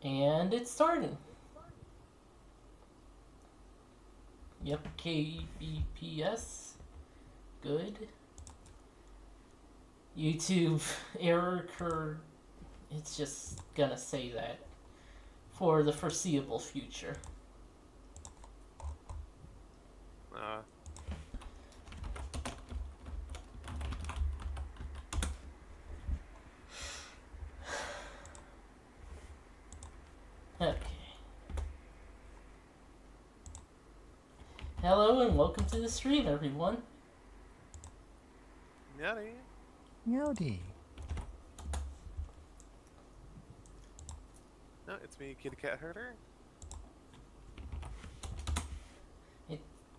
And it's starting. Yep, KBPS. Good. YouTube error occurred. It's just gonna say that for the foreseeable future. Uh, Okay. Hello and welcome to the stream, everyone. Yaddy. Yodi. No, it's me, Kitty Cat Herder.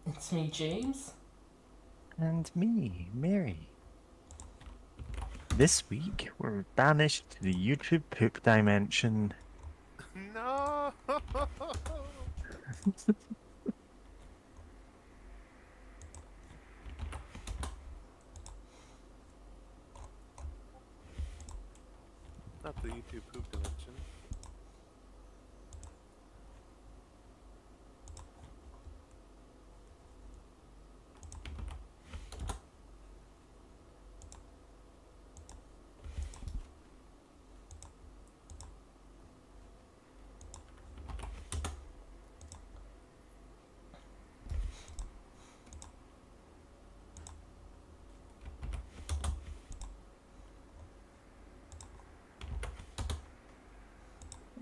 It's me, James. And me, Mary. This week, we're banished to the YouTube poop dimension. No! Not the YouTube poop dimension.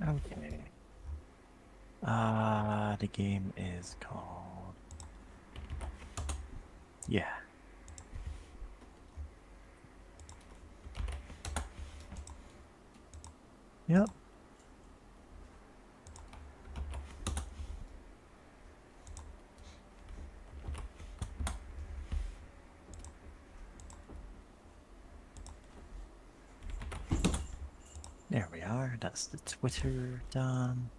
Okay. The game is called... Yeah. Yep. There we are. That's the Twitter done.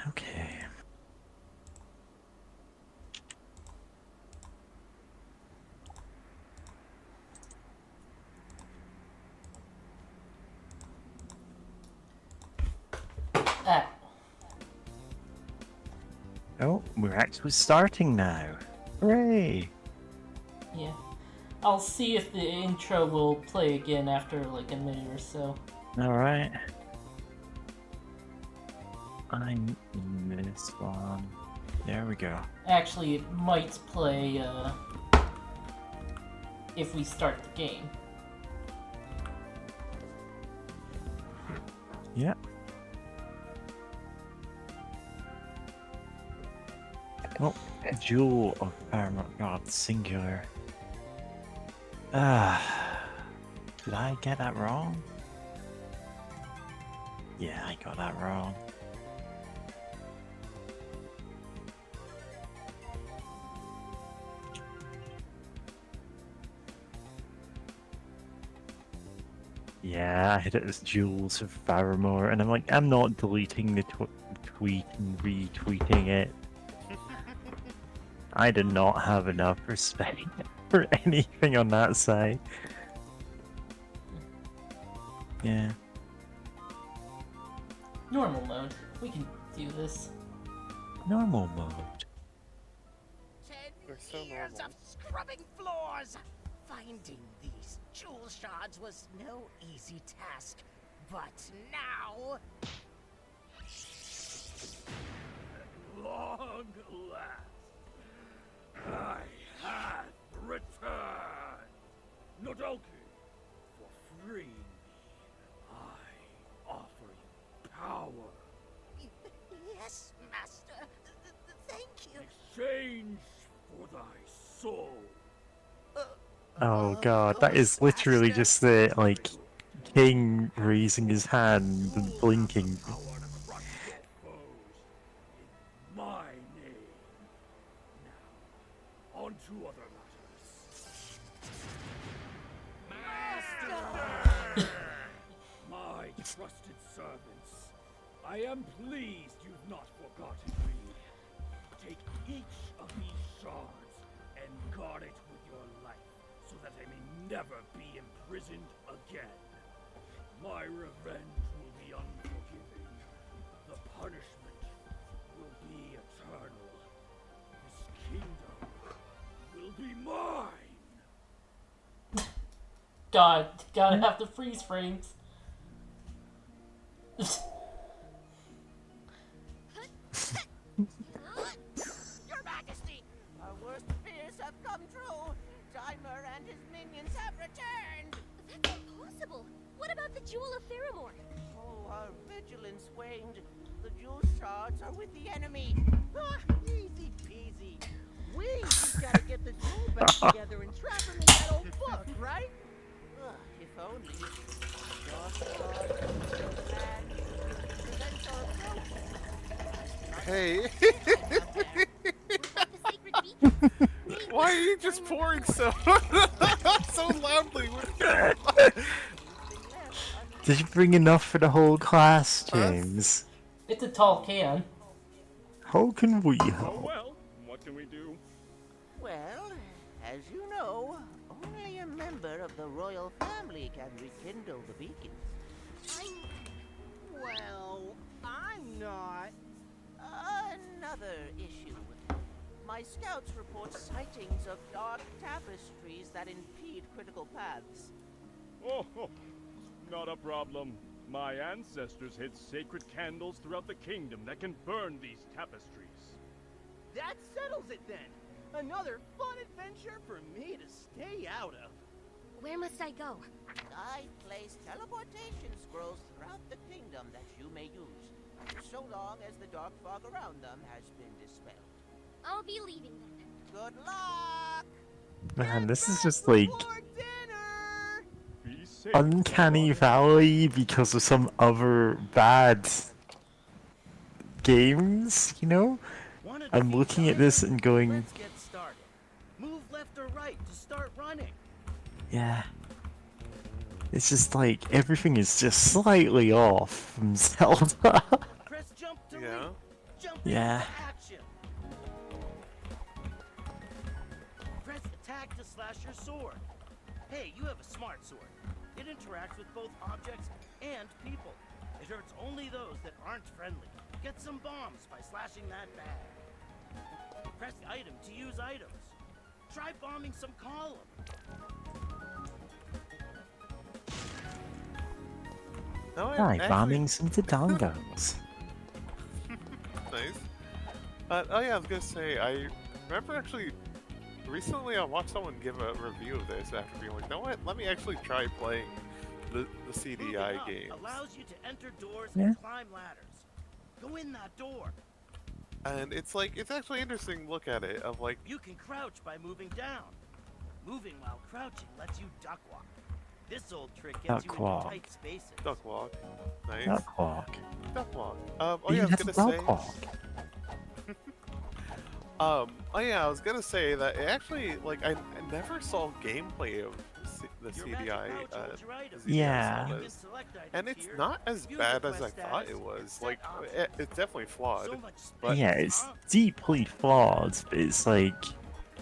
Okay. Ah, Oh, we're actually starting now. Hooray! yeah. I'll see if the intro will play again after like a minute or so. Alright. I'm in this one. There we go. Actually, it might play if we start the game. Yep. Oh, Jewel of Faramore. God, singular. Did I get that wrong? Yeah, I got that wrong. Yeah, I hit it as Jewels of Faramore, and I'm like, I'm not deleting the tweet and retweeting it. I did not have enough respect for anything on that side. Yeah. Normal mode. We can do this. Normal mode. 10 We're so years normal. of scrubbing floors! Finding these jewel shards was no easy task, but now... Long last, I have returned. Nodoki, for freeing me, I offer you power. Yes, Master. Thank you. Exchange for thy soul. Oh Of god, that course, is literally Master. just the, like, king raising his hand and blinking. Power to crush your foes in my name. Now, on to other matters. My trusted servants, I am pleased you've not forgotten me. Take each of these shards and guard it with your life, so that I may never be imprisoned again. My revenge will be unforgiving. The punishment will be eternal. This kingdom will be mine. God, gotta have the freeze frames. Your Majesty, our worst fears have come true. Timer and his minions have returned. That's impossible. What about the Jewel of Faramore? Oh, our vigilance waned. The jewel shards are with the enemy. Ah, easy peasy. We just gotta get the jewel back together and trap him in that old book, right? If only. Your sword and prevents our approach. Hey, What about the sacred beacons? why are you just pouring so so loudly? Did you bring enough for the whole class, James? It's a tall can. How can we Oh help? well, what can we do? Well, as you know, only a member of the royal family can rekindle the beacons. Well, I'm not. Another issue. My scouts report sightings of dark tapestries that impede critical paths. Oh, not a problem. My ancestors hid sacred candles throughout the kingdom that can burn these tapestries. That settles it then. Another fun adventure for me to stay out of. Where must I go? I place teleportation scrolls throughout the kingdom that you may use, so long as the dark fog around them has been dispelled. I'll be leaving then. Good luck! Man, this is just like For dinner! Be safe. Uncanny Valley because of some other bad games, you know? I'm looking at this and going, Let's get started. Move left or right to start running. yeah. It's just like everything is just slightly off from Zelda. Press jump to Yeah. leap. Jump Yeah. into action. Press attack to slash your sword. Hey, you have a smart sword. It interacts with both objects and people. It hurts only those that aren't friendly. Get some bombs by slashing that bag. Press item to use items. Try bombing some column. No, I Hi, actually- bombing some Dodongos. Nice. Oh yeah, I was gonna say, I remember actually recently I watched someone give a review of this after being like, you know what, let me actually try playing the Moving CDI up games. allows you to enter doors Yeah. and climb ladders. Go in that door. And it's like, it's actually interesting to look at it, of like, You can crouch by moving down. Moving while crouching lets you duck walk. This old trick gets Duck you walk. into tight spaces. duck walk. Nice. Duck walk. Duck walk. Oh You yeah, I was have gonna say. duck walk. Oh yeah, I was gonna say that it actually, like, I never saw gameplay of the Your magic CDI. pouch holds your items. CDI Yeah. You can Zeldas. select items And it's here, not as use bad the as I quest thought status, it was. set Like, options. it's definitely flawed. So much But Yeah, it's deeply flawed, but it's like,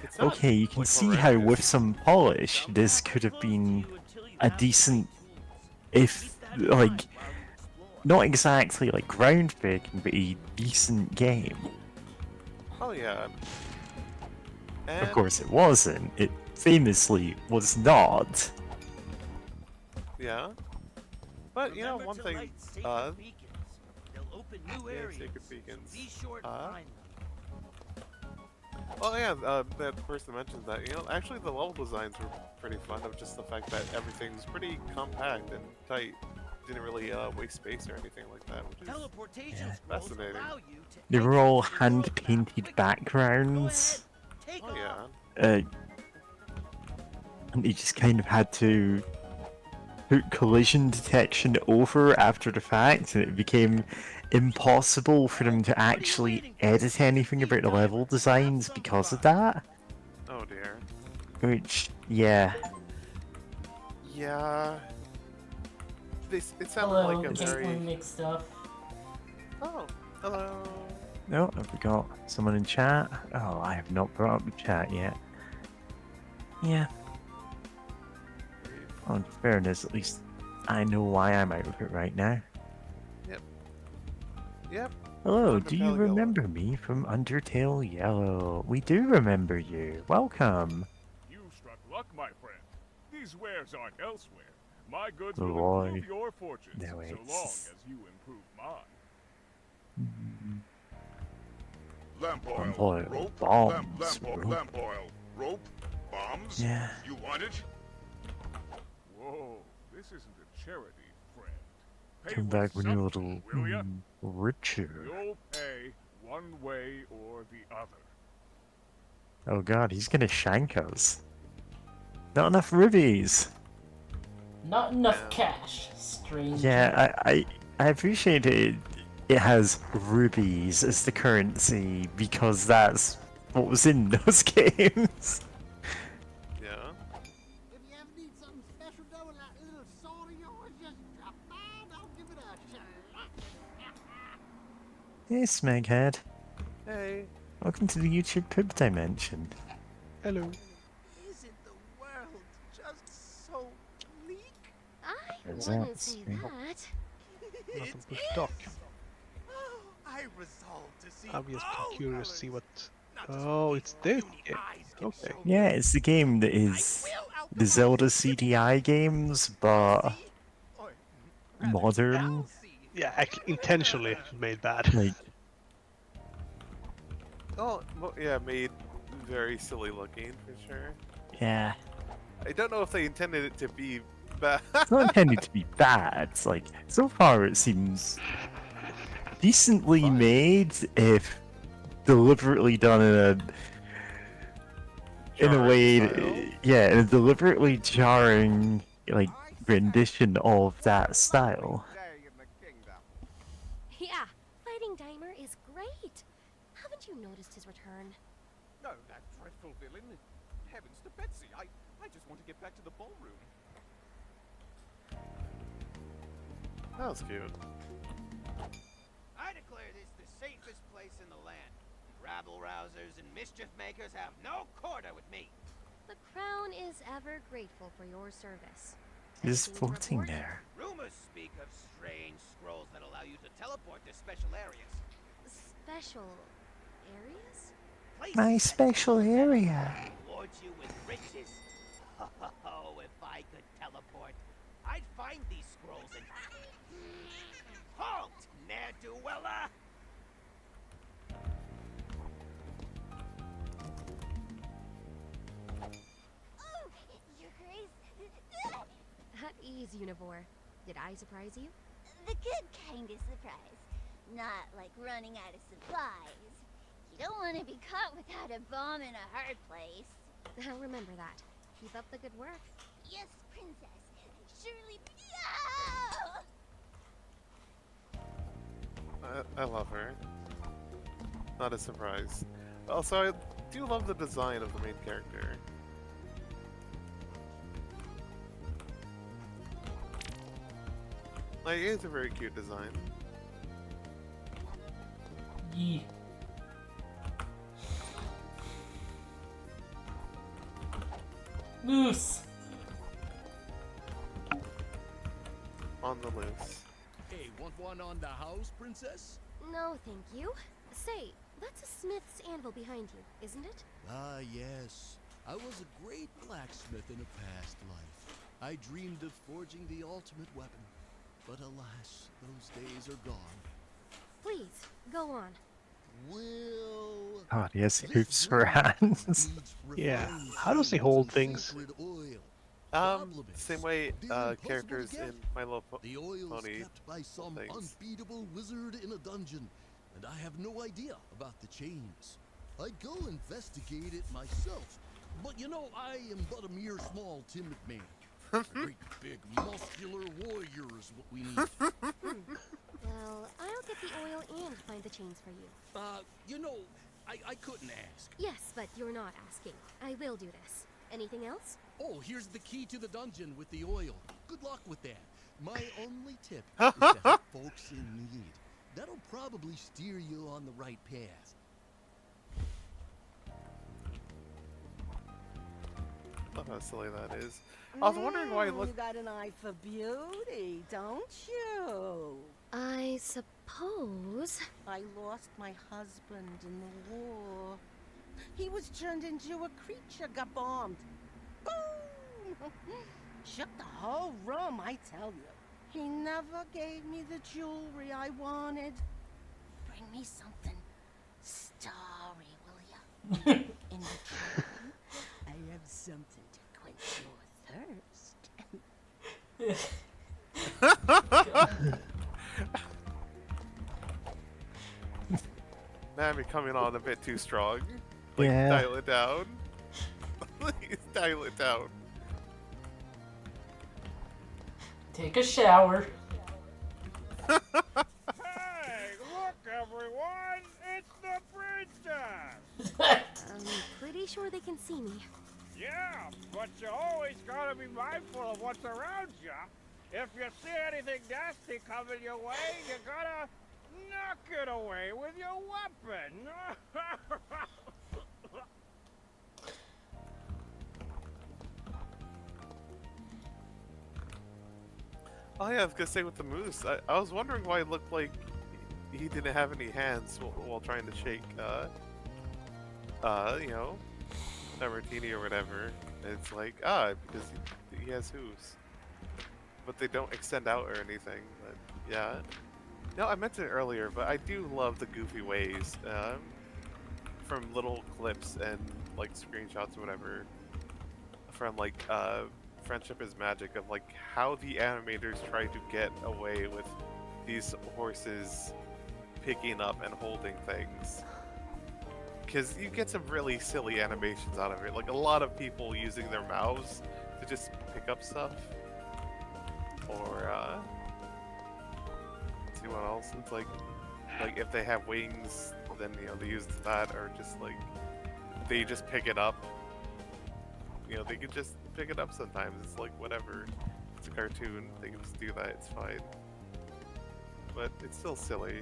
It's not, okay, you can like, see how with horrendous. some polish, this could have been a decent, if, like, not exactly like groundbreaking, but a decent game. Oh yeah. And, Of course it wasn't. It famously was not. Yeah. But you know, one thing. They'll open new yeah, areas. sacred so beacons. be sure to Uh, find them. Oh yeah, that person mentioned that. You know, actually the level designs were pretty fun. Of just the fact that everything's pretty compact and tight. Didn't really waste space or anything like that, which is Teleportation Yeah. scrolls Fascinating. allow you to They were all exit the world map hand-painted quickly. backgrounds. Go ahead, take oh off. yeah. And they just kind of had to put collision detection over after the fact, and it became impossible for them to actually edit anything about the level designs because of that. Oh dear. Which, yeah. Yeah. It sounded Hello, like a very. Caitlin mixed up. Oh, hello. No, have we got someone in chat? Oh, I have not brought up the chat yet. Yeah. Well, in fairness, at least I know why I'm out of it right now. Yep. Hello, Undertale do you Yellow. remember me from Undertale Yellow? We do remember you. Welcome. You struck luck, my friend. These wares aren't elsewhere. My goods Oh will boy. improve your fortunes, No, so it's- long as you improve mine. Lamp oil, Lamp oil, rope, bombs, rope. lamp oil, rope, bombs. Yeah. You want it? Whoa, this isn't a charity, friend. Pay Come with back when you're a something, little will ya? richer. You'll pay one way or the other. Oh god, he's gonna shank us. Not enough rubies. Not enough Yeah. cash, stranger. Yeah, I appreciate it. It has rubies as the currency because that's what was in those games. Yeah. If you ever need something special done with that little sword of yours, just drop by and I'll give it a shot. Hey, Smeghead. Hey. Welcome to the YouTube Pib Dimension. Hello. Isn't the world just so bleak? I Is wouldn't that say sweet? that. Nothing but stock. Oh, I resolved to see I'm just all curious to see colors, what. not just Oh, what it's your this puny game. eyes can Okay. show me. Yeah, it's the game that I is will outdo the Zelda my CDI games, but See? Or rather, modern. I'll see. Yeah, actually, intentionally made bad. Like, Oh, well, yeah, made very silly looking for sure. yeah. I don't know if they intended it to be bad. It's not intended to be bad. It's like, so far it seems decently made if deliberately done in a Jarring way, style. yeah, in a deliberately jarring like rendition of that style. Yeah, fighting Dimer is great. Haven't you noticed his return? No, that dreadful villain. Heavens to Betsy, I just want to get back to the ballroom. That was cute. I declare this the safest place in the land. Rabble rousers and mischief makers have no quarter with me. The Crown is ever grateful for your service. Just Anything to floating report? there. Rumors speak of strange scrolls that allow you to teleport to special areas. Special areas? Places My that special area. reward you with riches. Oh, if I could teleport, I'd find these scrolls and halt, ne'er-do-weller! Oh, your grace. At ease, Univore. Did I surprise you? The good kind of surprise. Not like running out of supplies. You don't want to be caught without a bomb in a hard place. I'll remember that. Keep up the good work. Yes, princess. Surely. I love her. Not a surprise. Also, I do love the design of the main character. Like, it's a very cute design. Yee. Moose. On the loose. Hey, want one on the house, princess? No, thank you. Say, that's a smith's anvil behind you, isn't it? Ah, yes. I was a great blacksmith in a past life. I dreamed of forging the ultimate weapon. But alas, those days are gone. Please, go on. Well... God, he has this hooves for drink hands. needs Yeah, refined how does he sugars hold and things? sacred oil. Um, Problem is, same way they're impossible characters to get. in My Little The oil's Pony kept by some things. unbeatable wizard in a dungeon, and I have no idea about the chains. I'd go investigate it myself, but you know, I am but a mere small, timid man. A great, big, muscular warrior is what we need. Well, I'll get the oil and find the chains for you. You know, I couldn't ask. Yes, but you're not asking. I will do this. Anything else? Oh, here's the key to the dungeon with the oil. Good luck with that. My only tip is to help folks in need. That'll probably steer you on the right path. Love how silly that is. I was wondering why it You looked. got an eye for beauty, don't you? I suppose. I lost my husband in the war. He was turned into a creature, got bombed. Boom! Shook the whole room, I tell you. He never gave me the jewelry I wanted. Bring me something starry, will ya? In return, I have something to quench your thirst. Man, be coming on a bit too strong. Like, Yeah. dial it down. Please dial it down. Take a shower. Hey, look everyone! It's the princess! I'm pretty sure they can see me. Yeah, but you always gotta be mindful of what's around you. If you see anything nasty coming your way, you gotta knock it away with your weapon. Oh yeah, I was gonna say with the moose, I was wondering why it looked like he didn't have any hands while trying to shake, you know, a martini or whatever. It's like, because he has hooves. But they don't extend out or anything, but yeah. No, I mentioned it earlier, but I do love the goofy ways, from little clips and, like, screenshots or whatever, from, like, Friendship is Magic, of like how the animators try to get away with these horses picking up and holding things. Because you get some really silly animations out of it, like a lot of people using their mouths to just pick up stuff. Or, let's see what else, it's like if they have wings, then, you know, they use that, or just like, they just pick it up. You know, they could just pick it up sometimes. It's like, whatever. It's a cartoon. They can just do that. It's fine. But it's still silly.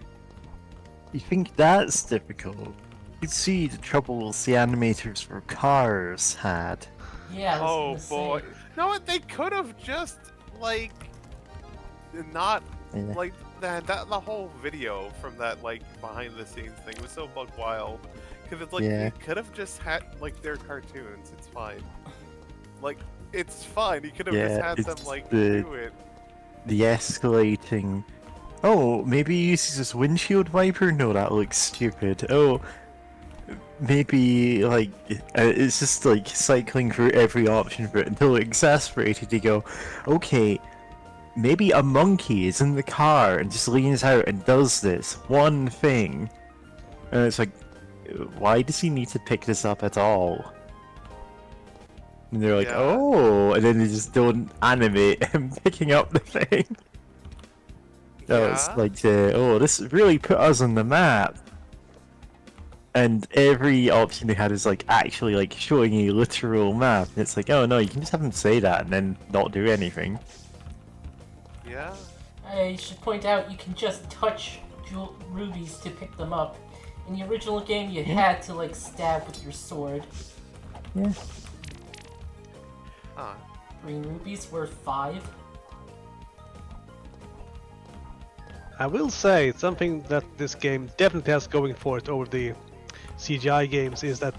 You think that's difficult? You see the troubles the animators for Cars had. Yeah. I was Oh gonna say. boy. No, what? They could have just, like, not, Yeah. like, the whole video from that, like, behind the scenes thing was so bug wild. Because it's like, Yeah. they could have just had, like, their cartoons. It's fine. Like, it's fine. You could have just Yeah, had them, it's like, the- do it. The escalating. Oh, maybe he uses his windshield wiper? No, that looks stupid. Oh, maybe, like, it's just like cycling through every option for it until exasperated. You go, okay, maybe a monkey is in the car and just leans out and does this one thing. And it's like, why does he need to pick this up at all? And they're like, Yeah. oh, and then they just don't animate him picking up the thing. So it's Yeah. like, oh, this really put us on the map. And every option they had is like actually like showing a literal map. And it's like, oh no, you can just have them say that and then not do anything. Yeah. I should point out you can just touch rubies to pick them up. In the original game, you had to like stab with your sword. Yeah. Huh. Green rubies were 5. I will say something that this game definitely has going for it over the CGI games is that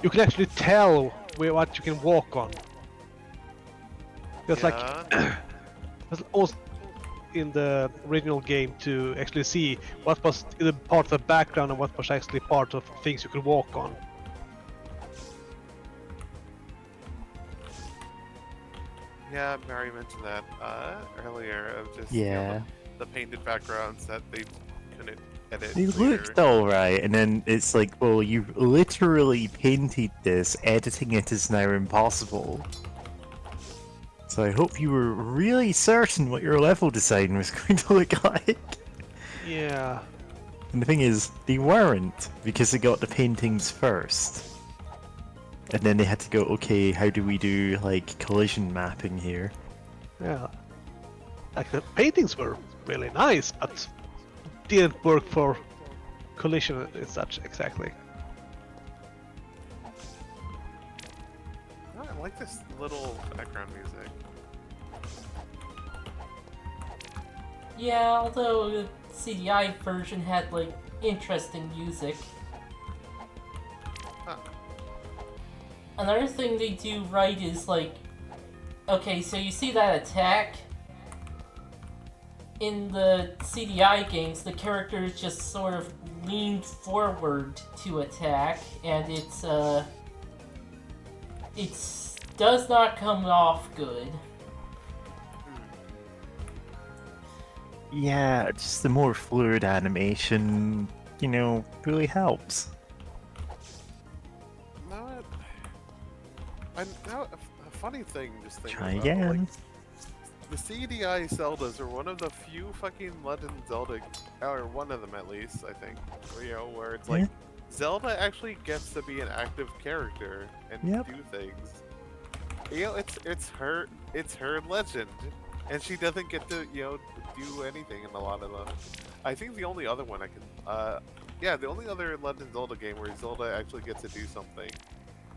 you can actually tell what you can walk on. Just like there's also in the original game to actually see what was the part of the background and what was actually part of things you could walk on. Yeah, Mary mentioned that earlier, of just, you know, Yeah. the painted backgrounds that they couldn't edit. They later. looked alright, and then it's like, well, you've literally painted this, editing it is now impossible. So I hope you were really certain what your level design was going to look like. Yeah. And the thing is, they weren't, because they got the paintings first. And then they had to go, okay, how do we do, like, collision mapping here? Yeah. Like the paintings were really nice, but didn't work for collision and such exactly. Alright, like this little background music. Yeah, although the CDI version had like interesting music. Huh. Another thing they do right is like, okay, so you see that attack? In the CDI games, the characters just sort of lean forward to attack, and it does not come off good. Yeah, just the more fluid animation, you know, really helps. Now, a funny thing, just thinking Try about, again. like, the CDI Zeldas are one of the few fucking Legend Zelda, or one of them at least, I think, where it's like, Zelda actually gets to be an active character and do things. It's her legend, and she doesn't get to, do anything in a lot of them. I think the only other one I can, the only other Legend Zelda game where Zelda actually gets to do something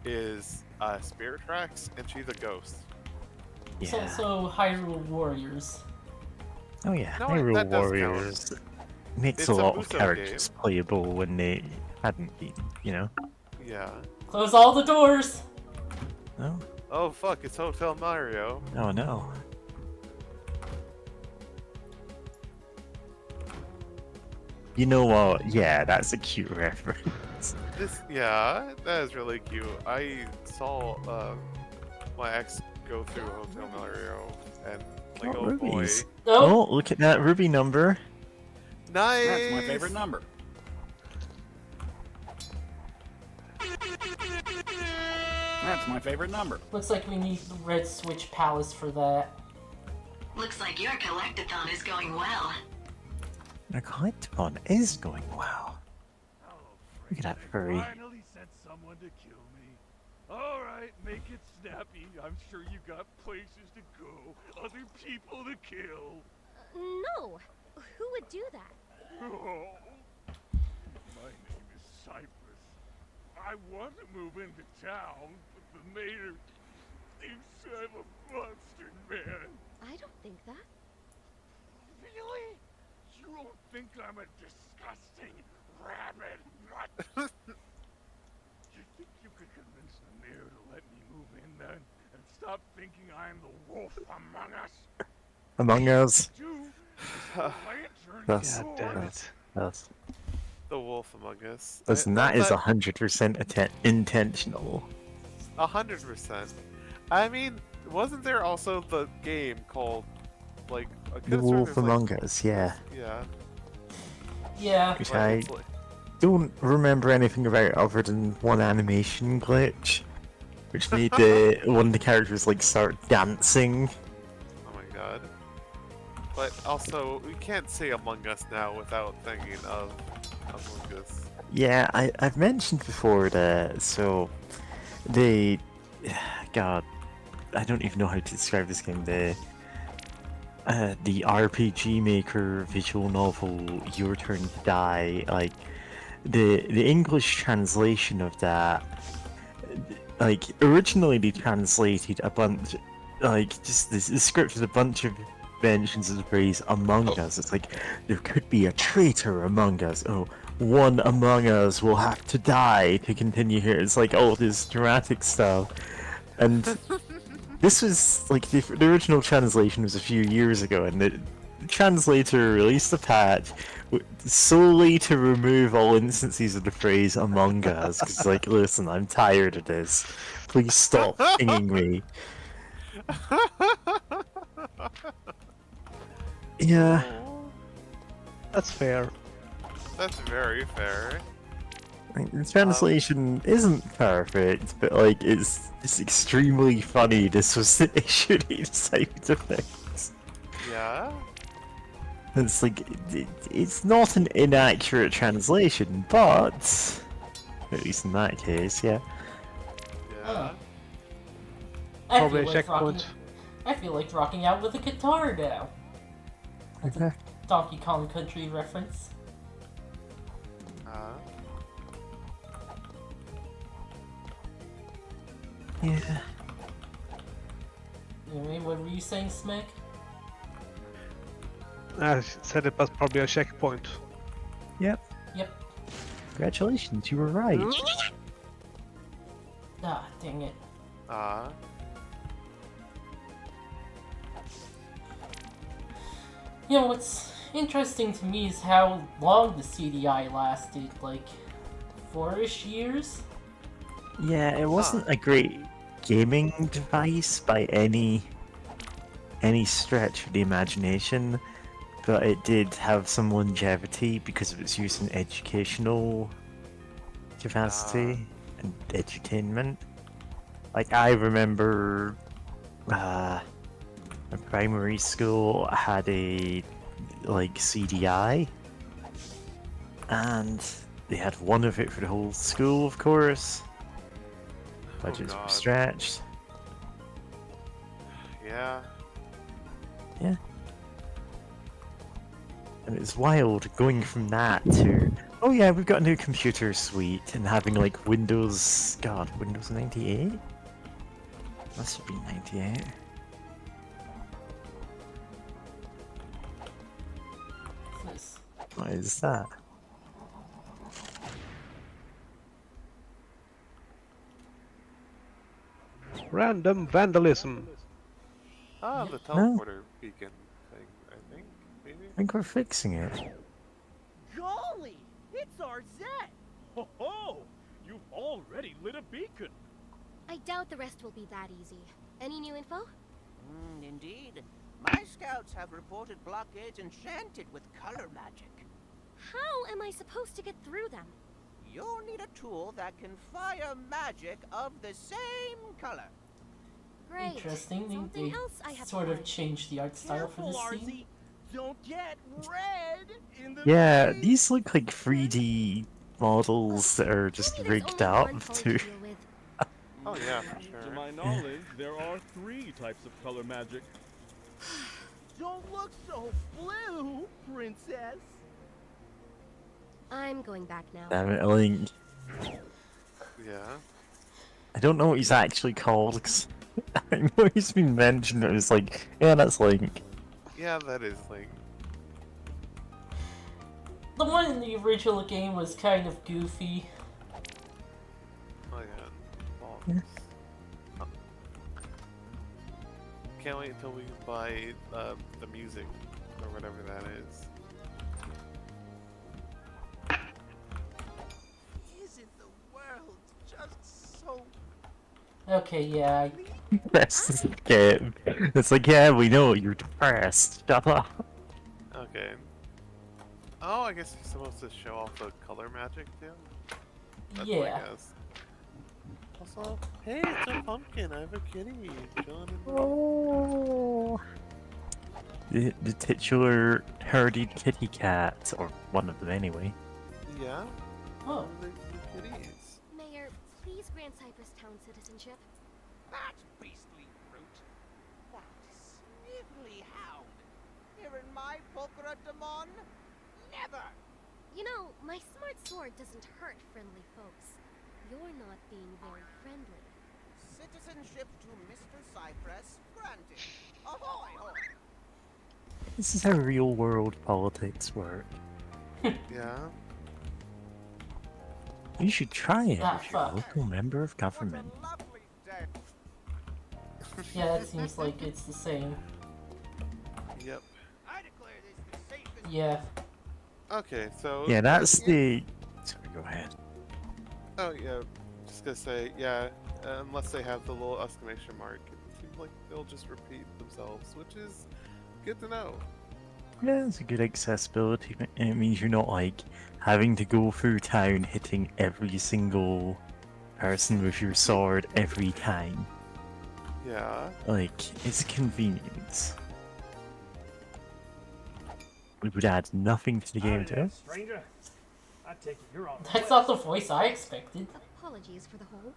is Spirit Tracks, and she's a ghost. It's also Hyrule Warriors. Oh yeah, No, Hyrule that does Warriors makes It's a a lot of Musou characters playable when they hadn't been, you know? Yeah. Close all the doors! Oh. Oh fuck, it's Hotel Mario. Oh no. You know what? Yeah, that's a cute reference. That is really cute. I saw my ex go through Hotel Mario, and like, oh boy. Rubies. Oh, look at that ruby number. Nice! That's my favorite number. That's my favorite number. Looks like we need the Red Switch Palace for that. Looks like your collectathon is going well. The collectathon is going well. Look at that furry. Finally sent someone to kill me. All right, make it snappy. I'm sure you got places to go, other people to kill. No. Who would do that? Oh, my name is Cypress. I want to move into town, but the mayor thinks I'm a monster man. I don't think that. Really? You don't think I'm a disgusting rabid nut? You think you could convince the mayor to let me move in then, and stop thinking I'm the wolf among us? Among Us. That's That's the wolf among us. Listen, that is 100% intentional. 100%. I mean, wasn't there also the game called like The Wolf Among Us, yeah. Yeah. Yeah. Which I don't remember anything about other than one animation glitch, which made one of the characters like start dancing. Oh my god. But also, we can't say Among Us now without thinking of Among Us. Yeah, I've mentioned before that, so they, God, I don't even know how to describe this game. The RPG Maker visual novel Your Turn to Die, like the English translation of that, like originally they translated a bunch, like just the script with a bunch of mentions of the phrase Among Us. It's like there could be a traitor among us. Oh, one among us will have to die to continue here. It's like all this dramatic stuff, and this was like the original translation was a few years ago, and the translator released a patch solely to remove all instances of the phrase Among Us. Because like, listen, I'm tired of this. Please stop pinging me. Yeah. That's fair. That's very fair. Like, the translation isn't perfect, but like it's extremely funny. This was the issue they decided to fix. Yeah. It's like it's not an inaccurate translation, but at least in that case, yeah. Yeah. Probably a checkpoint. I feel like rocking out with a guitar now. Okay. Donkey Kong Country reference. Yeah. What were you saying, Smeg? I said it was probably a checkpoint. Yep. Yep. Congratulations, you were right. Ah, dang it. You know, what's interesting to me is how long the CDI lasted, like 4-ish years? Yeah, it wasn't a great gaming device by any stretch of the imagination, but it did have some longevity because of its use in educational capacity and edutainment. Like, I remember in primary school I had a CDI, and they had one of it for the whole school, of course. Budgets were stretched. Yeah. Yeah. And it's wild going from that to, oh yeah, we've got a new computer suite, and having like Windows 98? Must have been 98. Nice. What is that? Random vandalism. The teleporter beacon thing, I think, maybe? I think we're fixing it. Golly! It's Arzette! Ho ho! You've already lit a beacon. I doubt the rest will be that easy. Any new info? Indeed. My scouts have reported blockades enchanted with color magic. How am I supposed to get through them? You'll need a tool that can fire magic of the same color. Great. Interesting. Something They else I have sort to of changed the art style for this Careful, scene. Arzette. Don't get red in the Yeah, face. these look like 3D models that are just rigged up to. Oh yeah, for sure. To my knowledge, there are 3 types of color magic. Don't look so blue, princess. I'm going back now. Damn it, Link. Yeah. I don't know what he's actually called, 'cause I know he's been mentioned, but it's like, yeah, that's Link. Yeah, that is Link. The one in the original game was kind of goofy. Oh yeah. Oh. Can't wait until we buy the music, or whatever that is. Isn't the world just so... Okay, yeah. Press skip. It's like, yeah, we know you're depressed. Shut up. Okay. Oh, I guess you're supposed to show off the color magic too? That's what I Yeah. guess. Also, hey, it's a pumpkin. I have a kitty chilling in the... Oh. The titular herded kitty cat, or one of them anyway. Yeah? Oh. The kitties. Mayor, please grant Cypress Town citizenship. That beastly brute. That snivelly hound. Here in my Pulchra Demon? Never! You know, my smart sword doesn't hurt friendly folks. You're not being very friendly. Citizenship to Mr. Cypress granted. Ahoy, hoy! This is how real world politics work. Yeah? You should try it Ah, if you're a fuck. local member of government. Lovely day. Yeah, that seems like it's the same. Yep. I declare this the safest... Yeah. Okay, so... Yeah, that's the... Sorry, go ahead. Oh, yeah. Just gonna say, yeah, unless they have the little exclamation mark, it seems like they'll just repeat themselves, which is good to know. Yeah, it's a good accessibility. It means you're not like having to go through town hitting every single person with your sword every time. Yeah. Like, it's convenience. It would add nothing to the game too. Stranger, I take it you're all That's not the voice I expected. Apologies for the hole.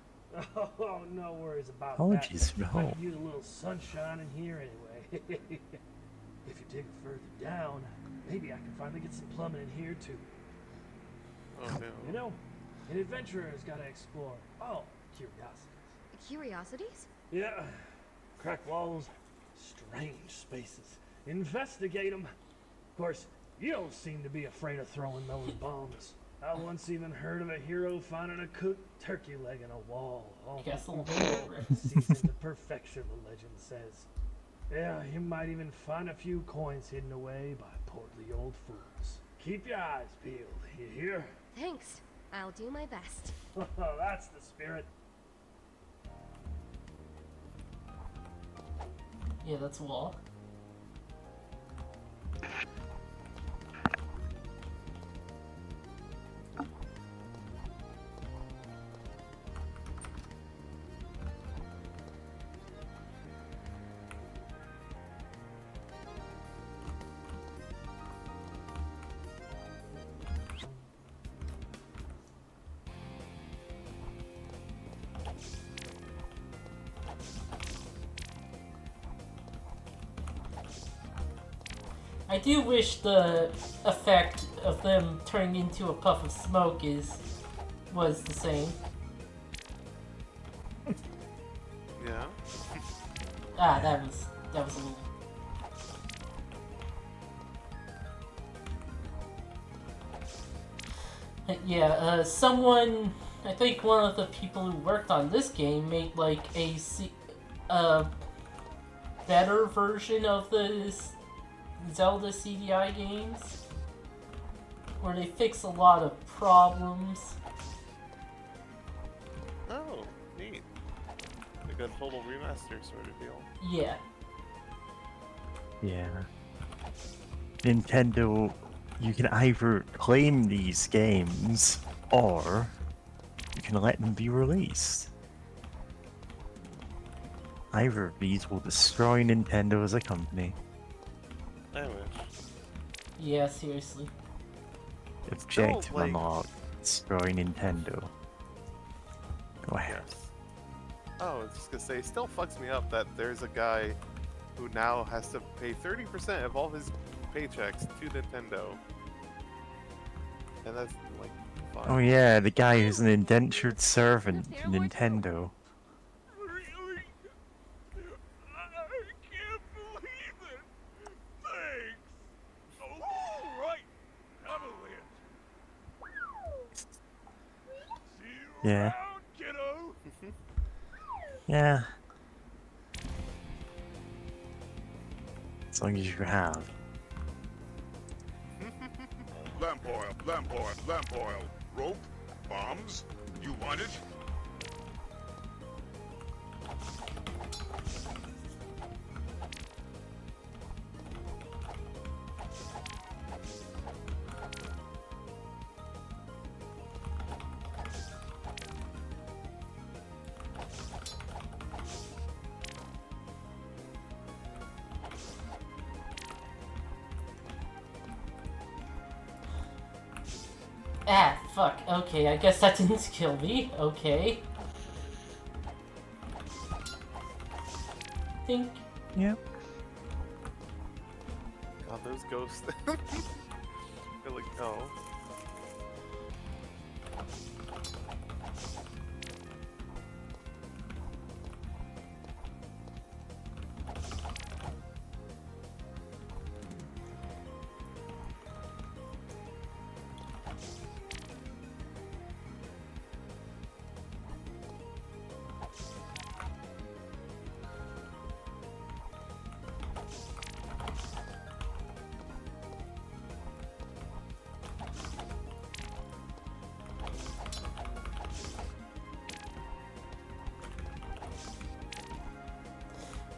Oh, no worries about Apologies that. for the I hole. could use a little sunshine in here anyway. If you dig further down, maybe I can finally get some plumbing in here too. Oh no. You know, an adventurer's got to explore all curiosities. Curiosities? Yeah. Crack walls, strange spaces. Investigate them. Of course, you don't seem to be afraid of throwing those bombs. I once even heard of a hero finding a cooked turkey leg in a wall. All Guess a little seasoned to perfection, the legend says. Yeah, you might even find a few coins hidden away by portly old fools. Keep your eyes peeled, you hear? Thanks. I'll do my best. That's the spirit. Yeah, that's a wall. I do wish the effect of them turning into a puff of smoke was the same. Yeah. That was a little. Yeah, someone, I think one of the people who worked on this game made like a better version of the Zelda CDI games, where they fix a lot of problems. Oh, neat. Like a total remaster sort of deal. Yeah. Yeah. Nintendo, you can either claim these games, or you can let them be released. Either of these will destroy Nintendo as a company. I wish. Yeah, seriously. Objective like- unlocked. Destroy Nintendo. Go ahead. Oh, I was just gonna say, it still fucks me up that there's a guy who now has to pay 30% of all his paychecks to Nintendo. And that's like fine. Oh yeah, the guy who's an indentured servant to Nintendo. Really? I can't believe it. Thanks. Oh, right. Have a lid. See you Yeah. around, kiddo. Yeah. As long as you have. Lamp oil, lamp oil, lamp oil. Rope, bombs. You want it? Ah, fuck. Okay, I guess that didn't kill me. Okay. Think. Yep. God, those ghosts. They're like, oh.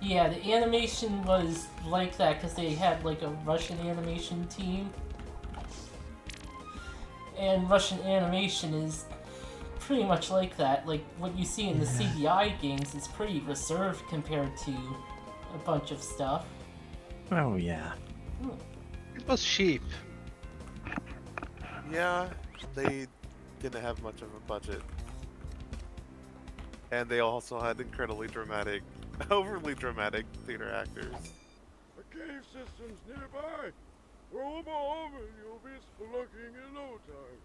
Yeah, the animation was like that because they had like a Russian animation team. And Russian animation is pretty much like that. Like what you see in the CDI games is pretty reserved compared to a bunch of stuff. Oh yeah. It was cheap. Yeah, they didn't have much of a budget. And they also had incredibly dramatic, overly dramatic theater actors. The cave system's nearby. Throw a bomb and you'll be spelunking in no time.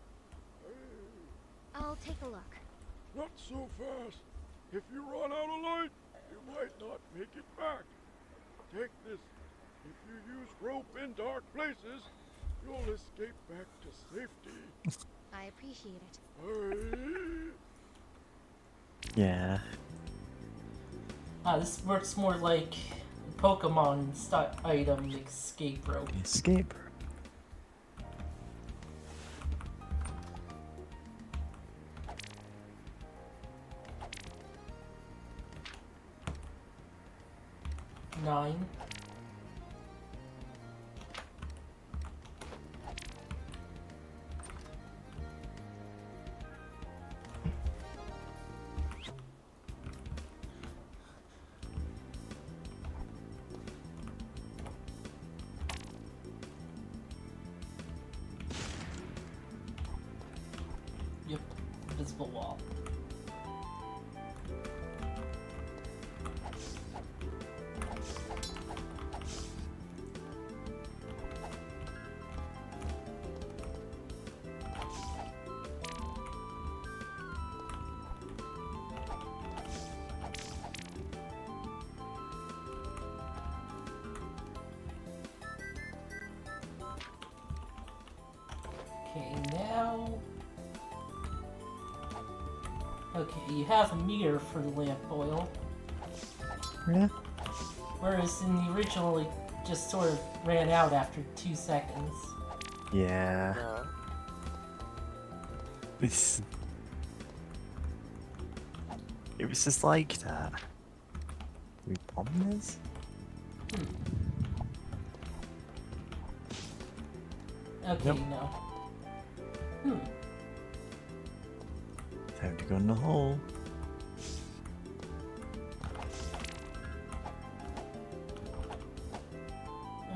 I'll take a look. Not so fast. If you run out of light, you might not make it back. Take this. If you use rope in dark places, you'll escape back to safety. I appreciate it. Hurry. Yeah. This works more like Pokemon item escape rope. Escape. Nine. Yep, invisible wall. Okay, now... Okay, you have a meter for the lamp oil. Yeah. Whereas in the original, it just sort of ran out after 2 seconds. Yeah. It's... It was just like that. We bomb this? Okay, Yep. no. Time to go in the hole.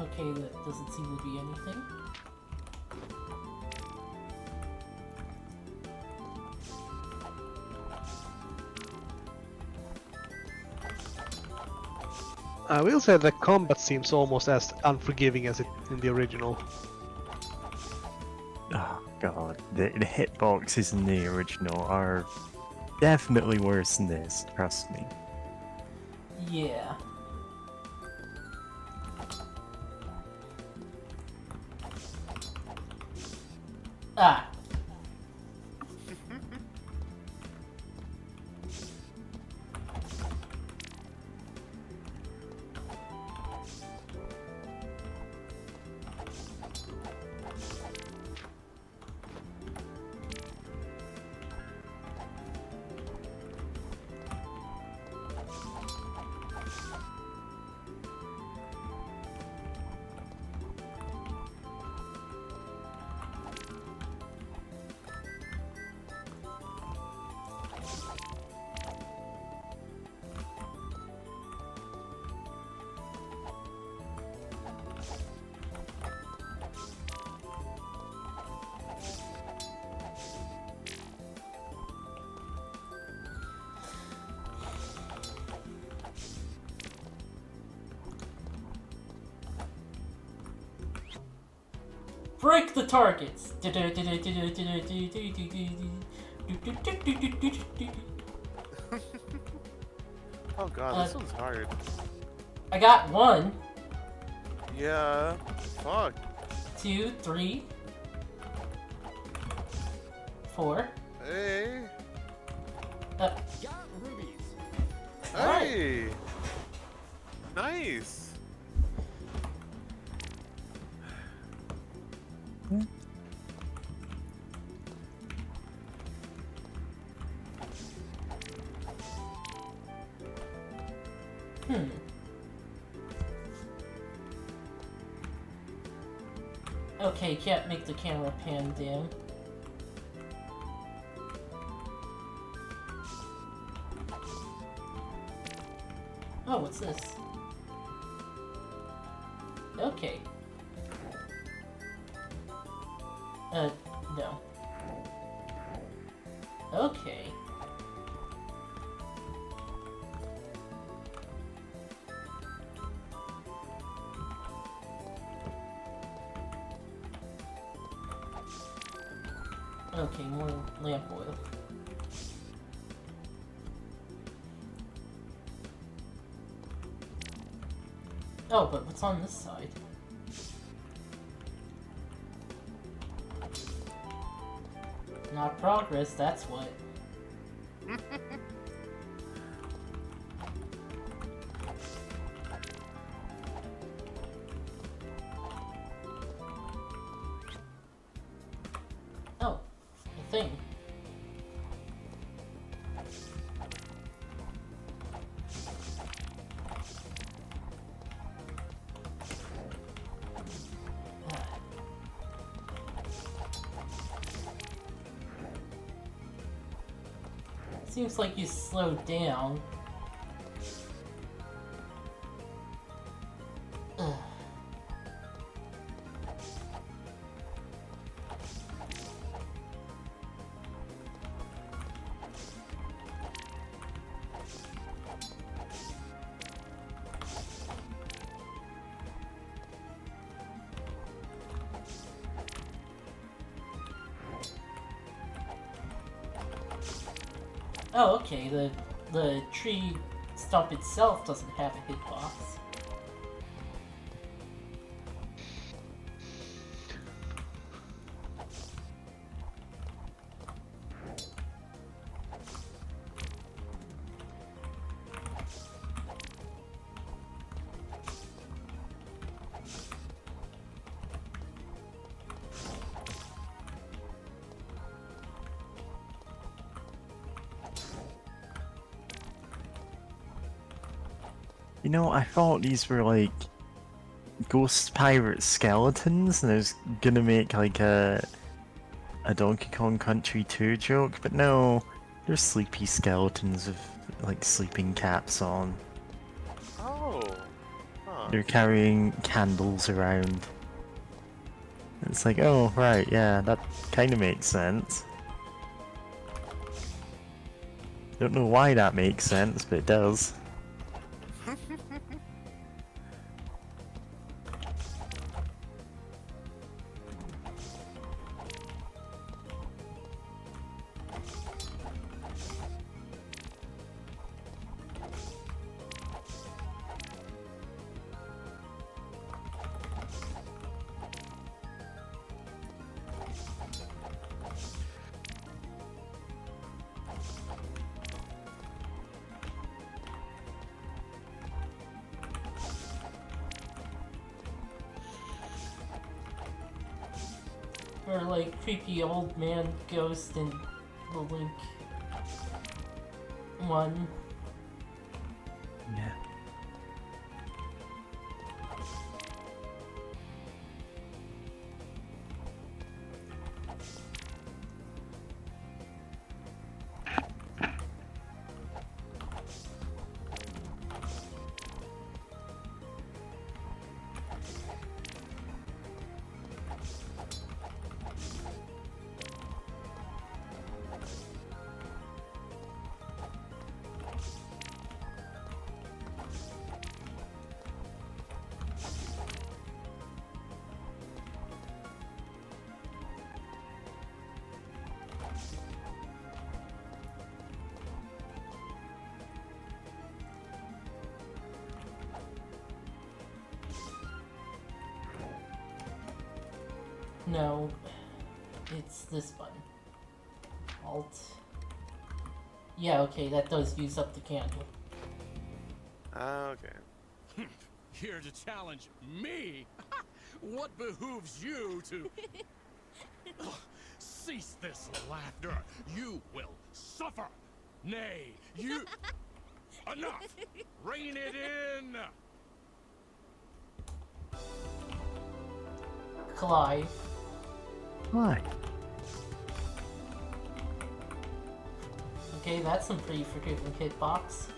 Okay, that doesn't seem to be anything. I will say the combat seems almost as unforgiving as it in the original. Oh god, the hitboxes in the original are definitely worse than this, trust me. Yeah. Ah. Break the targets. Oh god, this one's hard. I got 1, Yeah. Fuck. 2, 3, 4. Hey. Got rubies. Hey. Nice. Okay, can't make the camera pan down. Oh, what's this? Okay. No. Okay. Okay, more lamp oil. Oh, but what's on this side? Not progress, that's what. Oh, a thing. Seems like you slowed down. Ugh. Oh, okay, the tree stump itself doesn't have a hitbox. You know, I thought these were like ghost pirate skeletons, and I was gonna make like a Donkey Kong Country 2 joke, but no, they're sleepy skeletons with like sleeping caps on. Oh. Huh. They're carrying candles around. It's like, oh right, yeah, that kind of makes sense. Don't know why that makes sense, but it does. Or like creepy old man ghost in the Link one. Yeah. No, it's this button. Alt. Yeah, okay, that does use up the candle. Okay. Here to challenge me? What behooves you to... Ugh, cease this laughter. You will suffer. Nay, you... Enough! Rein it in! Clive. Why? Okay, that's some pretty forgiving hitbox.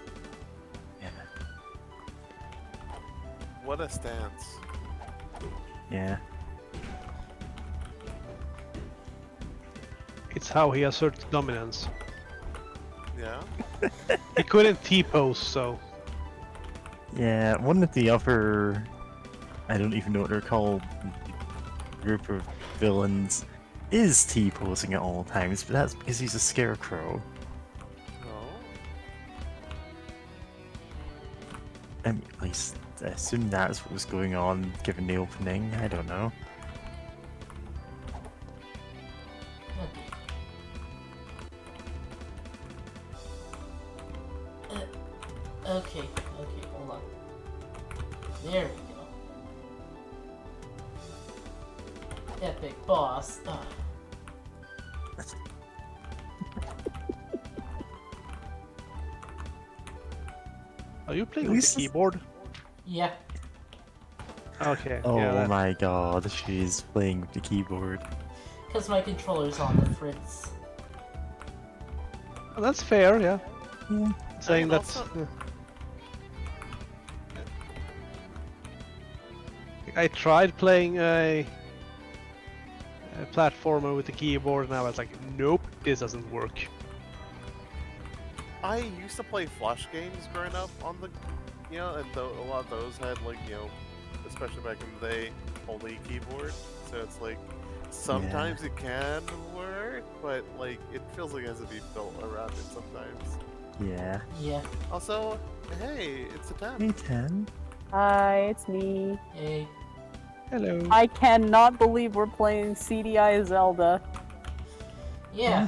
Yeah. What a stance. Yeah. It's how he asserts dominance. Yeah? He couldn't T-pose, so... Yeah, one of the other... I don't even know what they're called. Group of villains is T-posing at all times, but that's because he's a scarecrow. Oh. I mean, at least assume that's what was going on given the opening. I don't know. Okay, hold on. There we go. Epic boss. Ugh. Are you playing with the keyboard? Yeah. Okay. Oh yeah, my god, she's playing with the keyboard. Because my controller's on the fritz. Oh, that's fair, yeah. Saying And that's. also- I tried playing a platformer with the keyboard, and I was like, nope, this doesn't work. I used to play Flash games growing up on the, and a lot of those had like, especially back in the day, only keyboard. So it's like, sometimes it can work, but like, it feels like it has to be built around it sometimes. Yeah. Yeah. Also, hey, it's a 10. Hey, 10. Hi, it's me. Hey. Hello. I cannot believe we're playing CDI Zelda. Yeah.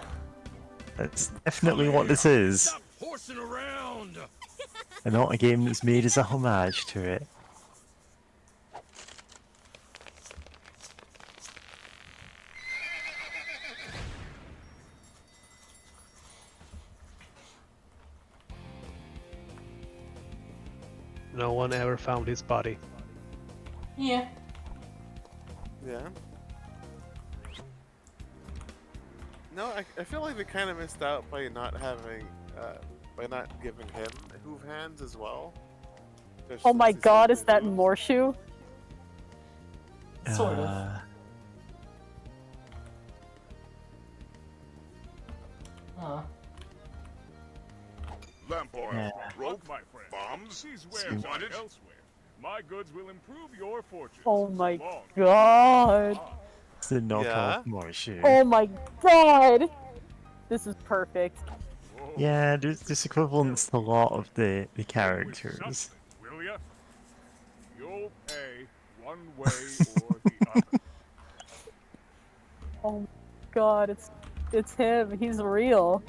That's definitely what this is. Horsing around. And not a game that's made as a homage to it. No one ever found his body. Yeah. Yeah. No, I feel like they kind of missed out by not having, by not giving him hoof hands as well. Just Oh my since he's god, so is that confused. Morshu? Sort of. Huh. Lampor, Yeah. rope, my friend. Bombs? These wares aren't elsewhere. My goods will improve your fortune. Oh my god. It's the knockoff Yeah. Morshu. Oh my god. This is perfect. Yeah, there's equivalents to a lot of the characters. Will ya? You'll pay one way or the other. Oh my god, it's him. He's real.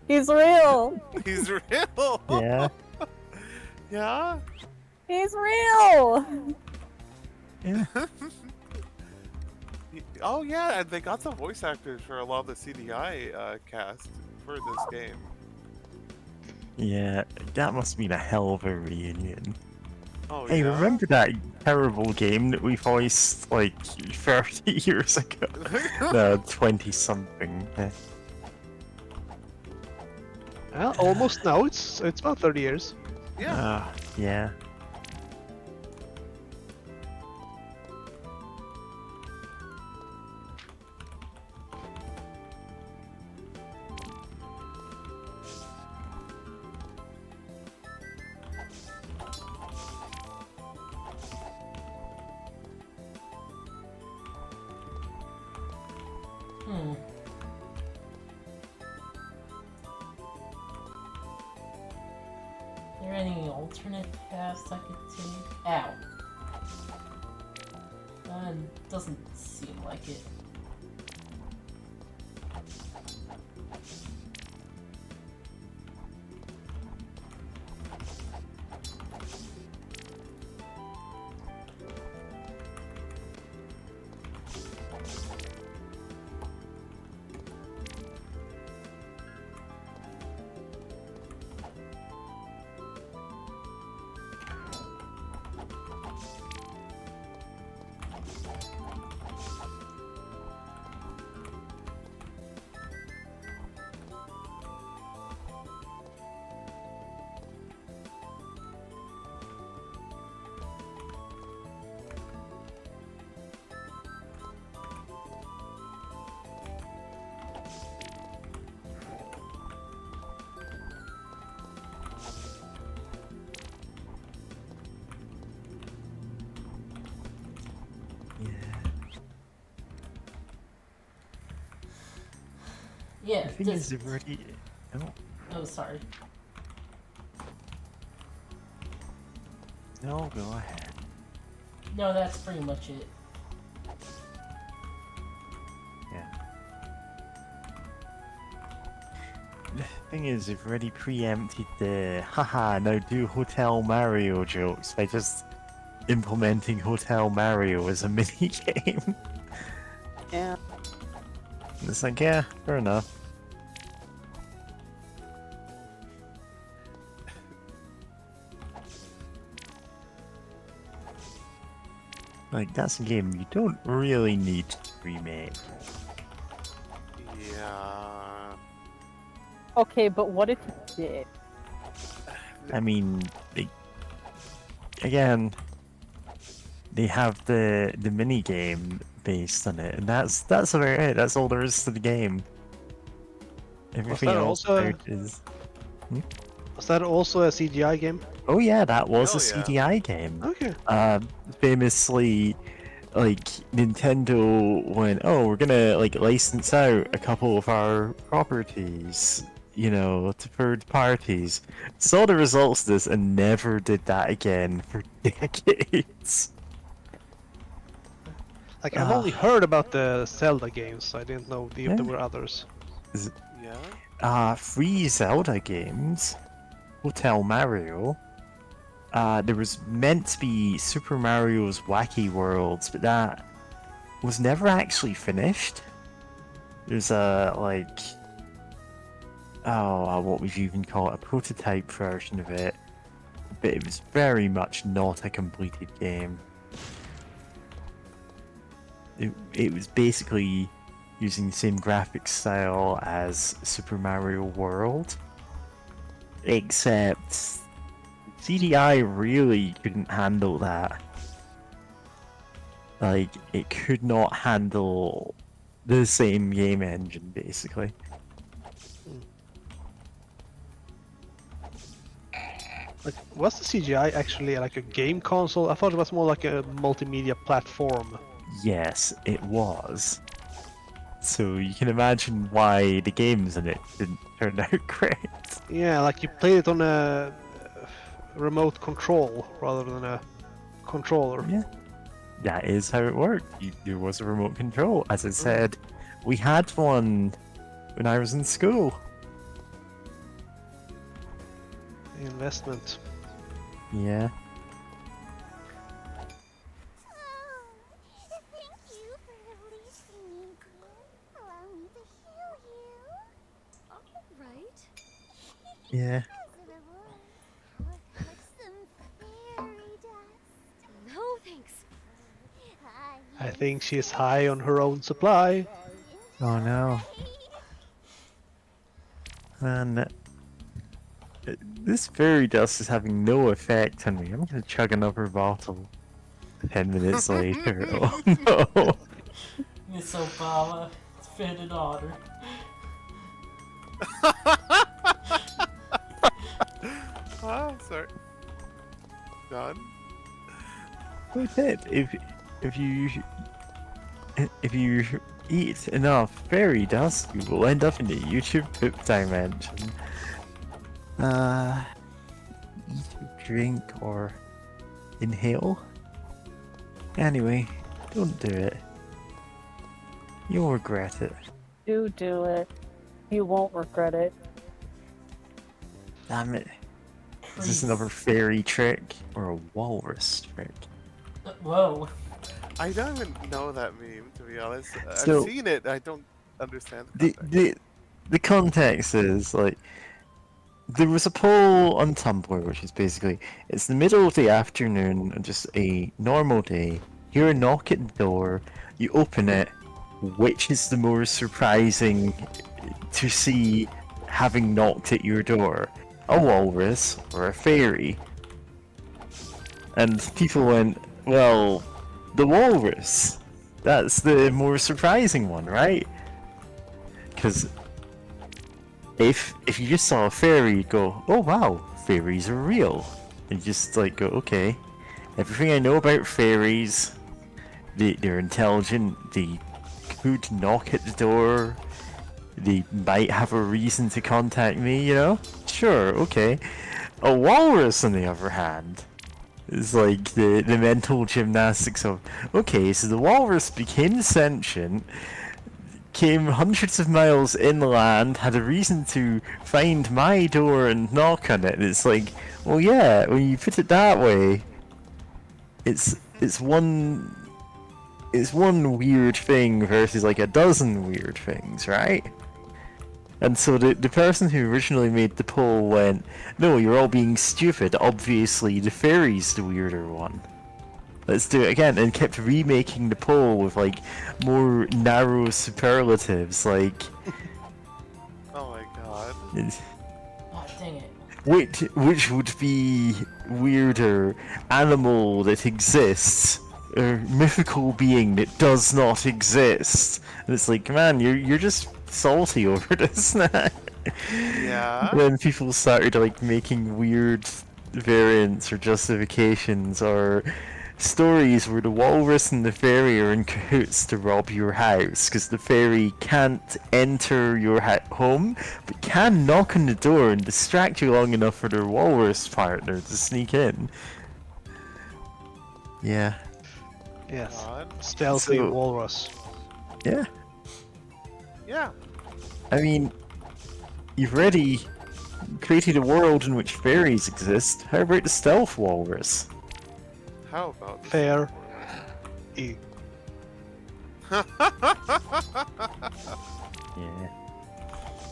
He's real. He's real. Yeah. Yeah. He's real. Yeah. Oh yeah, and they got the voice actors for a lot of the CDI cast for this game. Yeah, that must have been a hell of a reunion. Oh Hey, yeah. remember that terrible game that we voiced like 30 years ago? No, 20 something. Well, almost now. It's about 30 years. Yeah. Yeah. Are there any alternate paths I could take? Ow. Doesn't seem like it. Yeah, The thing is, they've already. Oh, oh, sorry. No, go ahead. No, that's pretty much it. Yeah. The thing is, they've already preempted the haha, now do Hotel Mario jokes by just implementing Hotel Mario as a mini game. Yeah. It's like, yeah, fair enough. Like, that's a game you don't really need to remake. Yeah. Okay, but what if you did? I mean, again, they have the mini game based on it, and that's about it. That's all there is to the game. Everything that else also- about is. Was that also a CGI game? Oh yeah, that was a Oh, yeah. CDI game. Okay. Famously, like Nintendo went, oh, we're gonna like license out a couple of our properties, you know, to third parties. Saw the results of this and never did that again for decades. Like, I've only heard about the Zelda games. I didn't know if Yeah. there were others. Yeah. Free Zelda games, Hotel Mario. There was meant to be Super Mario's Wacky Worlds, but that was never actually finished. There's a like, what would you even call it? A prototype version of it, but it was very much not a completed game. It was basically using the same graphic style as Super Mario World, except CDI really couldn't handle that. Like, it could not handle the same game engine, basically. Like, was the CGI actually like a game console? I thought it was more like a multimedia platform. Yes, it was. So you can imagine why the games in it didn't turn out great. Yeah, like you played it on a remote control rather than a controller. Yeah. That is how it worked. There was a remote control. As I said, we had one when I was in school. Investment. Yeah. Thank you for releasing me, dear. Allow me to heal you. All right. Yeah. As a reward, would like some fairy dust. No, thanks. I think she's high on her own supply. Oh no. And this fairy dust is having no effect on me. I'm gonna chug another bottle 10 minutes later. Oh no. Miss Obama, it's been an honor. Sorry. Done? That's it. If you eat enough fairy dust, you will end up in the YouTube poop dimension. Eat or drink or inhale. Anyway, don't do it. You'll regret it. Do it. You won't regret it. Damn it. Is this another fairy trick or a walrus trick? Whoa. I don't even know that meme, to be honest. So- I've seen it, I don't understand the The context is like there was a poll on Tumblr, which is basically it's the middle of the afternoon, just a normal day. Hear a knock at the door, you open it. Which is the more surprising to see having knocked at your door? A walrus or a fairy? And people went, well, the walrus. That's the more surprising one, right? Because if you just saw a fairy, you'd go, oh wow, fairies are real. And you just like go, okay, everything I know about fairies, they're intelligent, they could knock at the door, they might have a reason to contact me, you know? Sure, okay. A walrus, on the other hand, It's like the mental gymnastics of, okay, so the walrus became sentient, came hundreds of miles inland, had a reason to find my door and knock on it. And it's like, well, yeah, when you put it that way, it's one weird thing versus like a dozen weird things, right? And so the person who originally made the poll went, no, you're all being stupid. Obviously, the fairy's the weirder one. Let's do it again, and kept remaking the poll with like more narrow superlatives, like. Oh my god. Oh, dang it. Which would be weirder, animal that exists, or mythical being that does not exist? And it's like, man, you're just salty over this now. Yeah. Then people started like making weird variants or justifications or stories where the walrus and the fairy are in cahoots to rob your house because the fairy can't enter your home but can knock on the door and distract you long enough for their walrus partner to sneak in. Yeah. Yes. God. Stealthy So- walrus. Yeah. Yeah. I mean, you've already created a world in which fairies exist. How about the stealth walrus? How about this? Fair. E. Yeah.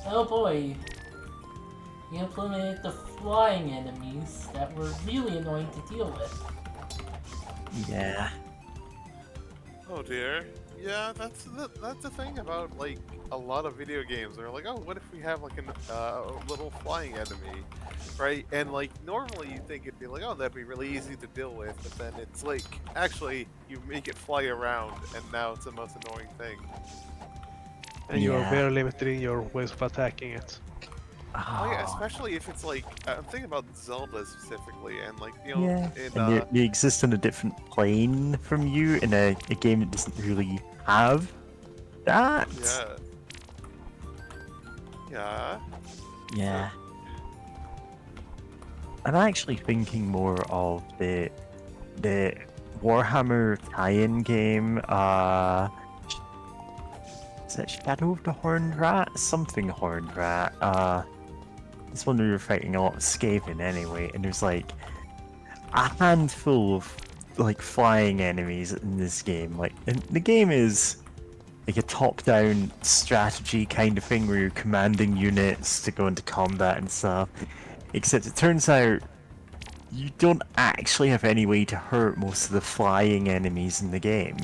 Oh boy. You implemented the flying enemies that were really annoying to deal with. Yeah. Oh dear. Yeah, that's the thing about like a lot of video games. They're like, oh, what if we have like a little flying enemy, right? And like normally you think it'd be like, oh, that'd be really easy to deal with, but then it's like actually you make it fly around, and now it's the most annoying thing. And you are Yeah. very limited in your ways of attacking it. Oh yeah, especially if it's like I'm thinking about Zelda specifically, and like you know, Yeah. in And they exist on a different plane from you in a game that doesn't really have that. yeah, yeah. Yeah. I'm actually thinking more of the Warhammer tie-in game. Is it Shadow of the Horned Rat? Something Horned Rat. It's one where you're fighting a lot of Skaven anyway, and there's like a handful of like flying enemies in this game. Like, and the game is like a top-down strategy kind of thing where you're commanding units to go into combat and stuff. Except it turns out you don't actually have any way to hurt most of the flying enemies in the game.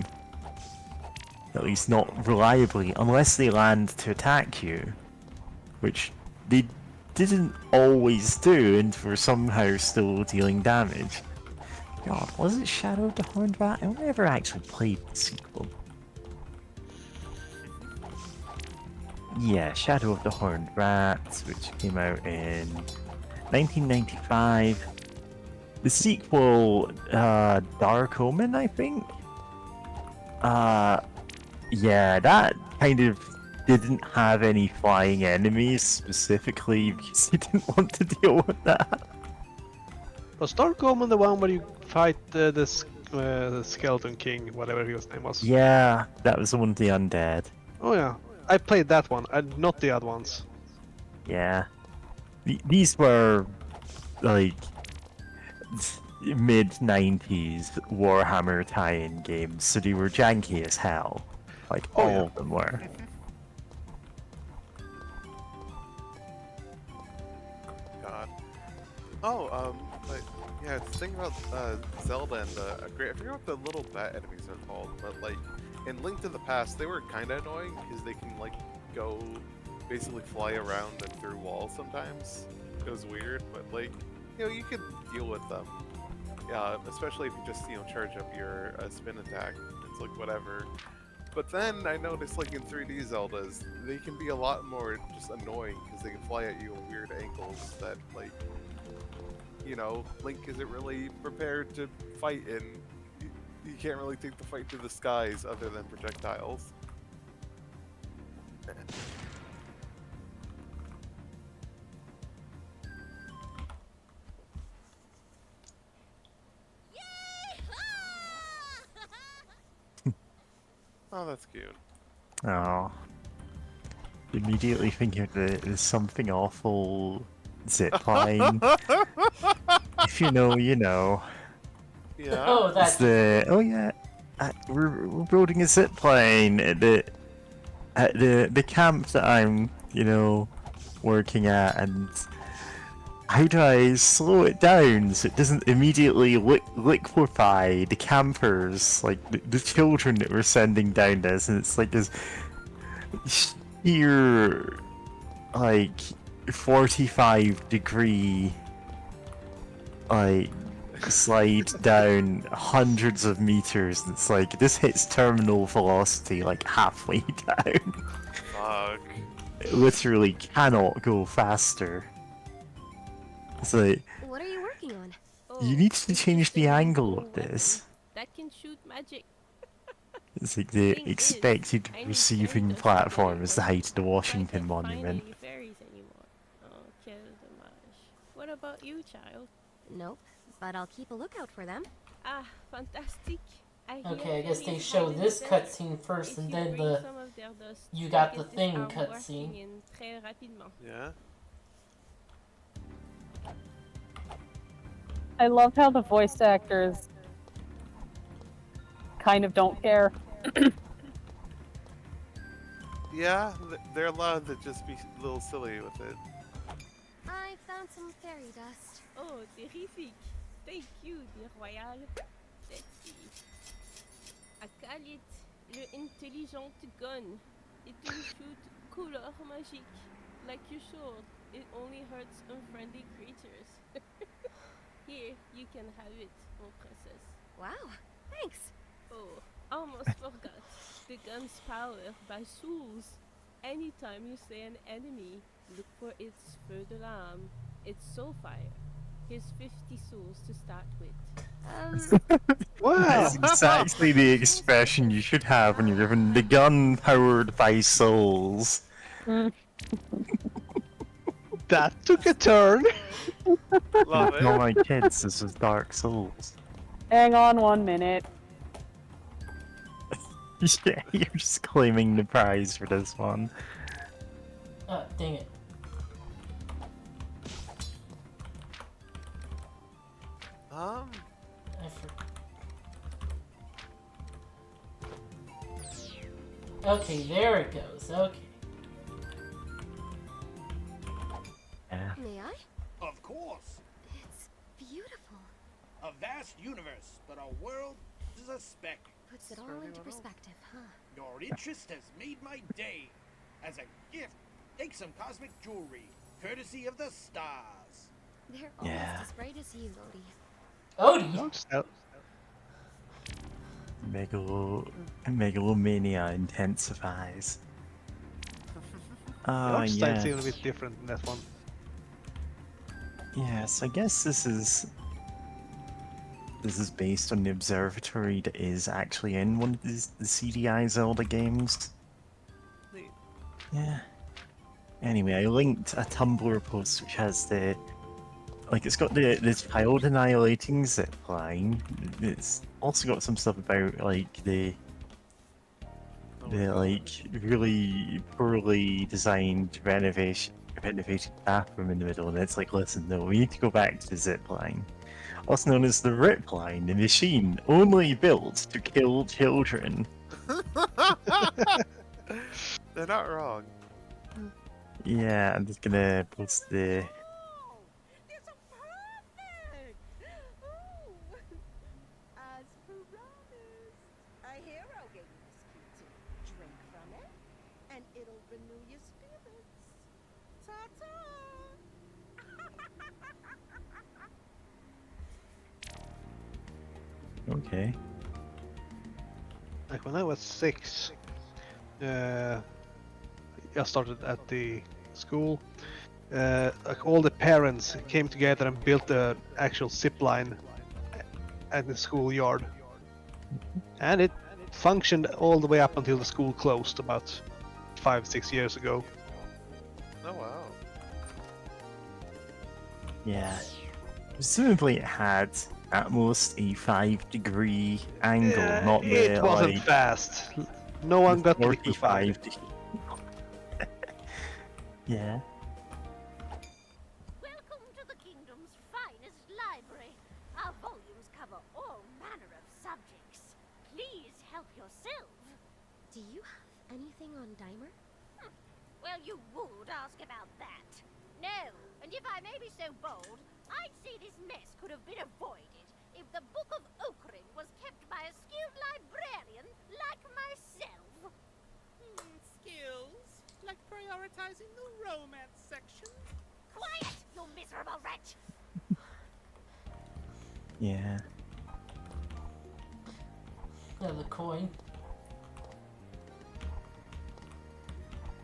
At least not reliably, unless they land to attack you. Which they didn't always do, and were somehow still dealing damage. God, was it Shadow of the Horned Rat? I never actually played the sequel. Yeah, Shadow of the Horned Rat, which came out in 1995. The sequel, Dark Omen, I think? Yeah, that kind of didn't have any flying enemies specifically because they didn't want to deal with that. Was Dark Omen the one where you fight the Skeleton King, whatever his name was? Yeah, that was the one with the undead. Oh yeah, I played that one, and not the other ones. Yeah. These were, like, mid-90s Warhammer tie-in games, so they were janky as hell. Like, all of them were. God. Oh, but yeah, the thing about Zelda and I forget what the little bat enemies are called, but like in Link to the Past, they were kind of annoying because they can like go basically fly around and through walls sometimes. It was weird, but like you know you could deal with them. Yeah, especially if you just charge up your spin attack. It's like whatever. But then I noticed, like in 3D Zeldas, they can be a lot more just annoying because they can fly at you at weird angles that, like, Link isn't really prepared to fight in. You can't really take the fight to the skies other than projectiles. Oh, that's cute. Oh. Immediately thinking of there's something awful zipline. If you know, you know. Yeah. Oh, It's that's the yeah. We're building a zipline at the camp that I'm working at, and how do I slow it down so it doesn't immediately liquefy the campers, like the children that we're sending down this, and it's like this sheer like 45-degree like slide down hundreds of meters, and it's like this hits terminal velocity like halfway down. Fuck. It literally cannot go faster. It's like What are you working on? you need to change the angle of this. That can shoot magic. It's like the Thing is, expected I need receiving fairy dust platform today, is the but height of the I Washington can't find Monument. any fairies anymore. Oh, quel dommage. What about you, child? Nope, but I'll keep a lookout for them. Ah, fantastic. Okay, I guess they fairies show hide in this the desert. cutscene first, If and you then bring the some of their dust, you we'll got the get this thing arm cutscene. working in très rapidement. Yeah. I love how the voice actors kind of don't care. Yeah, they're allowed to just be a little silly with it. I found some fairy dust. Oh, terrific. Thank you, dear Royal. Let's see. I call it le intelligent gun. It will shoot couleur magique. Like your sword, it only hurts unfriendly creatures. Here, you can have it, mon princess. Wow, thanks. Oh, almost forgot. The gun's power by souls. Anytime you slay an enemy, look for its feu d'alarme. It's soul fire. Here's 50 souls to start with. That's exactly the expression you should have when you're given the gun powered by souls. That took a turn. Love it. No, my kids, this is Dark Souls. Hang on 1 minute. Yeah, you're just claiming the prize for this one. Oh, dang it. Um, Okay, there it goes. Okay. Yeah. May I? Of course. It's beautiful. A vast universe, but a world is a speck. Puts it all into perspective, huh? Your interest has made my day. As a gift, take some cosmic jewelry, courtesy of the stars. They're Yeah. almost as bright as you, Odie. Odie? Megalomania intensifies. The Oh, art style yeah. seems a bit different in that one. Yes, I guess this is based on the observatory that is actually in one of the CDI Zelda games. Neat. Yeah. Anyway, I linked a Tumblr post which has it's got the child annihilating zipline. It's also got some stuff about the really poorly designed renovated bathroom in the middle, and it's like, listen, no, we need to go back to the zipline. Also known as the Rip Line, the machine only built to kill children. They're not wrong. Yeah, I'm just gonna post the... As promised, a hero gave you this key to drink from it, and it'll renew your spirits. Ta-ta! Okay. Like when I was 6, I started at the school. Like all the parents came together and built an actual zip line at the schoolyard, and it functioned all the way up until the school closed about 5-6 years ago. Oh wow. Yeah. Presumably it had at most a 5-degree angle, not the It wasn't like... fast. No one got the key 45. found. Yeah. Welcome to the kingdom's finest library. Our volumes cover all manner of subjects. Please help yourself. Do you have anything on Dimer? Well, you would ask about that. No, and if I may be so bold, I'd say this mess could have been avoided if the Book of Okring was kept by a skilled librarian like myself. Skills? Like prioritizing the romance section? Quiet, you miserable wretch! Yeah. Yeah, the coin.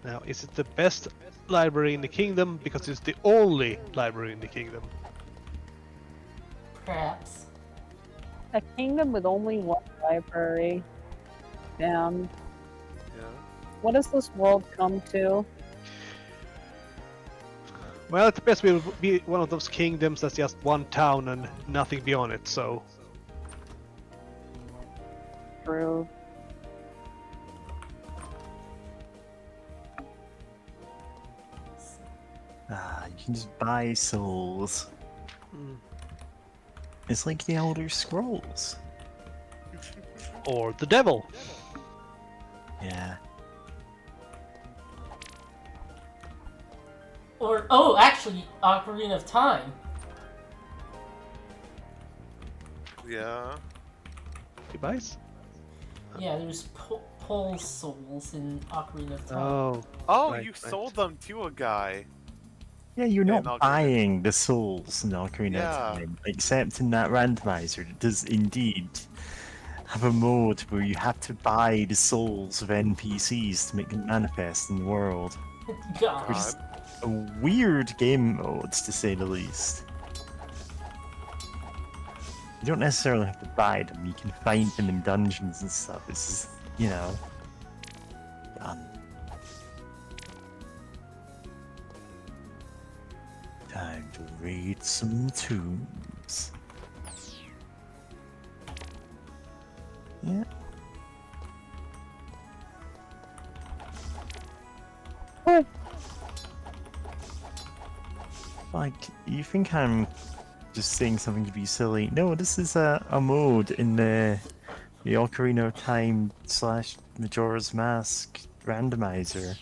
Now, is it the best library in the kingdom because it's the only library in the kingdom? Perhaps. A kingdom with only one library. Damn. Yeah. What does this world come to? Well, at the best will be one of those kingdoms that's just one town and nothing beyond it, so... True. You can just buy souls. It's like the Elder Scrolls. Or the devil. Yeah. Or, oh, actually, Ocarina of Time. Yeah. He buys? Yeah, there's pole souls in Ocarina of Time. Oh. Oh, Right, you right. sold them to a guy. Yeah, you're In not Ocarina. buying the souls in Ocarina Yeah. of Time, except in that randomizer. It does indeed have a mode where you have to buy the souls of NPCs to make them manifest in the world. God. Which is a weird game mode, to say the least. You don't necessarily have to buy them, you can find them in dungeons and stuff. It's just, you know, done. Time to read some tombs. Yeah. Like, you think I'm just saying something to be silly? No, this is a mode in the Ocarina of Time / Majora's Mask randomizer.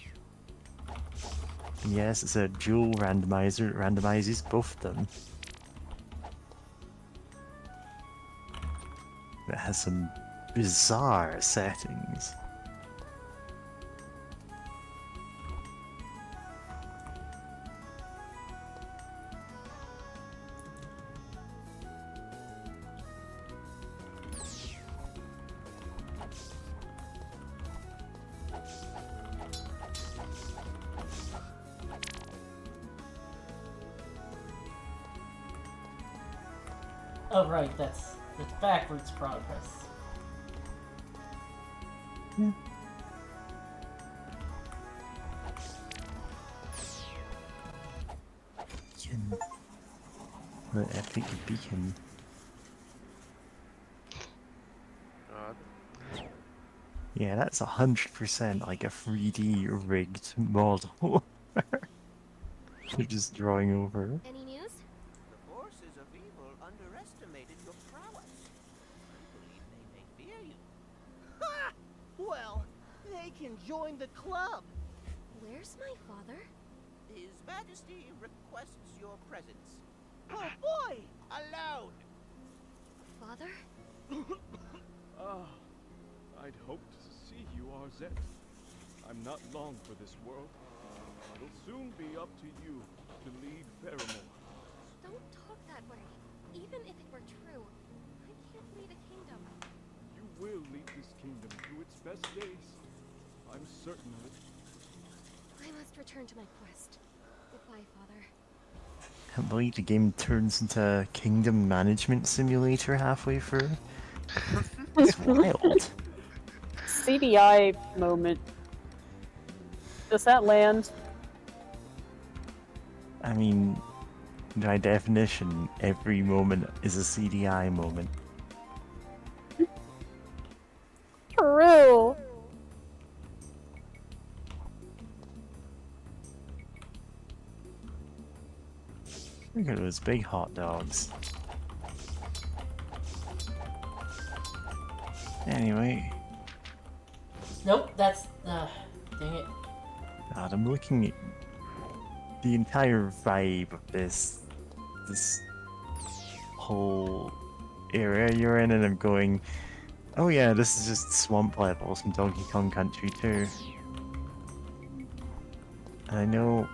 And yes, it's a dual randomizer that randomizes both of them. It has some bizarre settings. Oh, right, that's backwards progress. Yeah. Beacon. The epic beacon. God. Yeah, that's 100% like a 3D rigged model. They're just drawing over. Any news? The forces of evil underestimated your prowess. I believe they may fear you. Ha! Well, they can join the club. Where's my father? His Majesty requests your presence. Oh boy! Alone! Father? I'd hoped to see you, Arzette. I'm not long for this world. It'll soon be up to you to lead Faramore. Don't talk that way. Even if it were true, I can't lead a kingdom. You will lead this kingdom through its best days. I'm certain of it. I must return to my quest. Goodbye, Father. I can't believe the game turns into a kingdom management simulator halfway through. It's wild. CDI moment. Does that land? I mean, by definition, every moment is a CDI moment. True. Look at those big hot dogs. Anyway, Nope, that's dang it. God, I'm looking at the entire vibe of this whole area you're in, and I'm going, oh yeah, this is just swamp levels from Donkey Kong Country 2. And I know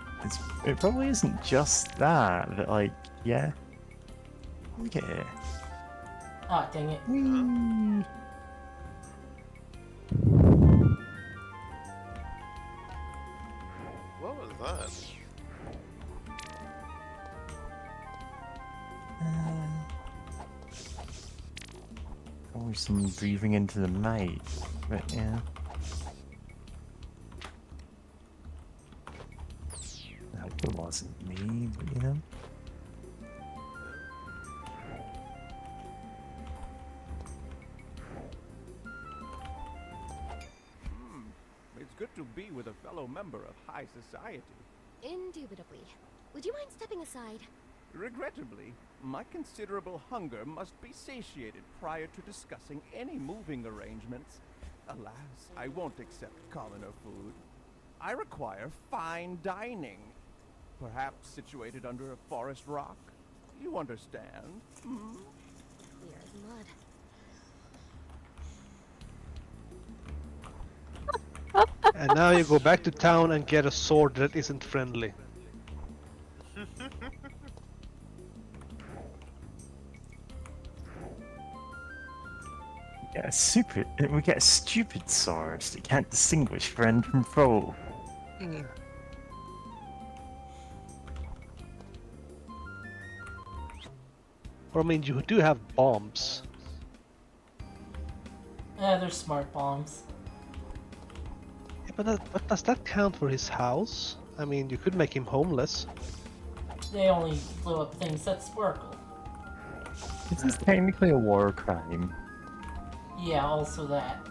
it probably isn't just that, but like, yeah. Look at it. Ah, dang it. Whee! What was that? Or some breathing into the mic, but yeah. I hope it wasn't me, but you know. It's good to be with a fellow member of high society. Indubitably. Would you mind stepping aside? Regrettably, my considerable hunger must be satiated prior to discussing any moving arrangements. Alas, I won't accept commoner food. I require fine dining. Perhaps situated under a forest rock? You understand? Hmm? Clear as mud. And now you go back to town and get a sword that isn't friendly. We get stupid swords that can't distinguish friend from foe. Or I mean, you do have bombs. Yeah, they're smart bombs. Yeah, but does that count for his house? I mean, you could make him homeless. They only blow up things that sparkle. This is technically a war crime. Yeah, also that.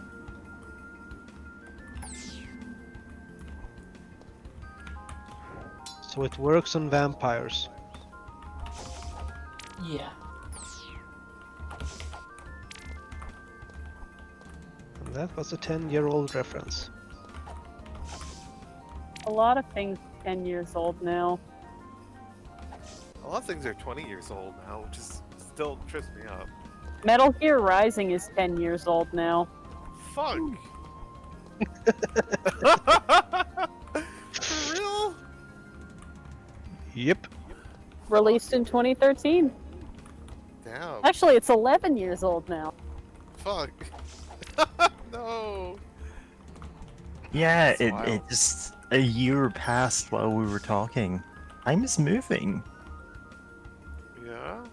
So it works on vampires. Yeah. And that was a 10-year-old reference. A lot of things are 10 years old now. A lot of things are 20 years old now, which is still trips me up. Metal Gear Rising is 10 years old now. Fuck! For real? Yep. Released in 2013. Damn. Actually, it's 11 years old now. Fuck. No. Yeah, That's wild. it just a year passed while we were talking. Time is moving. Yeah?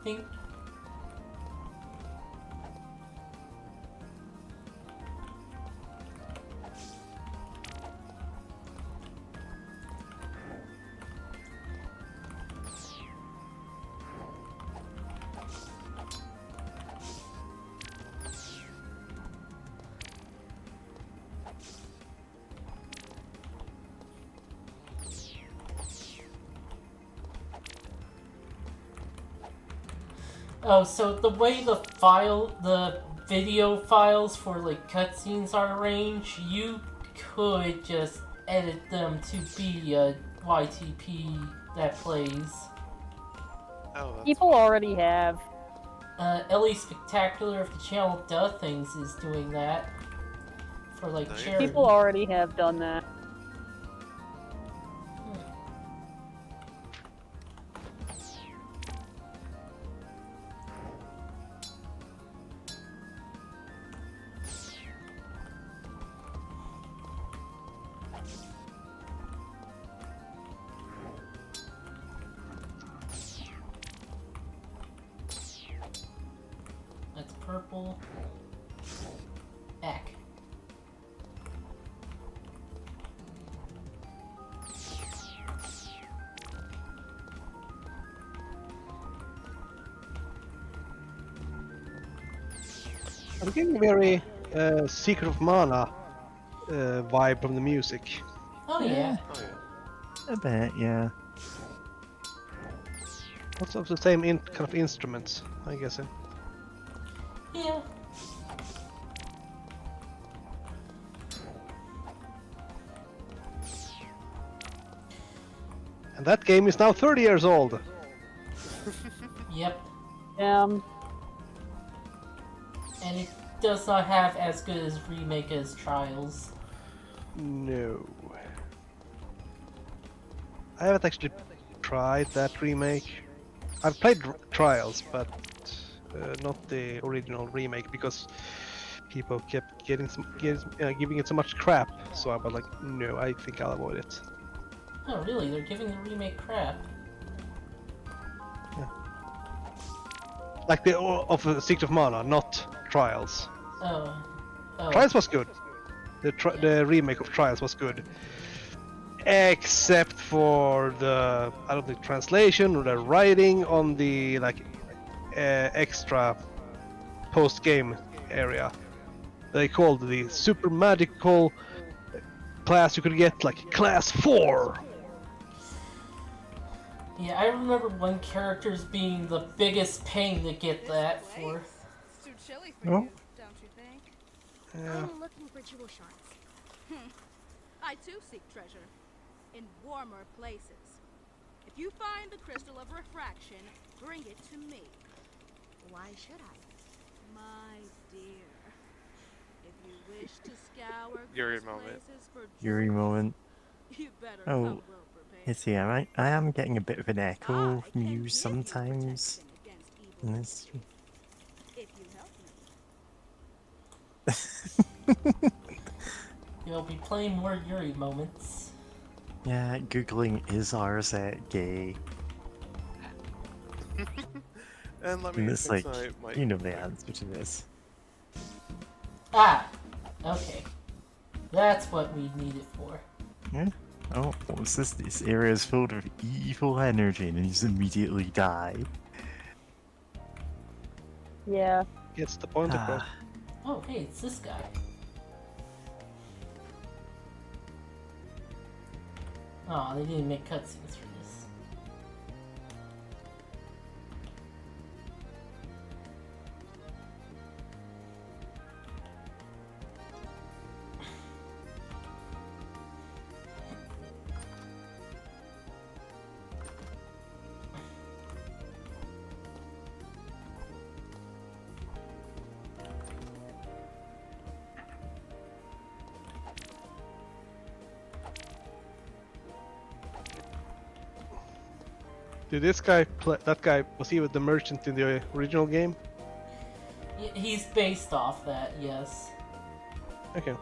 Think. Oh, so the way the video files for like cutscenes are arranged, you could just edit them to be a YTP that plays. Oh, that's People already have. Ellie Spectacular, if the channel does things, is doing that for like Nice. charity. People already have done that. That's purple. Eck. I'm getting a very Secret of Mana vibe from the music. Oh yeah. Oh yeah. A bit, yeah. Lots of the same kind of instruments, I guess. Yeah. And that game is now 30 years old. Yep. And it does not have as good as remake as Trials. No. I haven't actually tried that remake. I've played Trials, but not the original remake because people kept giving it so much crap. So I was like, no, I think I'll avoid it. Oh really? They're giving the remake crap. Like the of Secret of Mana, not Trials. Oh. Trials was good. The remake of Trials was good, except for the translation or the writing on the extra post game area. They called the super magical class you could get like class 4. Yeah, I remember one character's being the biggest pain to get that for. It's too chilly for Oh. you, don't you think? Yeah. I'm looking for jewel shards. I too seek treasure in warmer places. If you find the crystal of refraction, bring it to me. Why should I? My dear, if you wish to scour Yuri cursed moment. places for Yuri moment. you better Oh, come well prepared. let's see, I am getting a bit of an echo from you sometimes. In this. If you help me. You'll be playing more Yuri moments. Yeah, googling is Arzette gay? And let me And it's fix like, my you know the answer to this. Ah! Okay. That's what we need it for. Yeah? Oh, what's this? This area is filled with evil energy and you just immediately die. yeah. Gets the point across. Oh, hey, it's this guy. Oh, they didn't make cutscenes for this. Did this guy that guy, was he with the merchant in the original game? He's based off that, yes. Okay.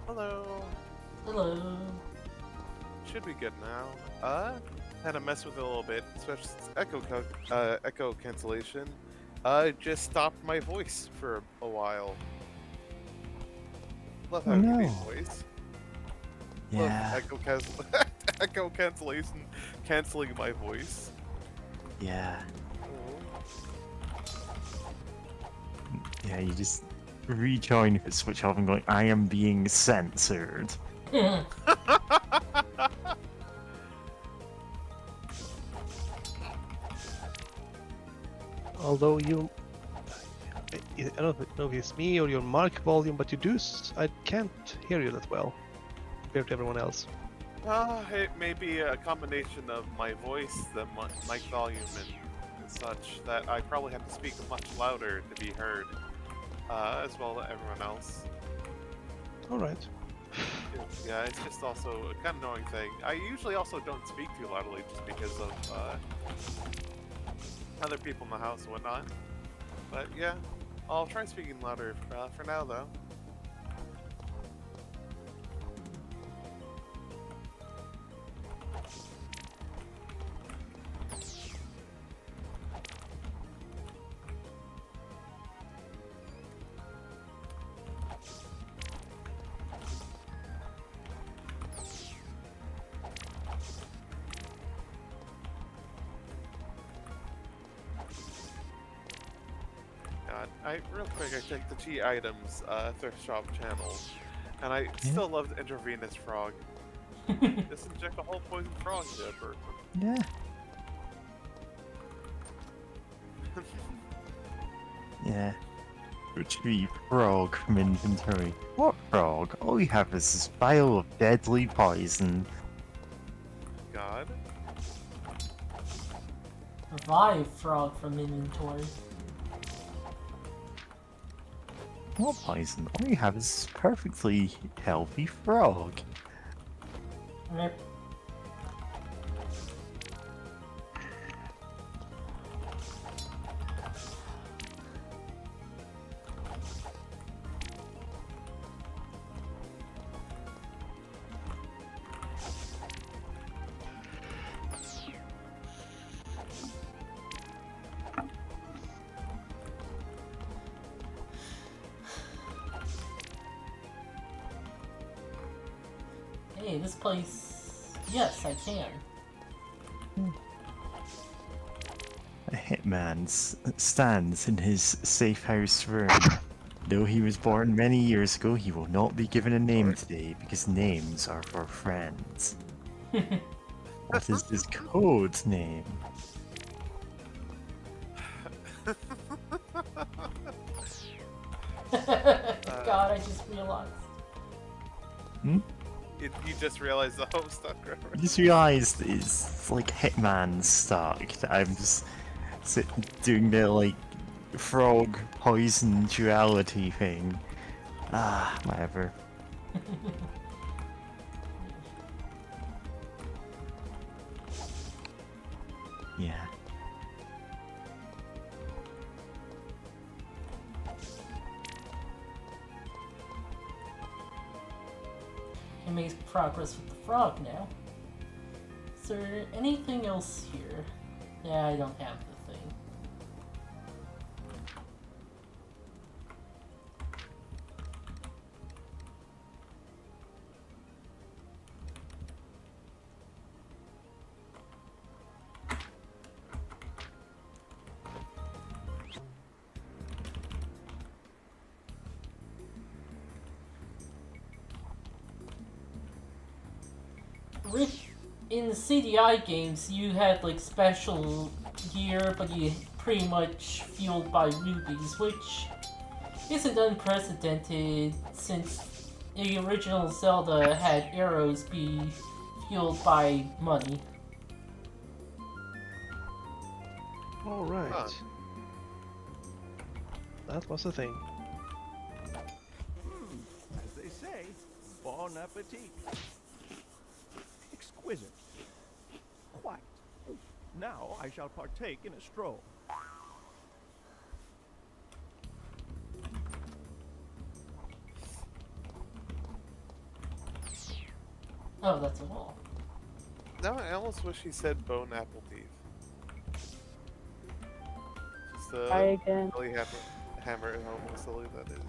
Hello. Hello. Should be good now. Had to mess with it a little bit, especially echo cancellation. Just stopped my voice for a while. Love having no. voice. Yeah. Love echo cancellation, canceling my voice. Yeah. Yeah, you just rejoin if it's switch off and going, I am being censored. Although you, I don't know if it's me or your mic volume, but you do. I can't hear you that well compared to everyone else. It may be a combination of my voice, the mic volume, and such that I probably have to speak much louder to be heard, as well as everyone else. All right. Yeah, it's just also a kind of annoying thing. I usually also don't speak too loudly just because of other people in the house and whatnot. But yeah, I'll try speaking louder for now though. real quick, I checked the G items thrift shop channel, and I still love the intravenous frog. Just inject a whole poison frog into a person. Yeah. Yeah. Retrieve frog from inventory. What frog? All you have is this vial of deadly poison. God. Revive frog from inventory. What poison? All you have is this perfectly healthy frog. Rip. Hey, this place... Yes, I can. A hitman stands in his safe house room. Though he was born many years ago, he will not be given a name today because names are for friends. What is his code name? God, I just realized. Hmm? You just realized the host stuck, right? I just realized it's like Hitman stuck. That I'm just doing the like frog poison duality thing. Ah, whatever. Yeah. Can make progress with the frog now. Is there anything else here? Yeah, I don't have the thing. In the CDI games, you had like special gear, but you pretty much fueled by rubies, which isn't unprecedented since the original Zelda had arrows be fueled by money. Alright. Huh. That was the thing. As they say, bon appetit. Exquisite. Quite. Now I shall partake in a stroll. Oh, that's a wall. Now I almost wish he said bone apple teeth. Just Try again. really hammer it home how silly that is.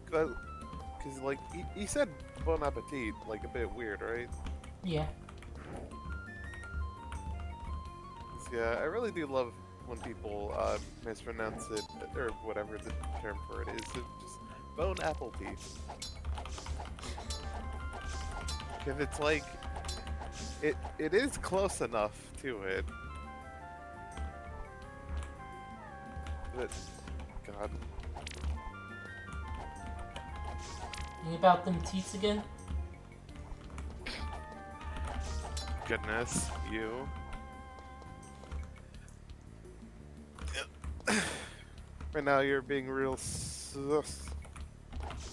Because like he said bon appetit like a bit weird, right? Yeah. Yeah, I really do love when people mispronounce it, or whatever the term for it is. It's just bone apple teeth. Because it's like, it is close enough to it. But, God. Think about them teeth again? Goodness, you. Right now you're being real sus.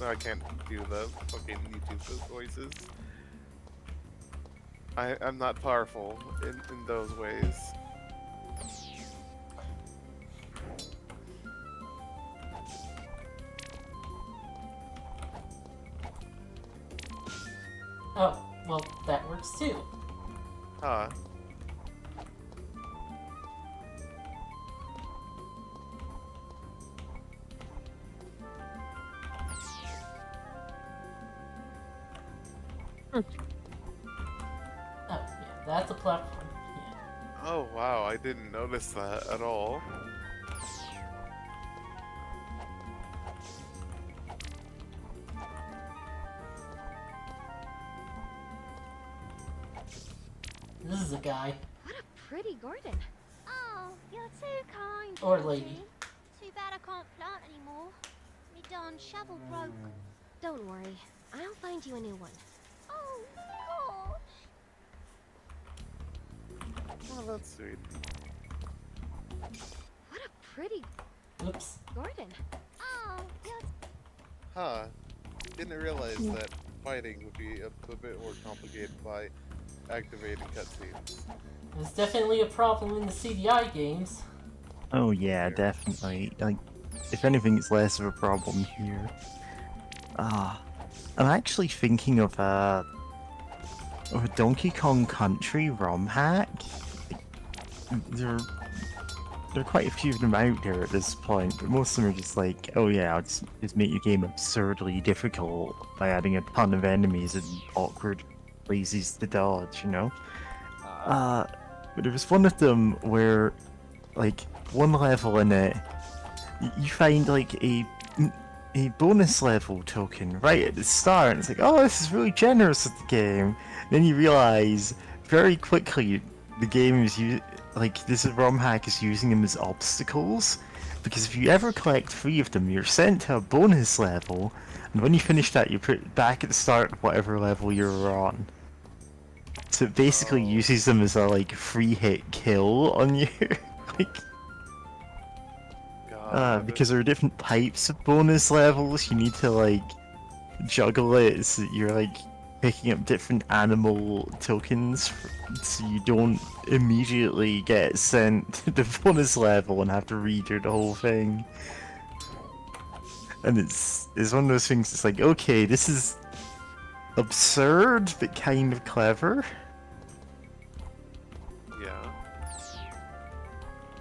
No, I can't do the fucking YouTube voices. I'm not powerful in those ways. Oh, well, that works too. Huh. Oh, yeah, that's a platform. Yeah. Oh wow, I didn't notice that at all. This is a guy. What a pretty garden. Oh, you're too kind. Or Auntie. lady. Too bad I can't plant anymore. Me darn shovel broke. Don't worry. I'll find you a new one. Oh, gosh. Oh, that's sweet. What a pretty Oops. garden. Oh, you're Huh. Didn't realize that fighting would be a bit more complicated by activating cutscenes. There's definitely a problem in the CDI games. Oh yeah, definitely. Like, if anything, it's less of a problem here. I'm actually thinking of a Donkey Kong Country ROM hack. There are quite a few of them out there at this point, but most of them are just like, oh yeah, I'll just make your game absurdly difficult by adding a ton of enemies and awkward places to dodge, you know? But there was one of them where, like, one level in it, you find like a bonus level token right at the start, and it's like, oh, this is really generous with the game. Then you realize very quickly the game is this ROM hack is using them as obstacles, because if you ever collect 3 of them, you're sent to a bonus level, and when you finish that, you're put back at the start of whatever level you're on. So it basically uses them as a like free hit kill on you, like. Because there are different types of bonus levels, you need to like juggle it so that you're like picking up different animal tokens so you don't immediately get sent to the bonus level and have to redo the whole thing. And it's one of those things, it's like, okay, this is absurd but kind of clever. Yeah.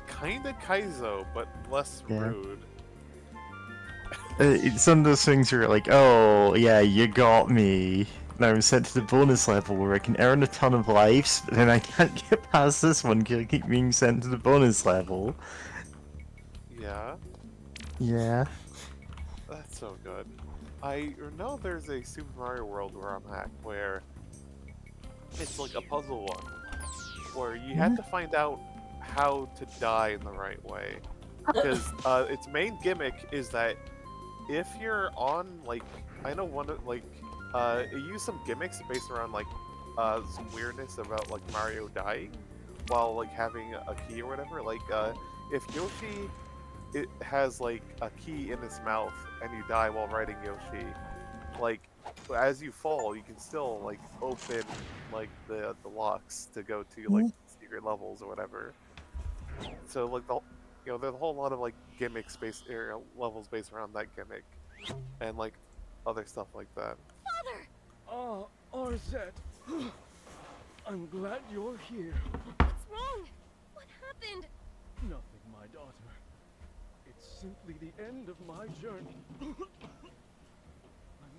Kinda Kaizo, but less Yeah. rude. It's one of those things where you're like, oh yeah, you got me. Now I'm sent to the bonus level where I can earn a ton of lives, but then I can't get past this one because I keep being sent to the bonus level. Yeah. Yeah. That's so good. I know there's a Super Mario World ROM hack where it's like a puzzle one, where you have to find out how to die in the right way. Because its main gimmick is that if you're on, like, I know one of, like, it used some gimmicks based around, like, some weirdness about, like, Mario dying while, like, having a key or whatever. Like, if Yoshi has, like, a key in his mouth and you die while riding Yoshi, like, as you fall, you can still, like, open, like, the locks to go to, like, secret levels or whatever. So, like, there's a whole lot of, like, gimmicks based, levels based around that gimmick. And, like, other stuff like that. Father! Ah, Arzette. I'm glad you're here. What's wrong? What happened? Nothing, my daughter. It's simply the end of my journey. I'm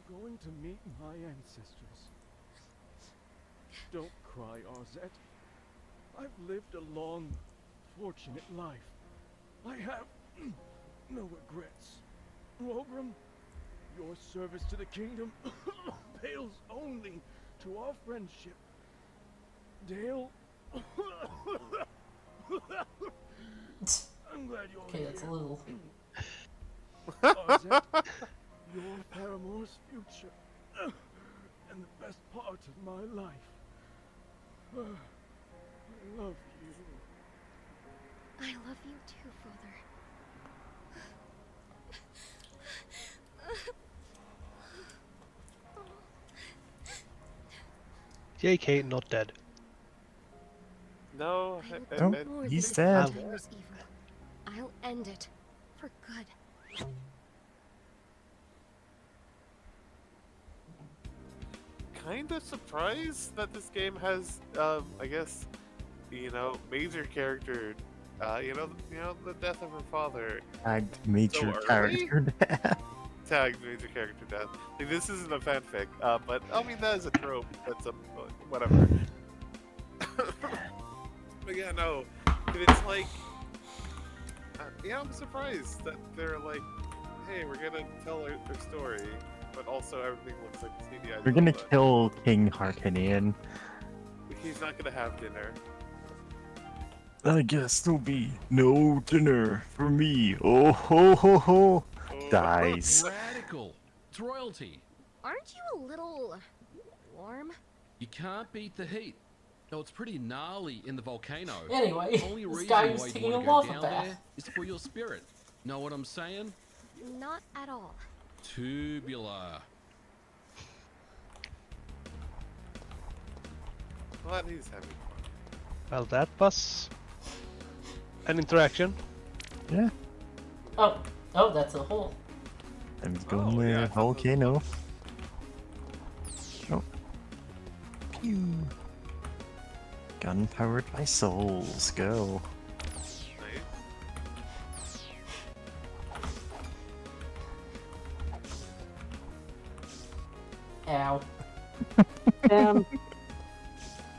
going to meet my ancestors. Don't cry, Arzette. I've lived a long, fortunate life. I have no regrets. Rogram, your service to the kingdom pales only to our friendship. Dale, I'm glad you're Okay, here. that's a little. Arzette, you're Faramore's future, and the best part of my life. I love you. I love you too, Father. JK, not dead. No, More he's than dead. Alzheimer's evil. I'll end it. For good. Kinda surprised that this game has, I guess, major character, the death of her father. Tagged major So early? character death. Tagged major character death. Like, this isn't a fanfic, but I mean that is a trope. That's a whatever. But yeah, no, it's like, I'm surprised that they're like, hey, we're gonna tell our story, but also everything looks like CDI. We're gonna kill King Harkinian. He's not gonna have dinner. I guess there'll be no dinner for me. Oh ho ho ho! Dies. Radical. It's royalty. Aren't you a little warm? You can't beat the heat. No, it's pretty gnarly in the volcano. Anyway, Only this reason guy why was you'd taking a want to go lava down bath. there is for your spirit. Know what I'm saying? Not at all. Tubular. Glad he's having fun. Well, that was an interaction. Yeah. Oh, that's a hole. I'm going the volcano. Oh. Pew. Gun powered by souls. Go. Ow. Damn.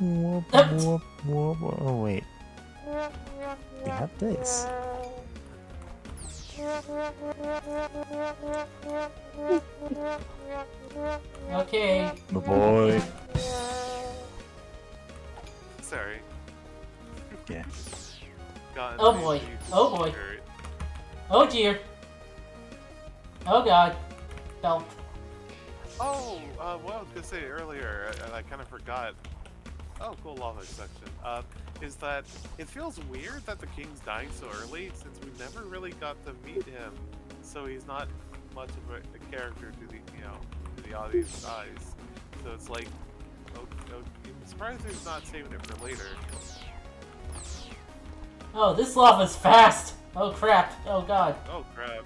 Whoop, whoop, whoop. Oh wait. We have this. Okay. My boy. Sorry. Yeah. Gotten Oh boy. busy. Oh boy. Alright. Oh dear. Oh god. Help. Oh, what I was gonna say earlier, and I kind of forgot. Oh, cool lava section. Is that it feels weird that the king's dying so early, since we never really got to meet him, so he's not much of a character to the to the audience eyes. So it's like, I'm surprised he's not saving it for later. Oh, this lava's fast. Oh crap. Oh god. Oh crap.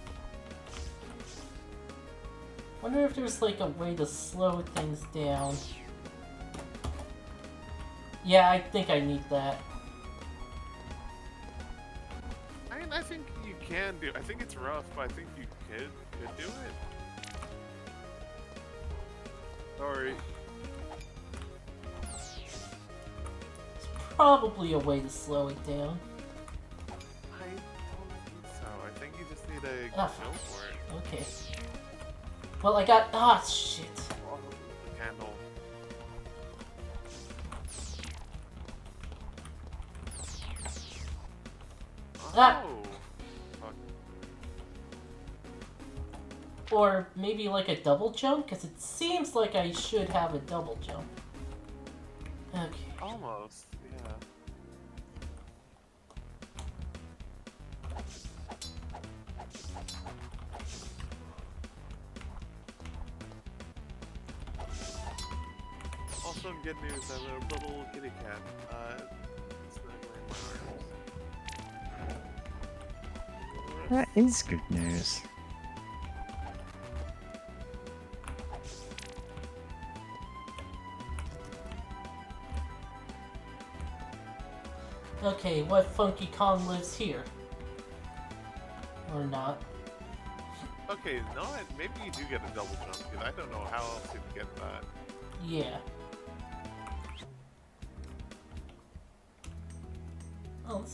Wonder if there's like a way to slow things down. Yeah, I think I need that. I mean, I think you can do. I think it's rough, but I think you could do it. Sorry. Probably a way to slow it down. I don't think so. I think you just need to Ah, go for it. Okay. Well, I got. Ah, shit. Oh, the candle. Ah. Oh. Fuck. Or maybe like a double jump, because it seems like I should have a double jump. Okay. Almost. Yeah. Also, good news, I have a little kitty cat, snuggling in my arms. That is good news. Okay, what Funky Kong lives here? Or not? Okay, maybe you do get a double jump, because I don't know how else you'd get that. Yeah. Oh,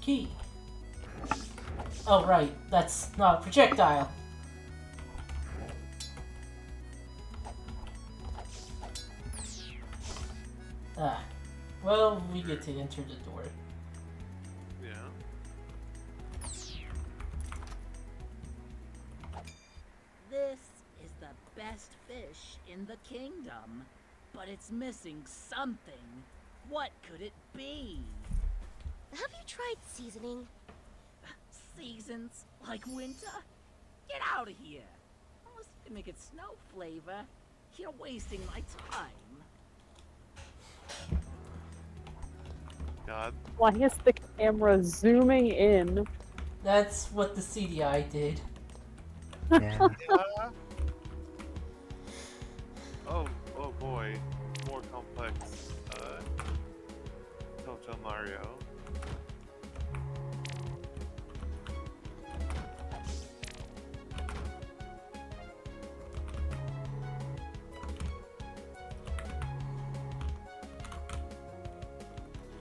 key. Oh, right. That's not a projectile. Ah. Well, we get to enter the door. Yeah. This is the best fish in the kingdom, but it's missing something. What could it be? Have you tried seasoning? Seasons? Like winter? Get out of here! Unless you can make it snow flavor. You're wasting my time. God. Why is the camera zooming in? That's what the CDI did. Yeah. Yeah. Oh boy. More complex. Hotel Mario.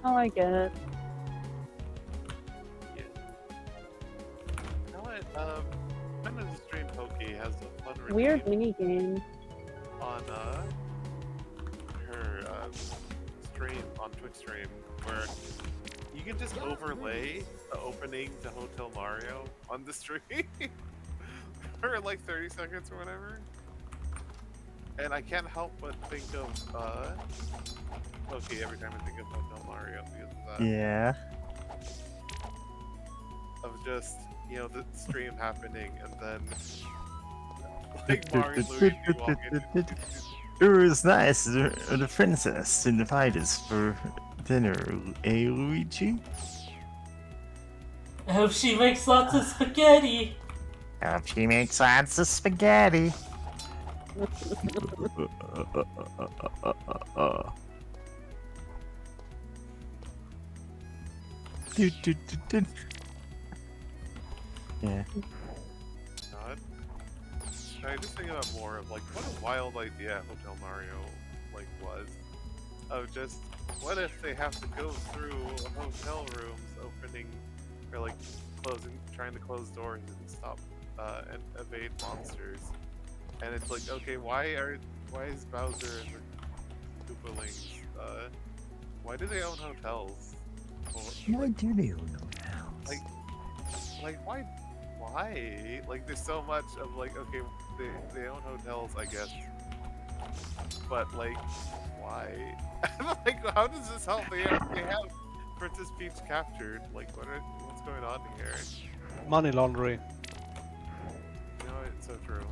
Oh, I get it. Yeah. You know what? Friend of the Stream Pokey has a fun Weird routine minigame. on her stream on Twitch stream where you can just overlay the opening to Hotel Mario on the stream for like 30 seconds or whatever. And I can't help but think of Pokey every time I think of Hotel Mario because of that. Yeah. Of just, you know, the stream happening and then like Mario and Luigi walking. It was nice. The princess invited us for dinner, eh, Luigi? I hope she makes lots of spaghetti. I hope she makes lots of spaghetti. Yeah. God. I just think about more of like what a wild idea Hotel Mario like was. Of just what if they have to go through hotel rooms opening or like closing, trying to close doors and stop and evade monsters. And it's like, okay, why is Bowser and the Koopalings why do they own hotels? Why do they own hotels? Like why? Like there's so much of like, okay, they own hotels, I guess. But like, why? Like, how does this help? They have Princess Peach captured. Like, what's going on here? Money laundering. You know, it's so true.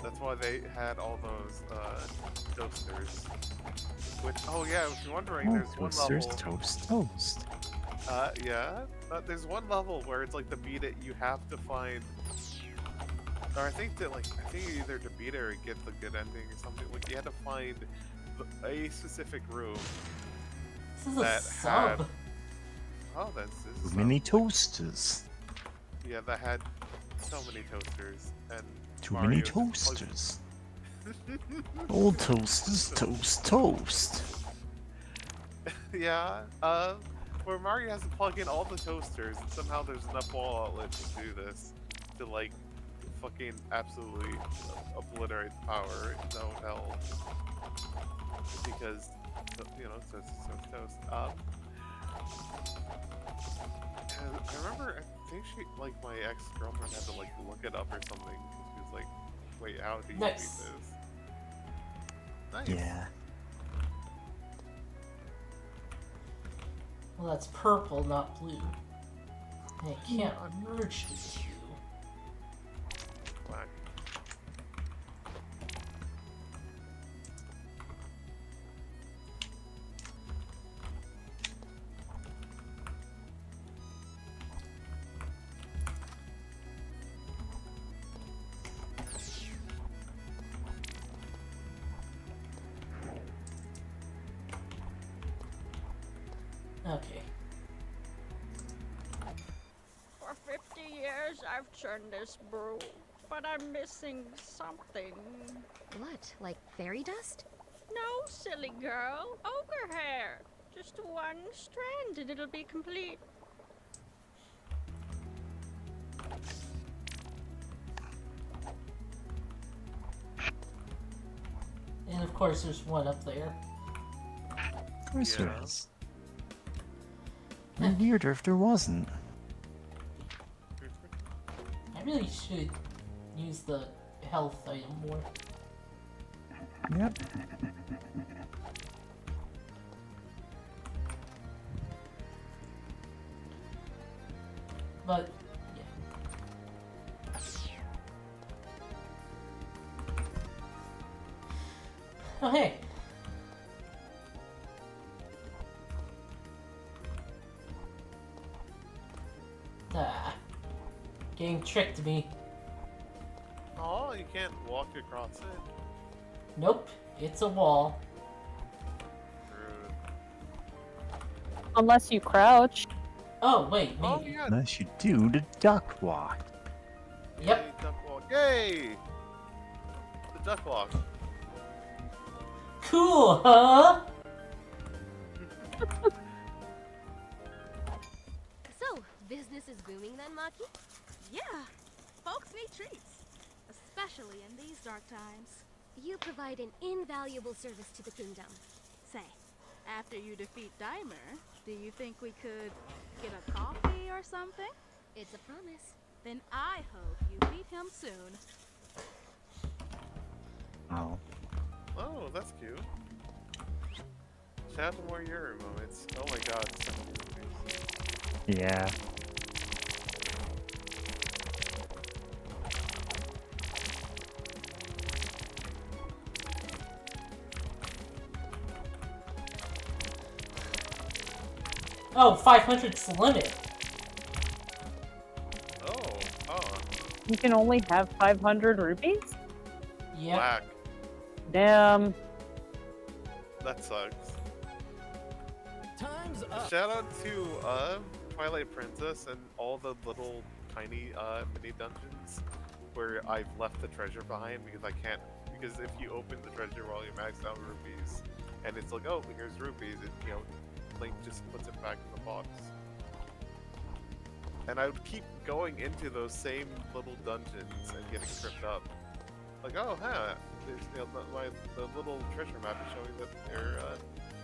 That's why they had all those toasters. Which, oh yeah, if you're wondering, there's one level. Toast. Yeah. There's one level where it's like to beat it, you have to find. Or I think either to beat it or get the good ending or something. Like you had to find a specific room This is that a sub. had. Oh, this is. Many toasters. Yeah, that had so many toasters and. Too Mario's many toasters. All toasters toast. Yeah, where Mario has to plug in all the toasters, and somehow there's enough wall outlet to do this, to like, fucking absolutely obliterate the power in the hotel. Because, you know, toast. I remember, I think like my ex-girlfriend had to like look it up or something. She was like, wait, how do you do this? Nice. Yeah. Well, that's purple, not blue. And it can't merge the two. Black. Okay. For 50 years, I've churned this brew, but I'm missing something. What, like fairy dust? No, silly girl. Ogre hair. Just one strand and it'll be complete. And of course, there's one up there. Of course there is. It'd be weirder if there wasn't. I really should use the health item more. Yep. But, yeah. Oh, hey. Game tricked me. Oh, you can't walk across it. Nope, it's a wall. Rude. Unless you crouch. Oh, wait, maybe. Oh, yeah. Unless you do the duck walk. Yep. Yay, duck walk. Yay! The duck walk. Cool, huh? So, business is booming then, Maki? Yeah, folks need treats, especially in these dark times. You provide an invaluable service to the kingdom. Say, after you defeat Dimer, do you think we could get a coffee or something? It's a promise. Then I hope you beat him soon. Oh. Oh, that's cute. Shout out to more Yuri moments. Oh my god, so many movies. Yeah. Oh, 500's the limit. Oh. You can only have 500 rupees? Yep. Whack. Damn. That sucks. Time's up. Shout out to Twilight Princess and all the little tiny mini dungeons where I've left the treasure behind because I can't. Because if you open the treasure while you max out rupees, and it's like, oh, here's rupees, Link just puts it back in the box. And I would keep going into those same little dungeons and getting tripped up. Like, oh, huh, there's, the little treasure map is showing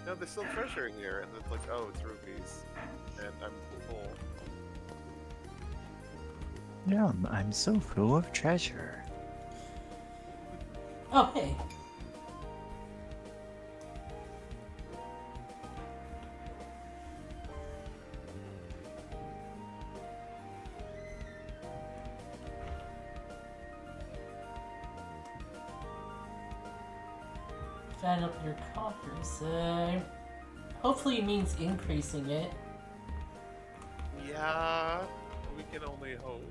that there's still treasure in here, and it's like, oh, it's rupees, and I'm full. Yum, I'm so full of treasure. Oh, hey. Add up your coffers. Hopefully it means increasing it. Yeah, we can only hope.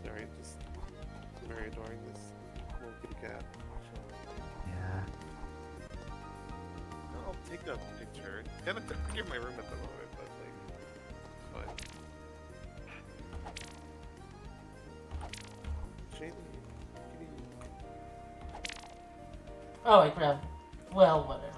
Sorry, just very adoring this little kitty cat. Yeah. I'll take a picture. Kind of forget my room at the moment, but like, it's fine. Shady, kitty. Oh, I grabbed. Well, whatever.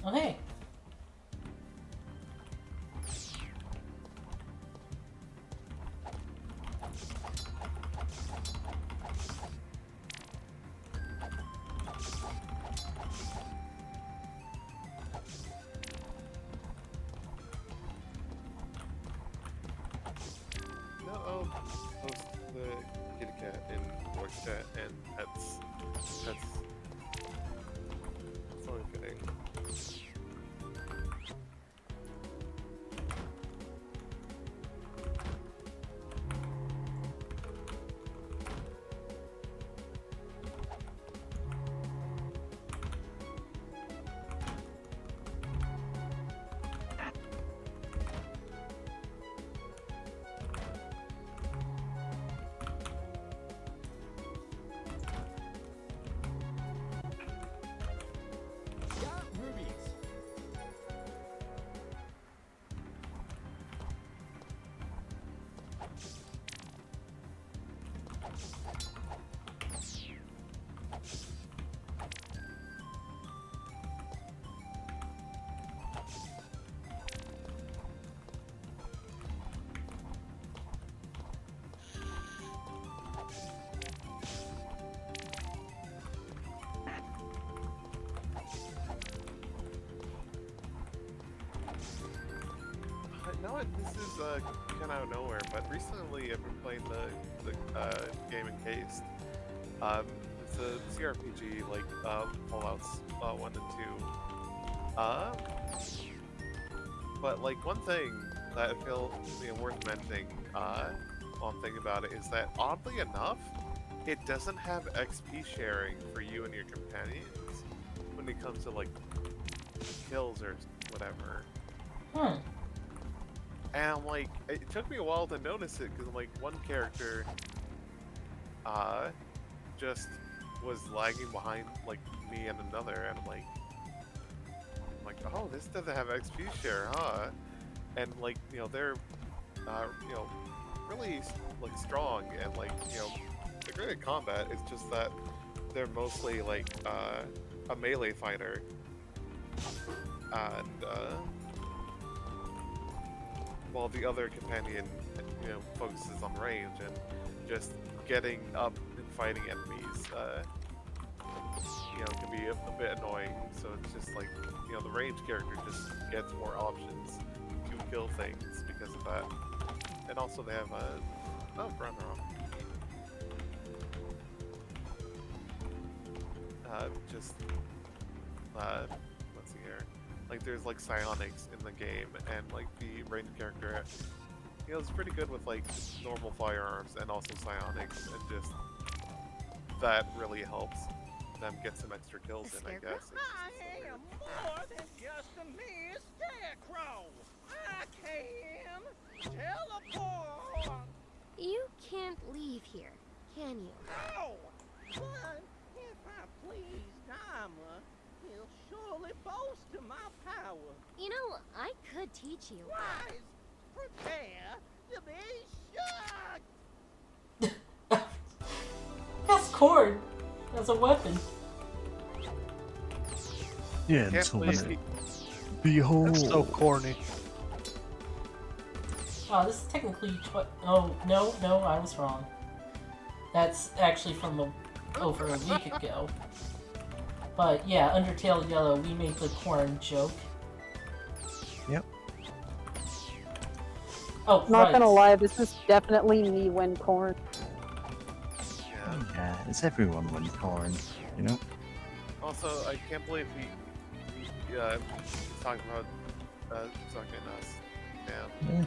Okay. No, I'll post the kitty cat in voice chat and pets. That's only fitting. know what? This is kind of out of nowhere, but recently I've been playing the game Encased. It's a CRPG like Fallout's 1 and 2. But like one thing that I feel worth mentioning, one thing about it is that oddly enough, it doesn't have XP sharing for you and your companions when it comes to like kills or whatever. And I'm like, it took me a while to notice it because like one character just was lagging behind like me and another, and I'm like, oh, this doesn't have XP share, huh? And like, they're really like strong and like, they're great at combat. It's just that they're mostly like a melee fighter, and while the other companion, focuses on range and just getting up and fighting enemies, can be a bit annoying. So it's just like, the range character just gets more options to kill things because of that. And also they have wrong. Let's see here. Like there's like psionics in the game, and like the range character, is pretty good with like normal firearms and also psionics, and just that really helps them get some extra kills in, I guess. I am more than just a mere scarecrow. I can teleport. You can't leave here, can you? No, but if I please Dama, he'll surely boast of my power. You know, I could teach you. Wise, prepare to be shocked. That's cord. As a weapon. Yeah, and so behold. That's so corny. Oh, this is technically oh, no, I was wrong. That's actually from over a week ago. But yeah, Undertale Yellow, we made the corn joke. Yep. Oh, Not right. gonna lie, this is definitely me when corn. Yeah, it's everyone when corn, Also, I can't believe he's talking about sucking us. Damn. Yeah.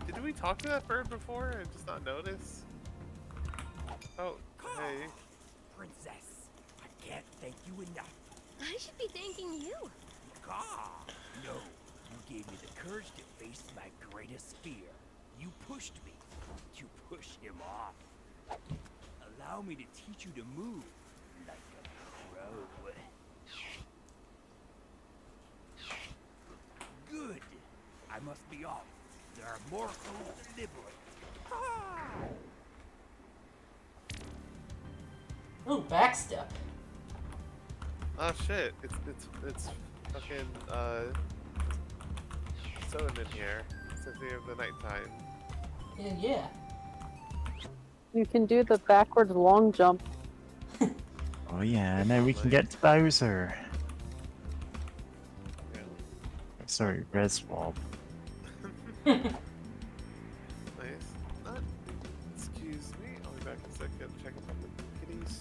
Did we talk to that bird before and just not notice? Oh, hey. Princess, I can't thank you enough. I should be thanking you. No, you gave me the courage to face my greatest fear. You pushed me to push him off. Allow me to teach you to move like a pro. Good. I must be off. There are more foes to liberate. Ooh, backstep. Oh shit! It's fucking soda in here. It's at the end of the nighttime. Yeah. You can do the backwards long jump. Oh yeah, now we can get to Bowser. Sorry, Red Swab. Nice. Excuse me. I'll be back in a second. Checking out the kitties.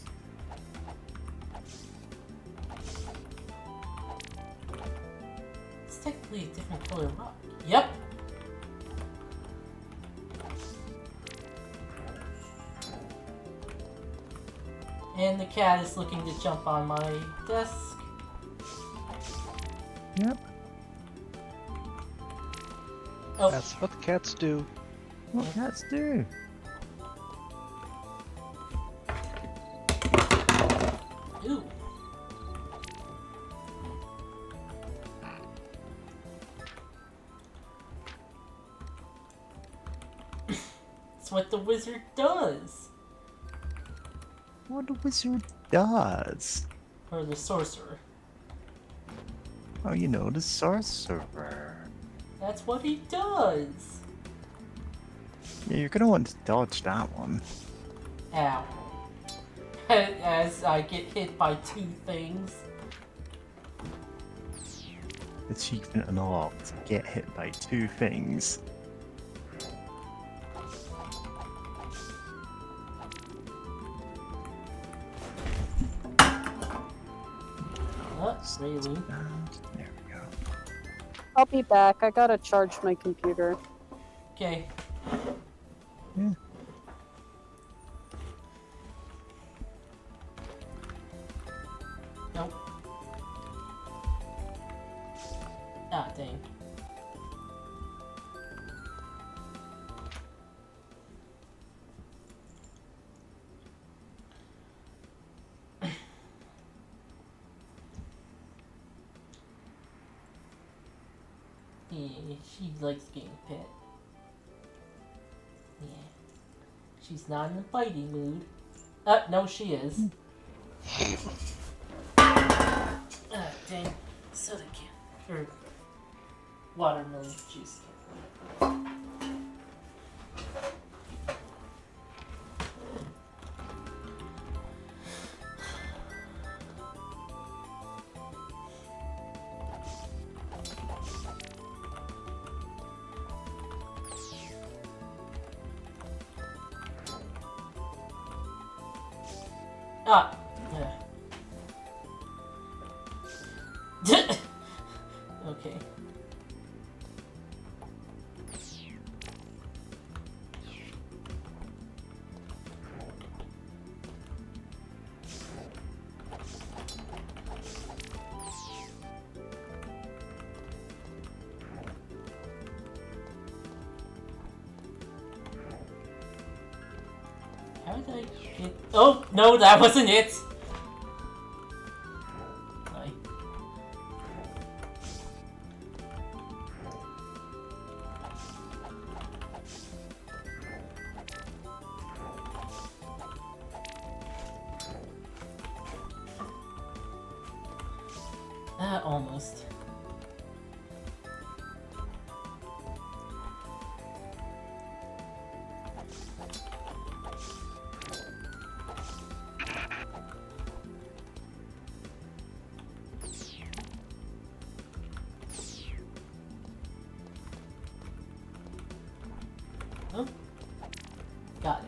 It's technically a different color rock. Yep. And the cat is looking to jump on my desk. Yep. Oh. That's what cats do. What cats do? Ooh. That's what the wizard does. What the wizard does? Or the sorcerer. Oh, you know, the sorcerer. That's what he does. Yeah, you're gonna want to dodge that one. Ow. As I get hit by 2 things. Achievement unlocked. Get hit by 2 things. Really? There we go. I'll be back. I gotta charge my computer. Okay. Yeah. Nope. Ah, dang. Yeah, she likes getting pet. Yeah. She's not in a fighting mood. No, she is. Dang. Soda can. Or watermelon juice can. Ah. Okay. How did I get... Oh, no, that wasn't it! Sorry. Almost. Oh, got it.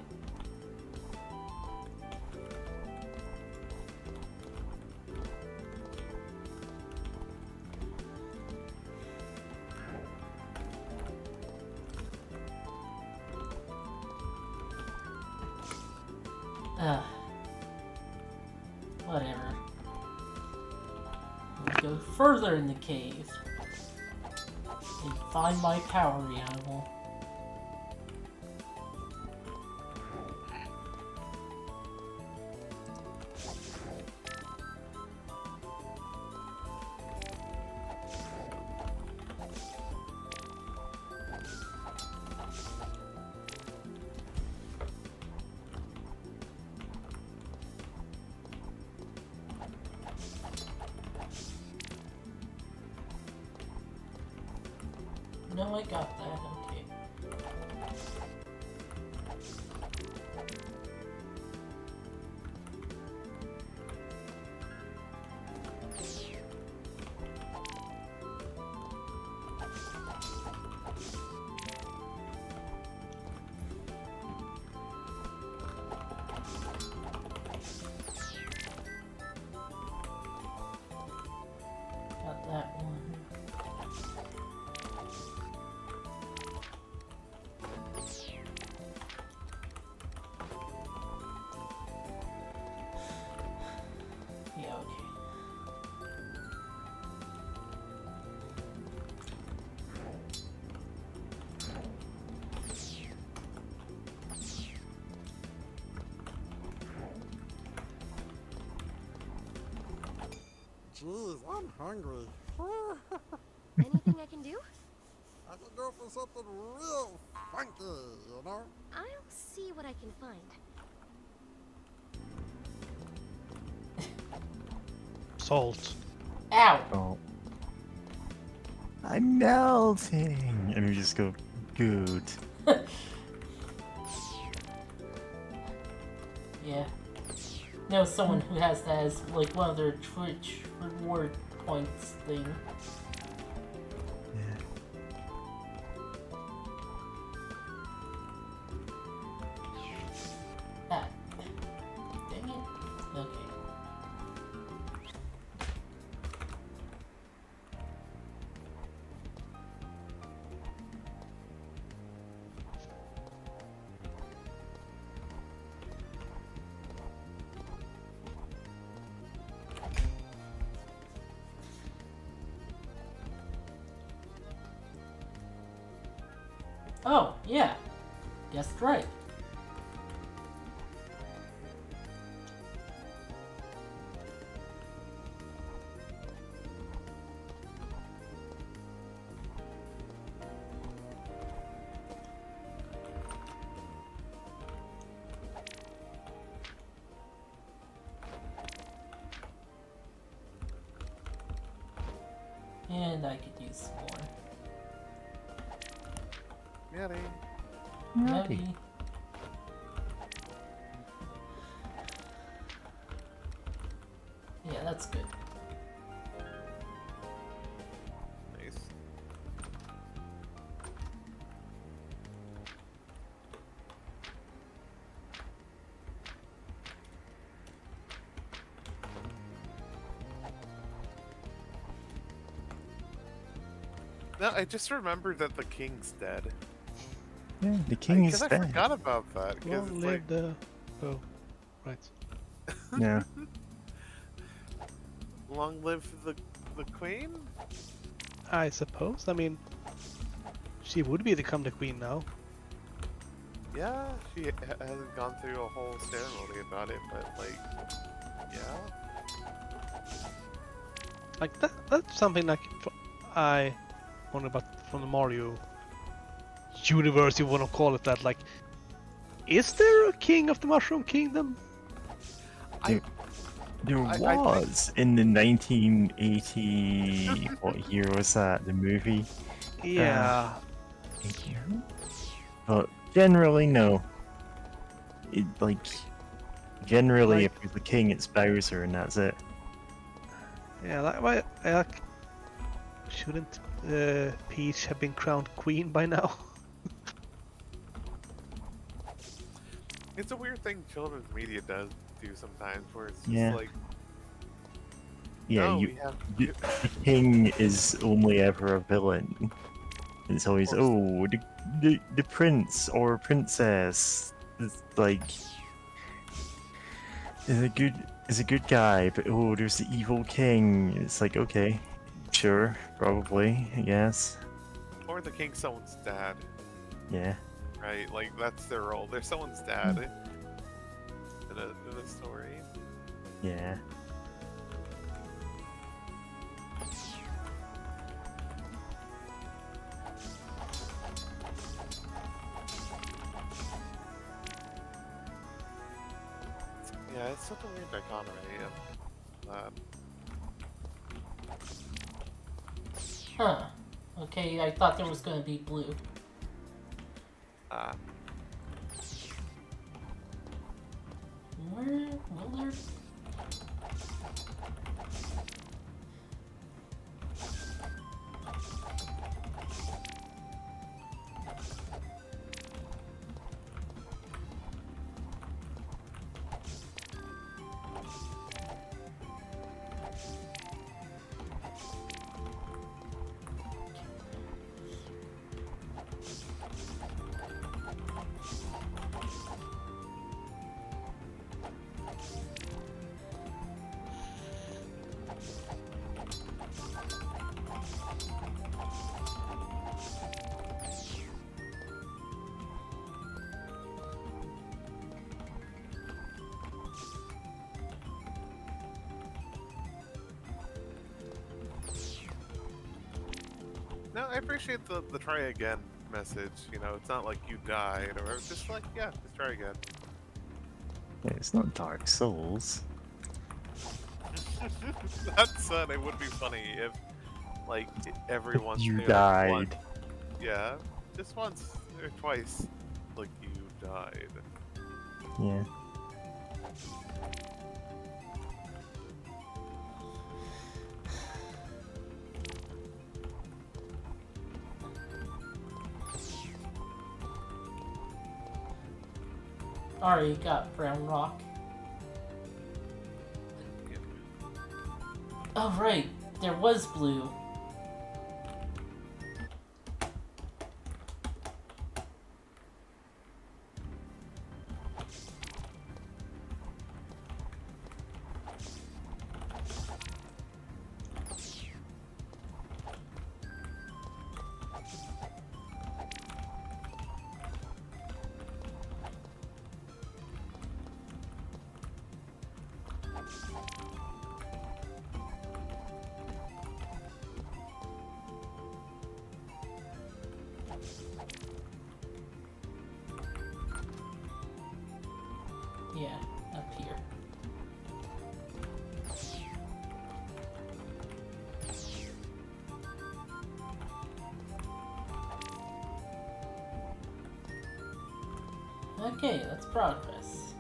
Whatever. I'll go further in the cave and find my power animal. No, I got that, okay. Got that one. Yeah, okay. jeez, I'm hungry. Anything I can do? I could go for something real funky, you know? I'll see what I can find. Salt. Ow! Oh. I'm melting! And we just go, good. Yeah. Know someone who has that as like one of their Twitch reward points thing. Ah. Dang it. Okay. Oh, yeah. Guessed right. And I could use some more. Yeti. Maybe. Yeah, that's good. Nice. No, I just remembered that the king's dead. Yeah, the king is Because I dead. forgot about that. Long Because it's live like, the... Oh, right. Yeah. long live the queen? I suppose. I mean, she would become the queen now. Yeah, she hasn't gone through a whole ceremony about it, but like, yeah. Like that's something like I wonder about from the Mario universe, you want to call it that. Like, is there a king of the Mushroom Kingdom? There was in the 1980. What year was that? The movie? Yeah. A year? But generally, no. Generally, if it's the king, it's Bowser, and that's it. Yeah, like shouldn't Peach have been crowned queen by now? It's a weird thing children's media does do sometimes, where it's just Yeah. like, Yeah, no, you, we have the king is only ever a villain. It's always, oh, the prince or princess is like is a good guy, but oh, there's the evil king. It's like, okay, sure, probably, I guess. or the king's someone's dad, Yeah. right? Like that's their role. They're someone's dad in a story. Yeah. Yeah, it's such a weird dichotomy. Huh. Okay, I thought there was gonna be blue. Where will there? No, I appreciate the try again message. You know, it's not like you died, or it's just like, yeah, just try again. It's not Dark Souls. That said, it would be funny if, like, every once You like, died. once, yeah, just once or twice, like, you died. Yeah. Alright, you got brown rock. Oh right, there was blue. Yeah, up here. Okay, let's progress.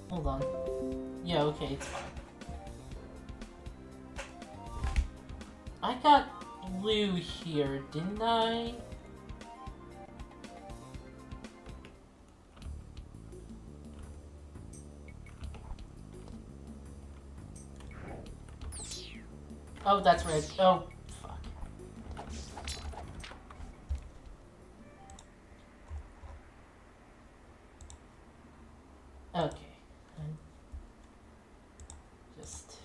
Hold on. Yeah, okay, it's fine. I got blue here, didn't I? Oh, that's red. Oh, fuck. Okay. Just...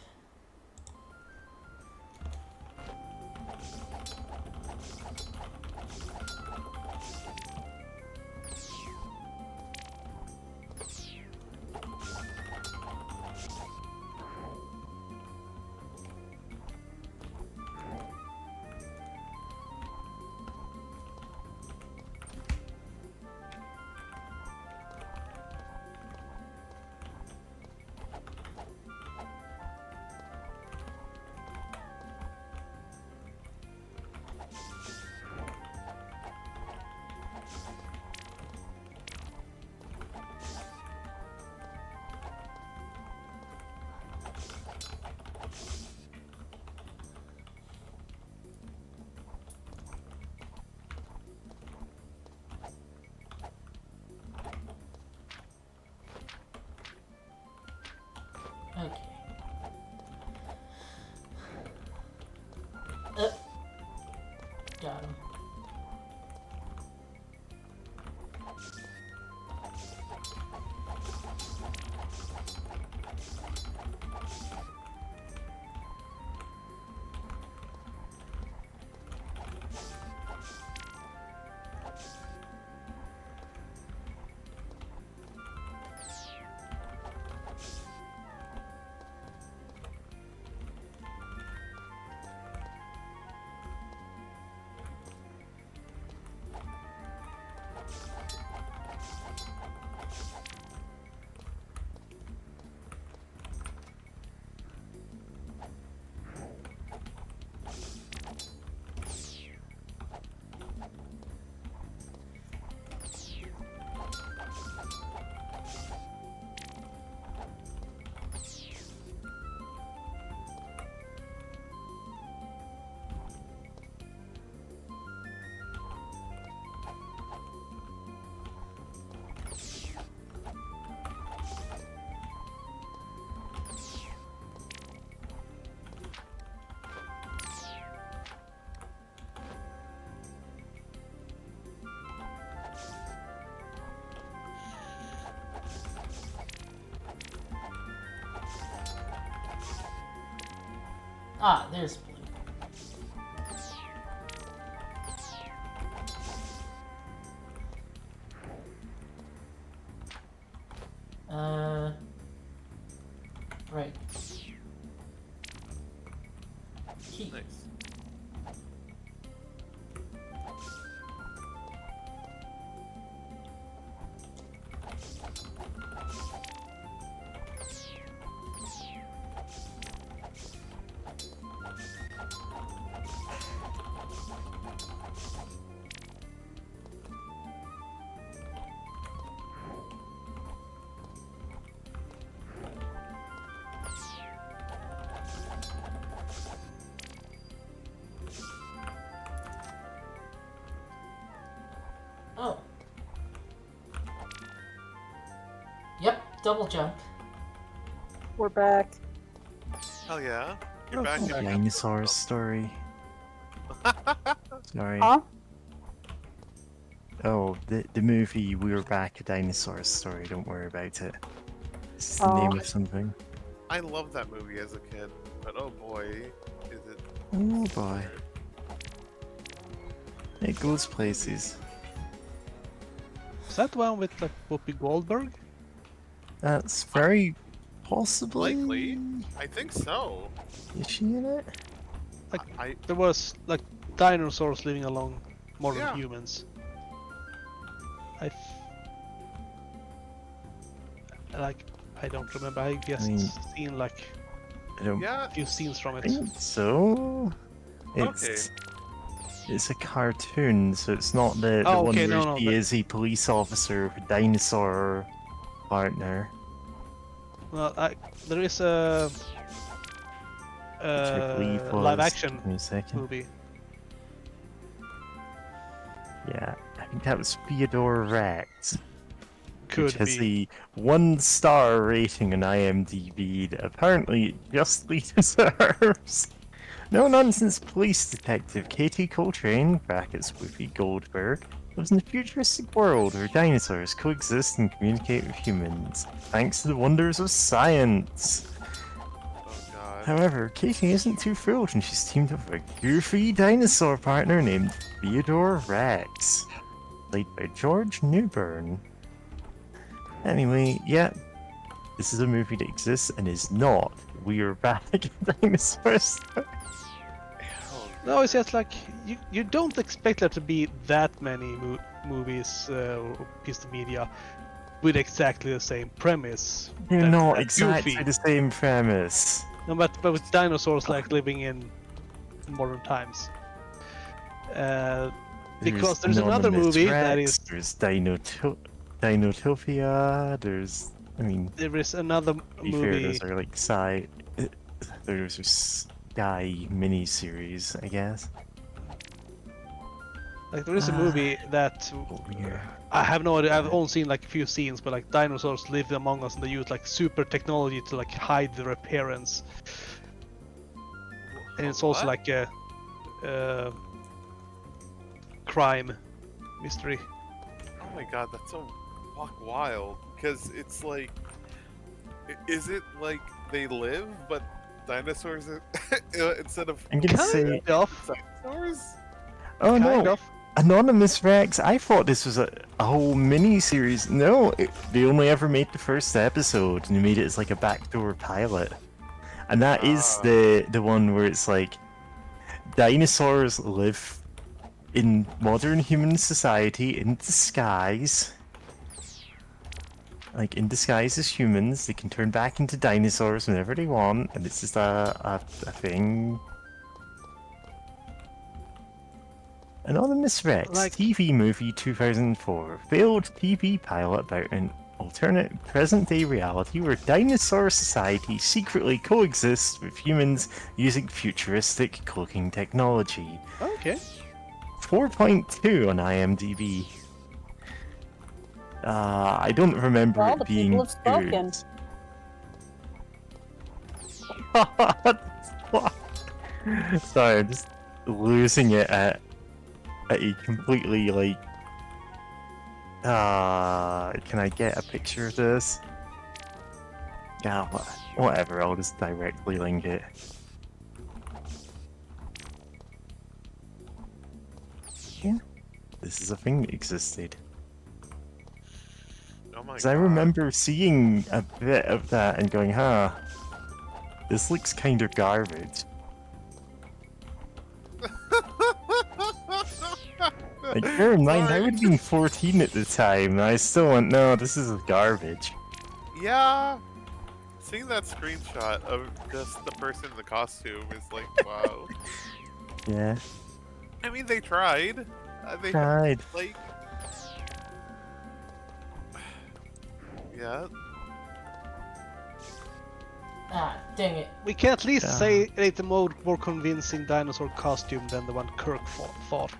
Okay. Got him. Ah, there's blue. Right. key. Nice. Oh. Yep, double jump. We're back. Hell yeah. You're back in Dinosaurs story. Sorry. Huh? Oh, the movie We Were Back, a Dinosaurs story. Don't worry about it. It's the Oh. name of something. I loved that movie as a kid, but oh boy, is it. Oh boy. It goes places. Is that the one with like Whoopi Goldberg? That's very possibly. Likely. I think so. Is she in it? Like there was like dinosaurs living along more than Yeah. humans. I don't remember. I guess seen like I don't a few scenes from it. think so. It's a cartoon, so it's not the Oh, one okay, where no, she but- is a police officer with a dinosaur partner. Well, there is a Which I believe was... live action Give me a second. movie. Yeah, I think that was Theodore Rex. Could which has be. a 1-star rating on IMDb that apparently it justly deserves. No nonsense police detective Katie Coltrane, brackets Whoopi Goldberg, lives in a futuristic world where dinosaurs coexist and communicate with humans, thanks to the wonders of science. However, Katie isn't too thrilled and she's teamed up with a goofy dinosaur partner named Theodore Rex, played by George Newbern. Anyway, yeah, this is a movie that exists and is not We Are Back in Dinosaurs. No, it's just like you don't expect there to be that many movies or pieces of media with exactly the same premise. They're That's not that exactly goofy. the same premise. No, but with dinosaurs like living in modern times. Because there's another Anonymous movie Rex, that is. There's Dinotopia, there's... I mean... There is another to be fair, movie. those are like there's a Sky mini-series, I guess. Like there is a movie that I have no idea. I've only seen like a few scenes, but like dinosaurs live among us, and they use like super technology to like hide their appearance. And it's also like a crime mystery. Oh my god, that's so fuck wild. Because it's like, is it like they live, but dinosaurs are, instead of I'm gonna say... dinosaurs? Oh Kind no! of. Anonymous Rex, I thought this was a whole mini-series. No, they only ever made the first episode, and they made it as like a backdoor pilot. And that is the one where it's like, dinosaurs live in modern human society in disguise. Like, in disguise as humans, they can turn back into dinosaurs whenever they want, and it's just a thing. Anonymous Rex, TV movie 2004, failed TV pilot about an alternate present-day reality where dinosaur society secretly coexists with humans using futuristic cloaking technology. Okay. 4.2 on IMDb. I don't remember Well, it the being people have spoken. good. Sorry, I'm just losing it at a completely like. Can I get a picture of this? Yeah, whatever. I'll just directly link it. Yeah, this is a thing that existed. Oh my Because I remember seeing a bit of that and going, huh, this looks kind of garbage. Like, bear in mind, I Sorry. would have been 14 at the time, and I still went, no, this is garbage. Yeah. Seeing that screenshot of just the person in the costume is like, wow. Yeah. I mean, they tried. They Tried. like. Yeah. Ah, dang it. We can at least say it's a more convincing dinosaur costume than the one Kirk fought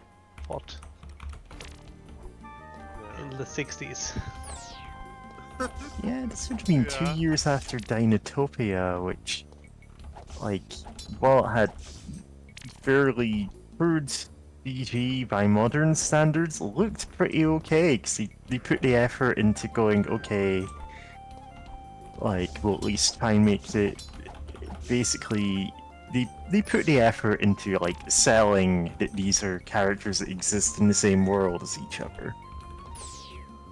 in the 60s. Yeah, this would have been 2 years after Dinotopia, which, like, while it had fairly crude CG by modern standards, looked pretty okay, because they put the effort into going, okay, like, we'll at least try and make it, basically, they put the effort into, like, selling that these are characters that exist in the same world as each other.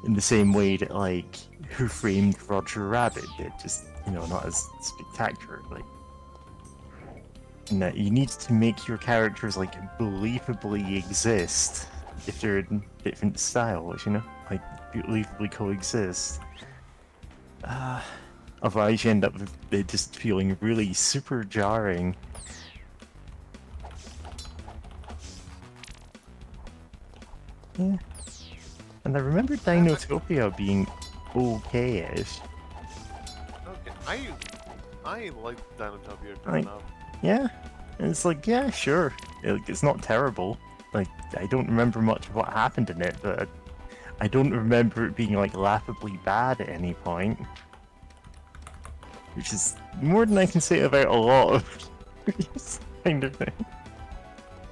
In the same way that, like, Who Framed Roger Rabbit did, just, you know, not as spectacular, like. And that you need to make your characters, like, believably exist if they're in different styles, you know? Like, believably coexist. Otherwise you end up with it just feeling really super jarring. Yeah. And I remember Dinotopia being okay-ish. Okay, I liked Dinotopia growing up. Yeah, and it's like, yeah, sure. It's not terrible. Like, I don't remember much of what happened in it, but I don't remember it being, like, laughably bad at any point. Which is more than I can say about a lot of this kind of thing.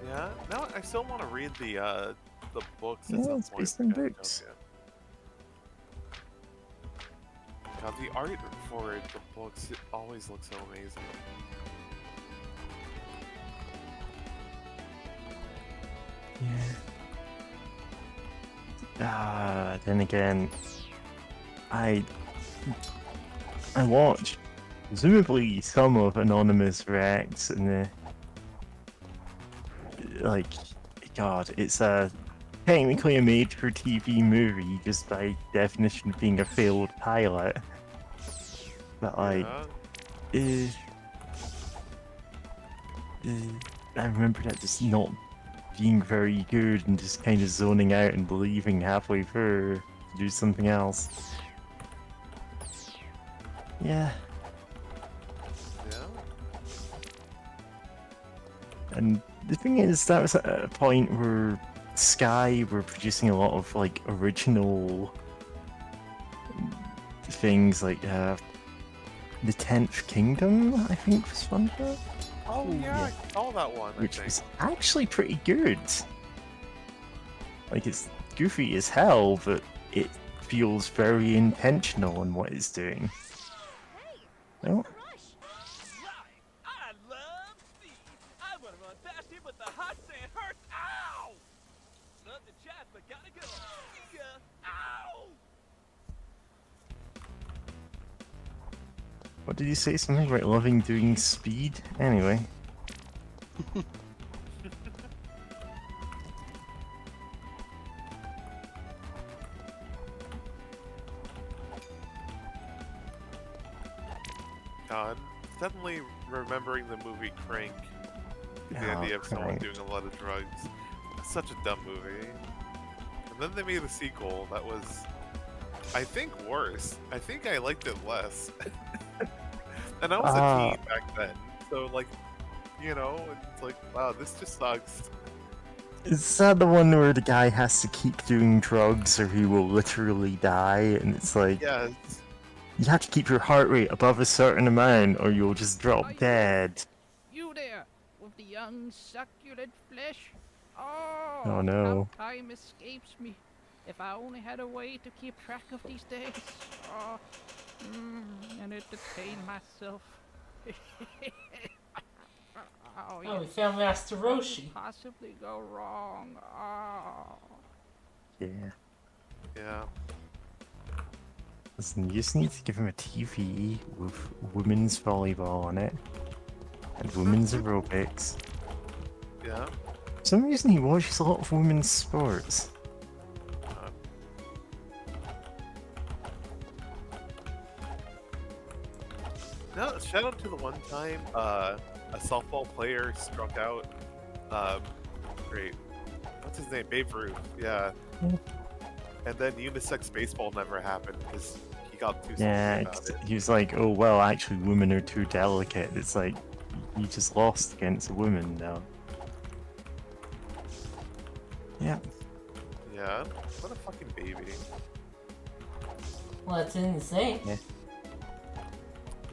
Yeah. Now I still want to read the books. Yeah, at some it's point based for on Dinotopia. books. God, the art for it, the books, it always looks so amazing. Yeah. Then again, I watched presumably some of Anonymous Reacts, and like, God, it's technically a made-for-TV movie, just by definition of being a failed pilot. But like, I remember that just not being very good and just kind of zoning out and leaving halfway through to do something else. Yeah. And the thing is, that was at a point where Sky were producing a lot of, like, original things, like, The 10th Kingdom, I think, was one of them. Oh yeah, I saw that one. Which was actually pretty good. Like, it's goofy as hell, but it feels very intentional in what it's doing. Oh. I love speed. I wanna run past him with the hot sand hurts. Ow! Love the chat, but gotta go. See ya. Ow! What did you say? Something about loving doing speed? Anyway. God, suddenly remembering the movie Crank, the Oh, idea of someone Crank. doing a lot of drugs. Such a dumb movie. And then they made a sequel that was, I think, worse. I think I liked it less. And I was a teen back then, so like, you know, it's like, wow, this just sucks. Is that the one where the guy has to keep doing drugs or he will literally die? And it's like, Yes. you have to keep your heart rate above a certain amount or you'll just drop dead. You there, with the young succulent flesh? Oh, no. How time escapes me. If I only had a way to keep track of these days. And entertain myself. Oh, we found Master Roshi. Possibly go wrong. Yeah. Yeah. Listen, you just need to give him a TV with women's volleyball on it. And women's aerobics. Yeah. For some reason he watches a lot of women's sports. No, shout out to the one time a softball player struck out. Great. What's his name? Babe Ruth. Yeah. And then unisex baseball never happened because he got too salty about it. He was like, oh well, actually women are too delicate. It's like, you just lost against a woman now. Yeah. Yeah. What a fucking baby. Well, that's insane. Yeah.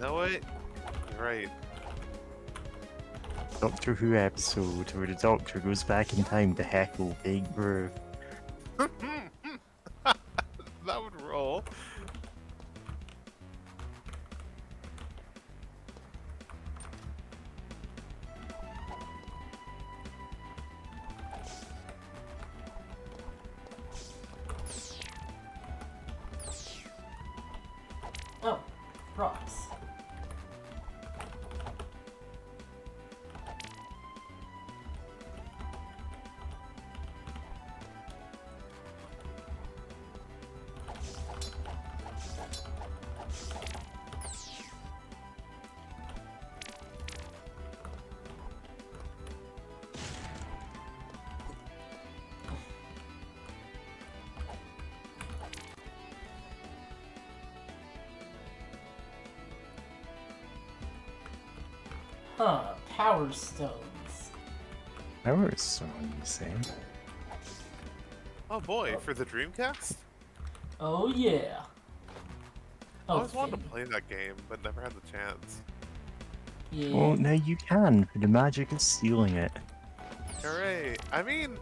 No way. You're right. Doctor Who episode where the Doctor goes back in time to heckle Big Ruth. That would roll. Oh, rocks. Huh, Power Stones. Power Stone, you say? Oh boy, for the Dreamcast? Oh yeah. I always wanted to play that game, but never had the chance. Yeah. Well, now you can, for the magic of stealing it. Hooray! I mean,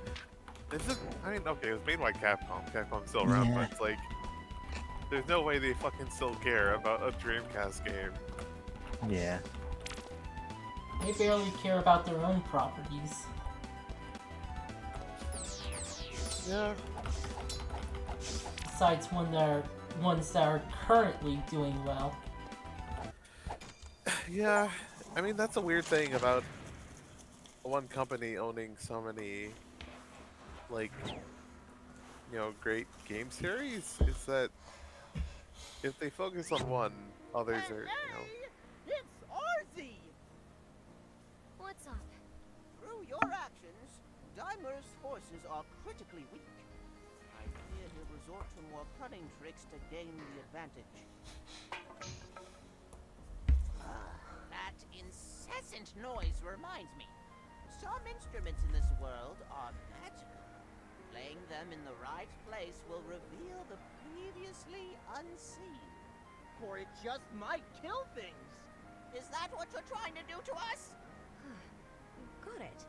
okay, it was made by Capcom. Capcom's still around, Yeah. but it's like, there's no way they fucking still care about a Dreamcast game. Yeah. They barely care about their own properties. Yeah. Besides ones that are currently doing well. Yeah, I mean, that's a weird thing about one company owning so many, like, great game series, is that if they focus on one, others are, It's Arzette! What's up? Through your actions, Daimler's forces are critically weak. I fear he'll resort to more cunning tricks to gain the advantage. That incessant noise reminds me. Some instruments in this world are magical. Playing them in the right place will reveal the previously unseen. Or it just might kill things. Is that what you're trying to do to us? Got it.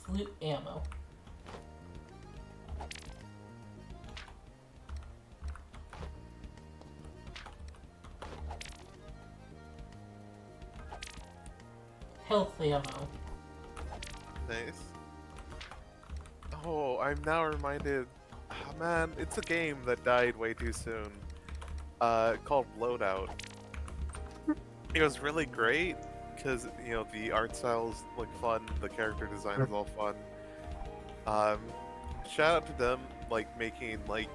Flute ammo. Health ammo. Nice. Oh, I'm now reminded. Oh, man, it's a game that died way too soon. Called Loadout. It was really great because the art style's like fun, the character design is all fun. Shout out to them like making like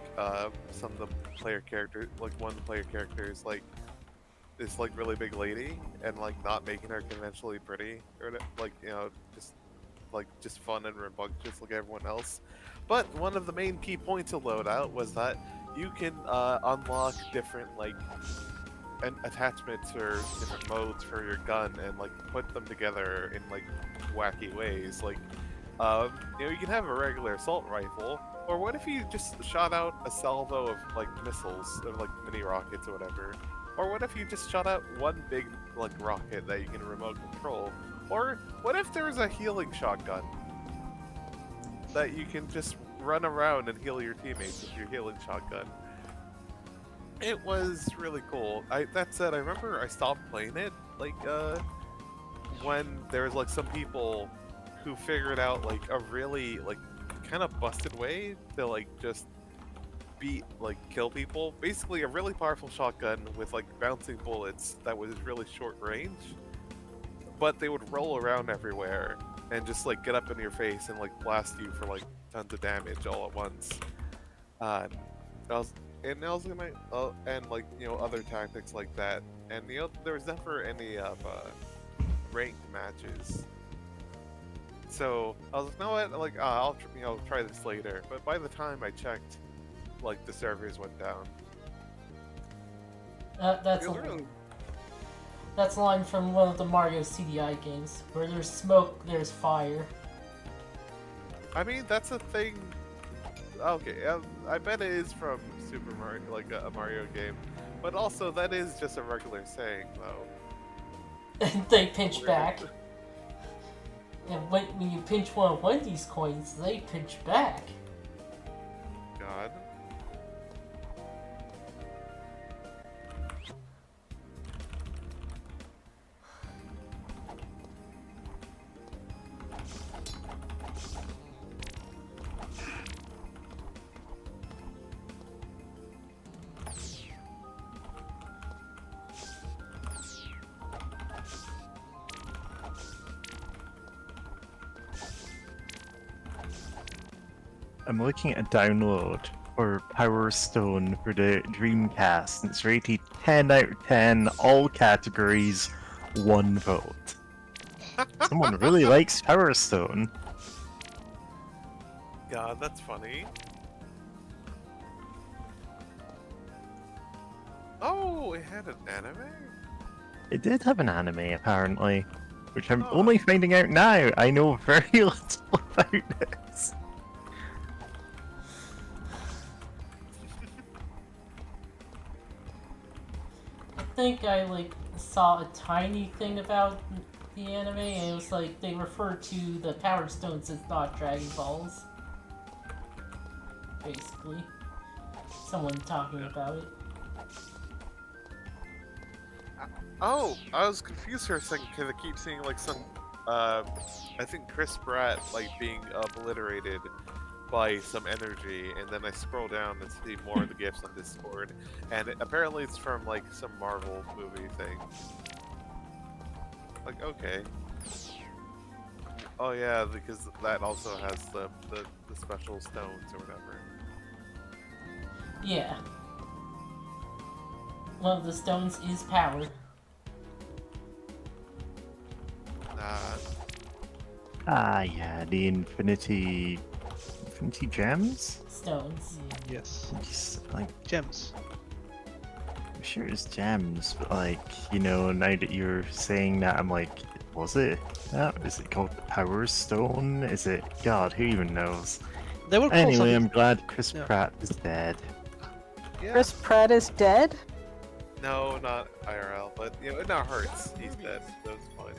some of the player characters, like one of the player characters like this like really big lady and like not making her conventionally pretty or like just fun and rambunctious like everyone else. But one of the main key points of Loadout was that you can unlock different like attachments or different modes for your gun and like put them together in like wacky ways. Like you can have a regular assault rifle, or what if you just shot out a salvo of like missiles or like mini rockets or whatever? Or what if you just shot out one big like rocket that you can remote control? Or what if there was a healing shotgun that you can just run around and heal your teammates with your healing shotgun? It was really cool. That said, I remember I stopped playing it like when there was like some people who figured out like a really like kind of busted way to like just kill people. Basically, a really powerful shotgun with like bouncing bullets that was really short range, but they would roll around everywhere and just like get up in your face and like blast you for like tons of damage all at once. And like other tactics like that. And there was never any ranked matches. So I was like, no, what? Like, I'll try this later. But by the time I checked, like the servers went down. That's a line from one of the Mario CDI games, where there's smoke, there's fire. I mean, that's a thing. Okay, I bet it is from Super Mario, like a Mario game, but also that is just a regular saying, though. And they pinch back. And when you pinch one of Wendy's coins, they pinch back. God. I'm looking at a download for Power Stone for the Dreamcast, and it's rated 10 out of 10, all categories, 1 vote. Someone really likes Power Stone. God, that's funny. Oh, it had an anime? It did have an anime, apparently, which I'm only finding out now. I know very little about this. I think I saw a tiny thing about the anime, and it was like they refer to the Power Stones as not Dragon Balls. Basically, someone talking about it. Oh, I was confused for a second because I keep seeing like some, I think Chris Pratt like being obliterated by some energy, and then I scroll down and see more of the gifs on Discord, and apparently it's from like some Marvel movie thing. Like, okay. Oh yeah, because that also has the special stones or whatever. Yeah. One of the stones is power. Yeah, the Infinity Gems? Stones. Yes. Just, like, gems. I'm sure it's gems, but now that you're saying that, I'm like, was it that? Is it called the Power Stone? Is it? God, who even knows? They were anyway, I'm glad Chris Pratt is dead. Yeah. Chris Pratt is dead? No, not IRL, but it not hurts. He's dead, so it's fine.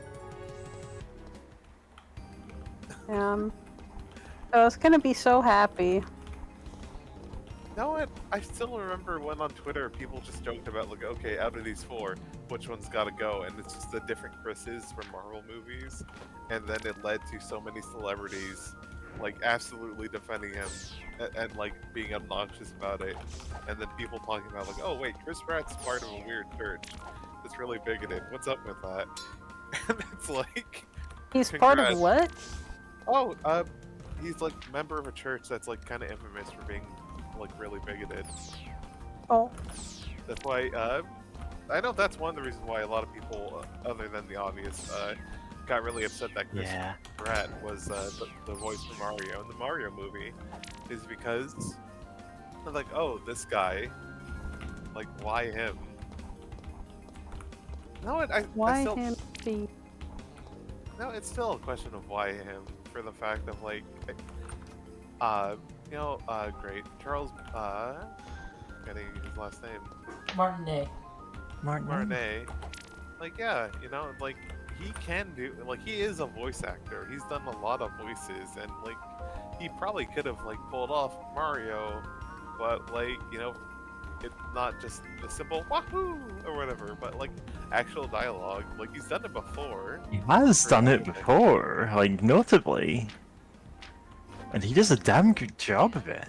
I was gonna be so happy. You know what? I still remember when on Twitter people just joked about, like, okay, out of these 4, which one's gotta go? And it's just the different Chris's from Marvel movies. And then it led to so many celebrities, like, absolutely defending him and like, being obnoxious about it. And then people talking about, like, oh, wait, Chris Pratt's part of a weird church that's really bigoted. What's up with that? And it's like... He's part of what? Oh, he's like a member of a church that's like kind of infamous for being like really bigoted. Oh. That's why I know that's one of the reasons why a lot of people, other than the obvious, got really upset that Chris Pratt was the voice for Mario in the Mario movie, is because they're like, oh, this guy, like, why him? No, why still, him? No, it's still a question of why him, for the fact of like, great Charles, getting his last name, Martinet. Martinet. Like, yeah, like he can do, like, he is a voice actor. He's done a lot of voices, and like he probably could have like pulled off Mario, but like it's not just a simple wahoo or whatever, but like actual dialogue. Like he's done it before. He has done it before, like notably. And he does a damn good job of it.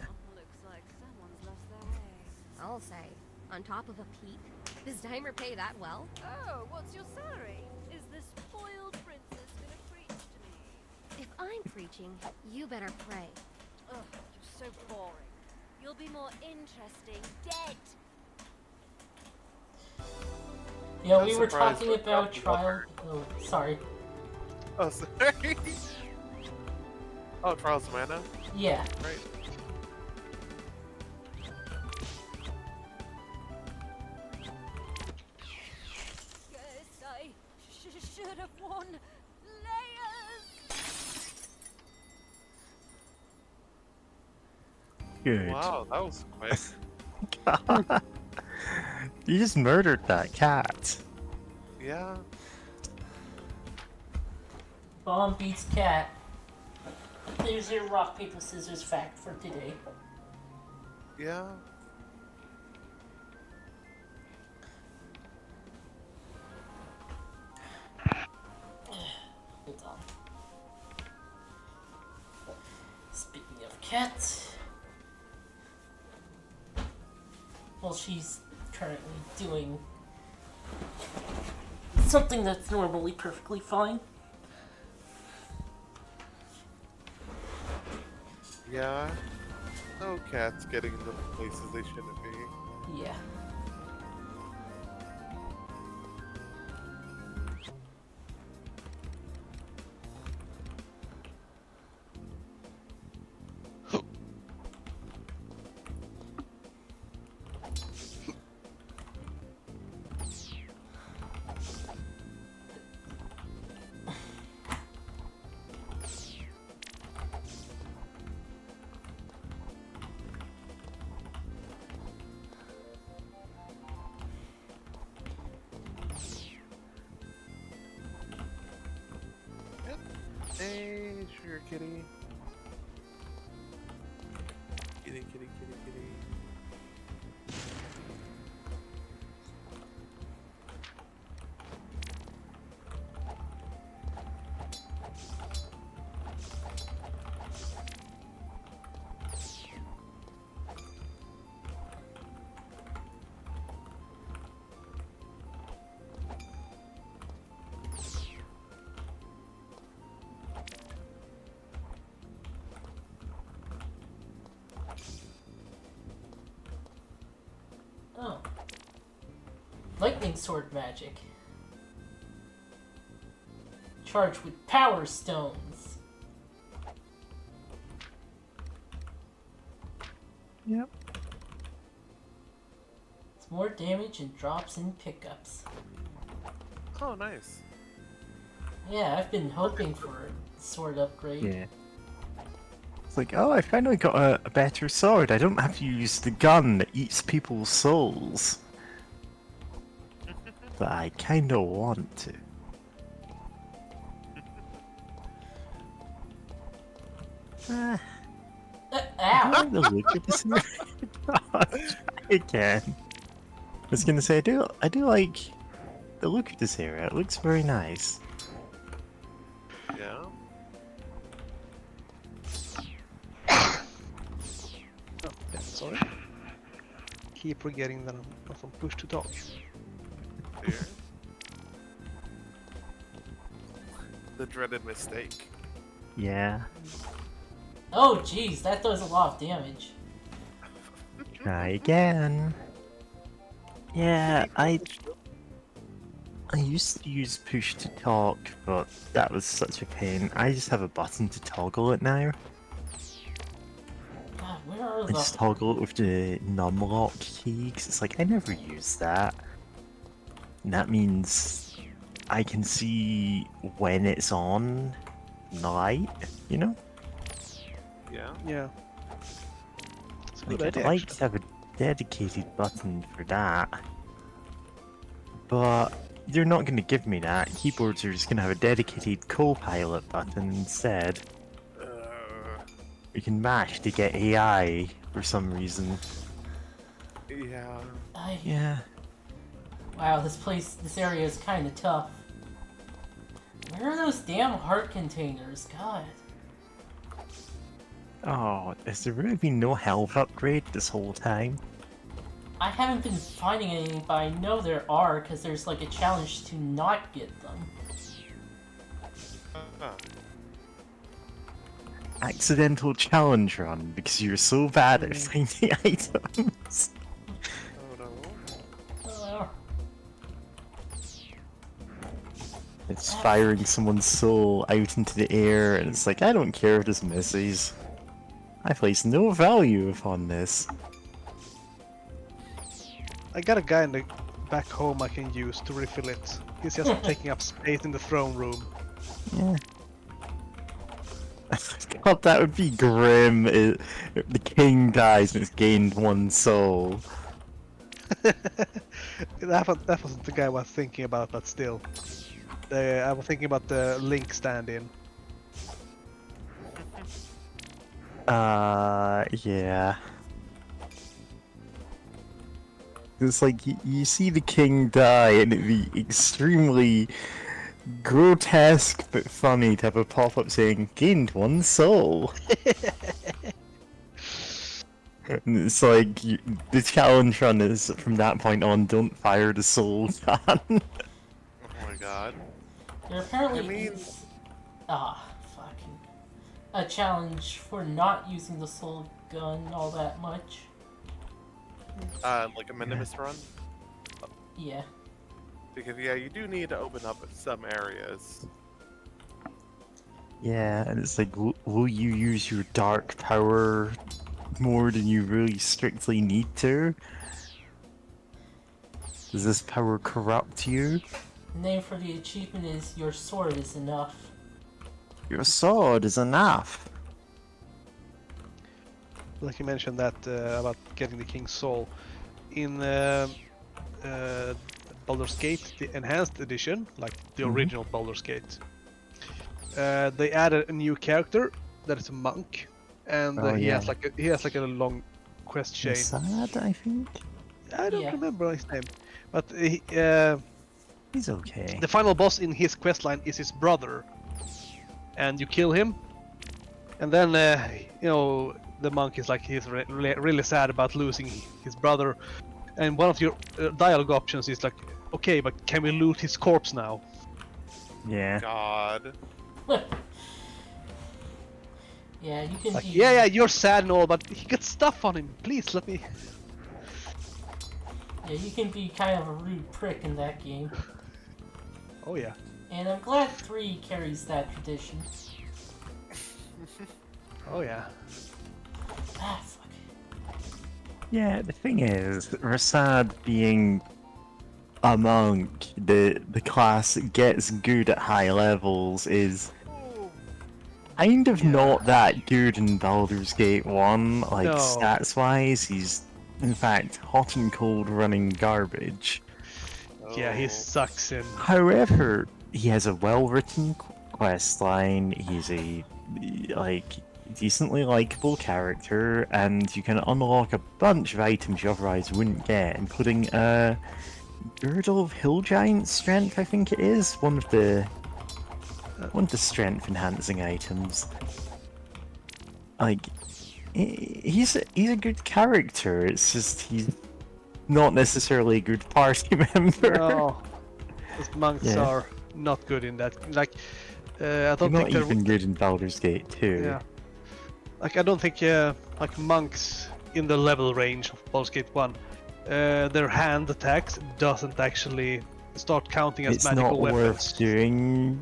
I'll say, on top of a peak, does Dimer pay that well? Oh, what's your salary? Is the spoiled princess gonna preach to me? If I'm preaching, you better pray. Ugh, you're so boring. You'll be more interesting dead. Yeah, I'm we were surprised talking with about Dr. trial. Oh, sorry. Oh, sorry. Oh, Trials of Mana? Yeah. Right. Guess I should have worn layers. Good. Wow, that was quick. You just murdered that cat. Yeah. Bomb beats cat. There's your rock, paper, scissors fact for today. Yeah. Hold on. Speaking of cat, well, she's currently doing something that's normally perfectly fine. Yeah. No cats getting into places they shouldn't be. Yeah. Hey, sugar kitty. Kitty, kitty, kitty, kitty. Oh. Lightning sword magic. Charged with power stones. Yep. It's more damage and drops in pickups. Oh, nice. Yeah, I've been hoping for a sword upgrade. Yeah. It's like, oh, I finally got a better sword. I don't have to use the gun that eats people's souls. But I kinda want to. Ow! I like the look of this. I'll try again. I was gonna say, I do like the look of this area. It looks very nice. Yeah. Oh, yeah, sorry. Keep forgetting that I'm not on push to talk. Here. The dreaded mistake. Yeah. Oh, jeez, that does a lot of damage. Try again. Yeah, I used to use push to talk, but that was such a pain. I just have a button to toggle it now. God, where are I the... just toggle it with the numlock key, 'cause it's like, I never use that. And that means I can see when it's on in the light, you know? Yeah. Yeah. It's a Like, good I'd idea, like actually. to have a dedicated button for that. But they're not going to give me that. Keyboards are just going to have a dedicated co-pilot button instead. You can mash to get AI for some reason. Yeah. Yeah. Wow, this area is kind of tough. Where are those damn heart containers? God. Oh, has there really been no health upgrade this whole time? I haven't been finding any, but I know there are, because there's like a challenge to not get them. Accidental challenge run because you're so bad at finding items. It's firing someone's soul out into the air, and it's like, I don't care if this misses. I place no value upon this. I got a guy in the back home I can use to refill it. He's just taking up space in the throne room. Yeah. God, that would be grim if the king dies and it's gained one soul. That wasn't the guy I was thinking about, but still. I was thinking about the Link stand-in. Yeah. It's like, you see the king die and it'd be extremely grotesque but funny to have a pop-up saying, gained one soul. And it's like, the challenge run is, from that point on, don't fire the soul gun. Oh my god. There apparently is... fucking... a challenge for not using the soul gun all that much. Like a minimus run? Yeah. Because, yeah, you do need to open up some areas. Yeah, and it's like, will you use your dark power more than you really strictly need to? Does this power corrupt you? The name for the achievement is Your Sword is Enough. Your sword is enough. Like you mentioned that about getting the King's Soul. In Baldur's Gate, the Enhanced Edition, like the original Baldur's Gate, they added a new character that is a monk, and he has like a long quest chain. Sad, I think. I don't remember his name, but he's okay. The final boss in his questline is his brother, and you kill him, and then you know, the monk is like, he's really sad about losing his brother, and one of your dialogue options is like, okay, but can we loot his corpse now? Yeah. God. Yeah, you can. Like, yeah, you're sad and all, but he got stuff on him. Please let me. Yeah, you can be kind of a rude prick in that game. Oh yeah. And I'm glad 3 carries that tradition. Oh yeah. Ah, fuck. Yeah, the thing is, Rasad being a monk, the class that gets good at high levels, is kind of not that good in Baldur's Gate 1, like stats-wise. He's, in fact, hot and cold running garbage. Yeah, he sucks in. However, he has a well-written quest line, he's a, like, decently likable character, and you can unlock a bunch of items you otherwise wouldn't get, including Girdle of Hill Giant Strength, I think it is, one of the strength enhancing items. Like, he's a good character. It's just he's not necessarily a good party member. No, those monks are not good in that. Like, I don't think they're not even good in Baldur's Gate 2. Yeah. Like, I don't think like monks in the level range of Baldur's Gate 1, their hand attacks doesn't actually start counting as magical weapons. It's not worth doing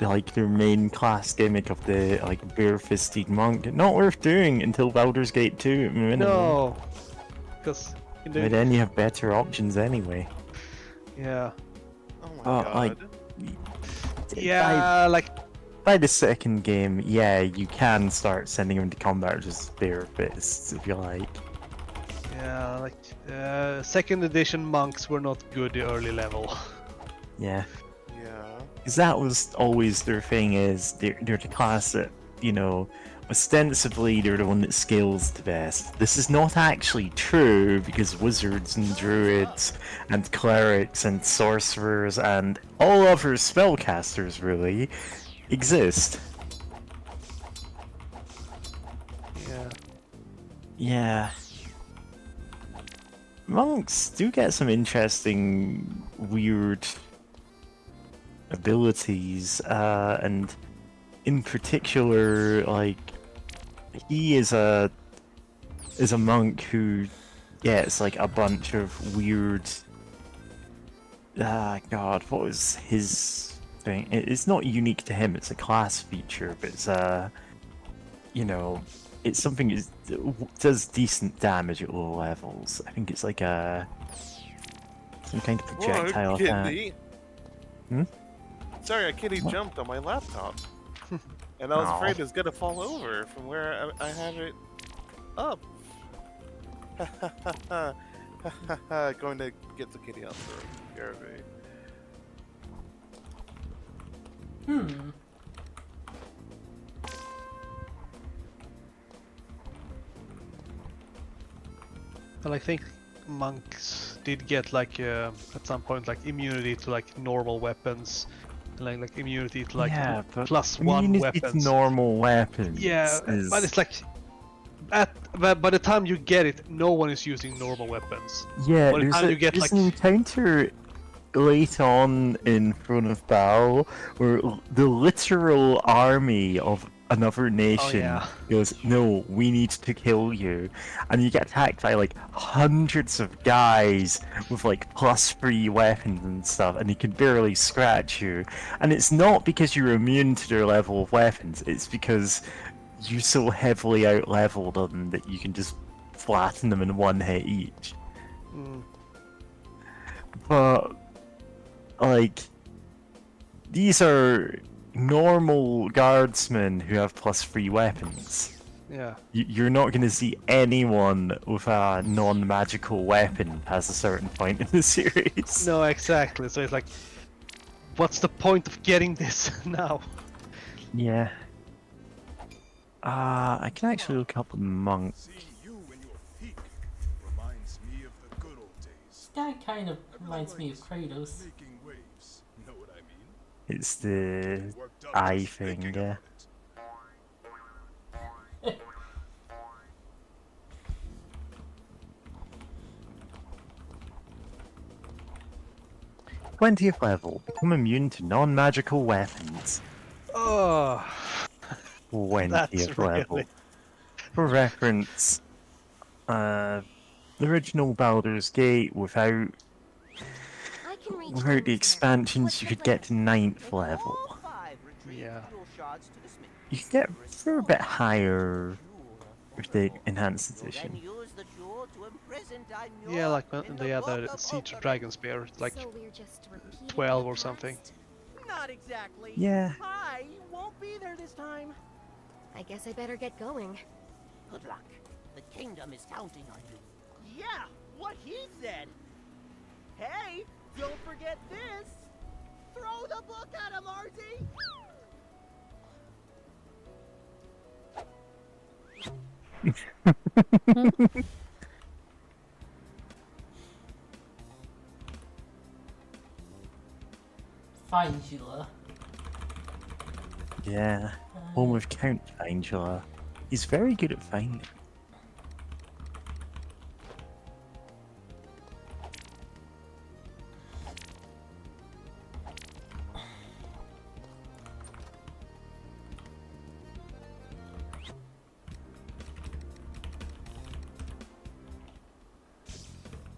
like their main class gimmick of the like bare-fisted monk. Not worth doing until Baldur's Gate 2 at minimum. No, because but then you have better options anyway. Yeah. Oh my god. Like, yeah, by the second game, yeah, you can start sending them to combat with just bare fists if you like. Yeah, like second edition monks were not good early level. Yeah. Yeah. Because that was always their thing, is they're the class that, you know, ostensibly they're the one that scales the best. This is not actually true because wizards and druids and clerics and sorcerers and all other spellcasters really exist. Yeah. Yeah. Monks do get some interesting, weird abilities, and in particular, like, he is a monk who gets like a bunch of weird. God, what was his thing? It's not unique to him. It's a class feature, but it's you know, it's something that does decent damage at low levels. I think it's like some kind of projectile attack. Hmm? Sorry, a kitty jumped on my laptop. And I was Aw. afraid it was gonna fall over from where I had it up. Going to get the kitty out for Gary. Well, I think monks did get like at some point like immunity to like normal weapons, like immunity to like Yeah, but +1 immunity to weapons. normal weapons. Yeah, is... but it's like by the time you get it, no one is using normal weapons. Yeah, by the time you get there's like an encounter late on in front of Bao where the literal army of another nation goes, no, we need to kill you, and you get attacked by like hundreds of guys with like +3 weapons and stuff, and he can barely scratch you. And it's not because you're immune to their level of weapons, it's because you so heavily out-leveled them that you can just flatten them in one hit each. But like, these are normal guardsmen who have +3 weapons. Yeah. You're not going to see anyone with a non-magical weapon past a certain point in the series. No, exactly. So it's like, what's the point of getting this now? Yeah. I can actually look up a monk. This guy kind of reminds me of Kratos. It's the eye thing, yeah. '20th level. Become immune to non-magical weapons. Oh. 20th level. For reference, the original Baldur's Gate without the expansions you could get to 9th level. Yeah. You could get for a bit higher with the enhanced edition. Yeah, like when they had the Siege of Dragonspear, like 12 or something. Not exactly. Yeah. I won't be there this time. I guess I better get going. Good luck. The kingdom is counting on you. Yeah, what he said. Hey, don't forget this. Throw the book at him, Arzette. Findula. Yeah, home of Count Findula. He's very good at finding.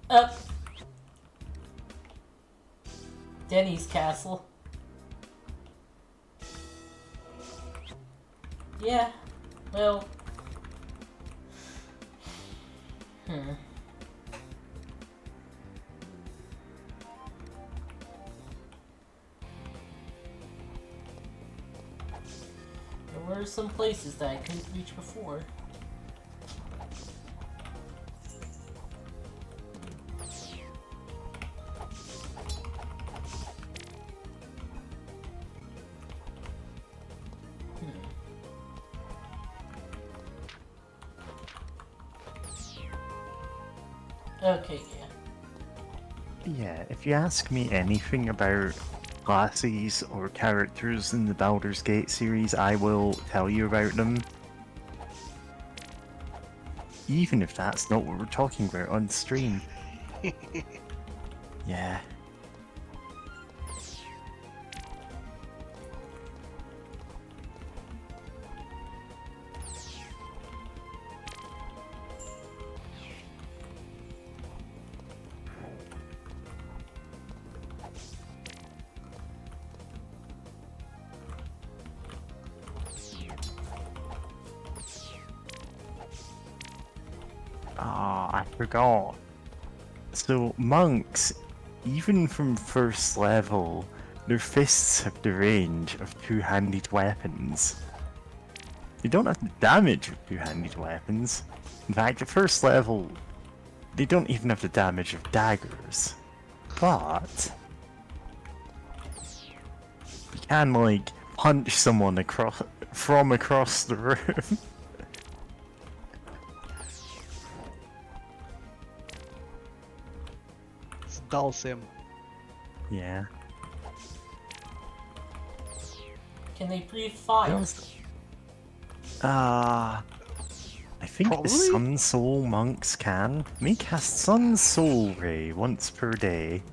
Up. Denny's castle. Yeah, well... There were some places that I couldn't reach before. Okay, yeah. Yeah, if you ask me anything about classes or characters in the Baldur's Gate series, I will tell you about them. Even if that's not what we're talking about on stream. Yeah. Ah, I forgot. So monks, even from first level, their fists have the range of two-handed weapons. They don't have the damage of two-handed weapons. In fact, at first level, they don't even have the damage of daggers. But you can, like, punch someone from across the room. It's dull sim. Yeah. Can they breathe fire? I think Probably? the Sun Soul monks can. They cast Sun Soul Ray once per day.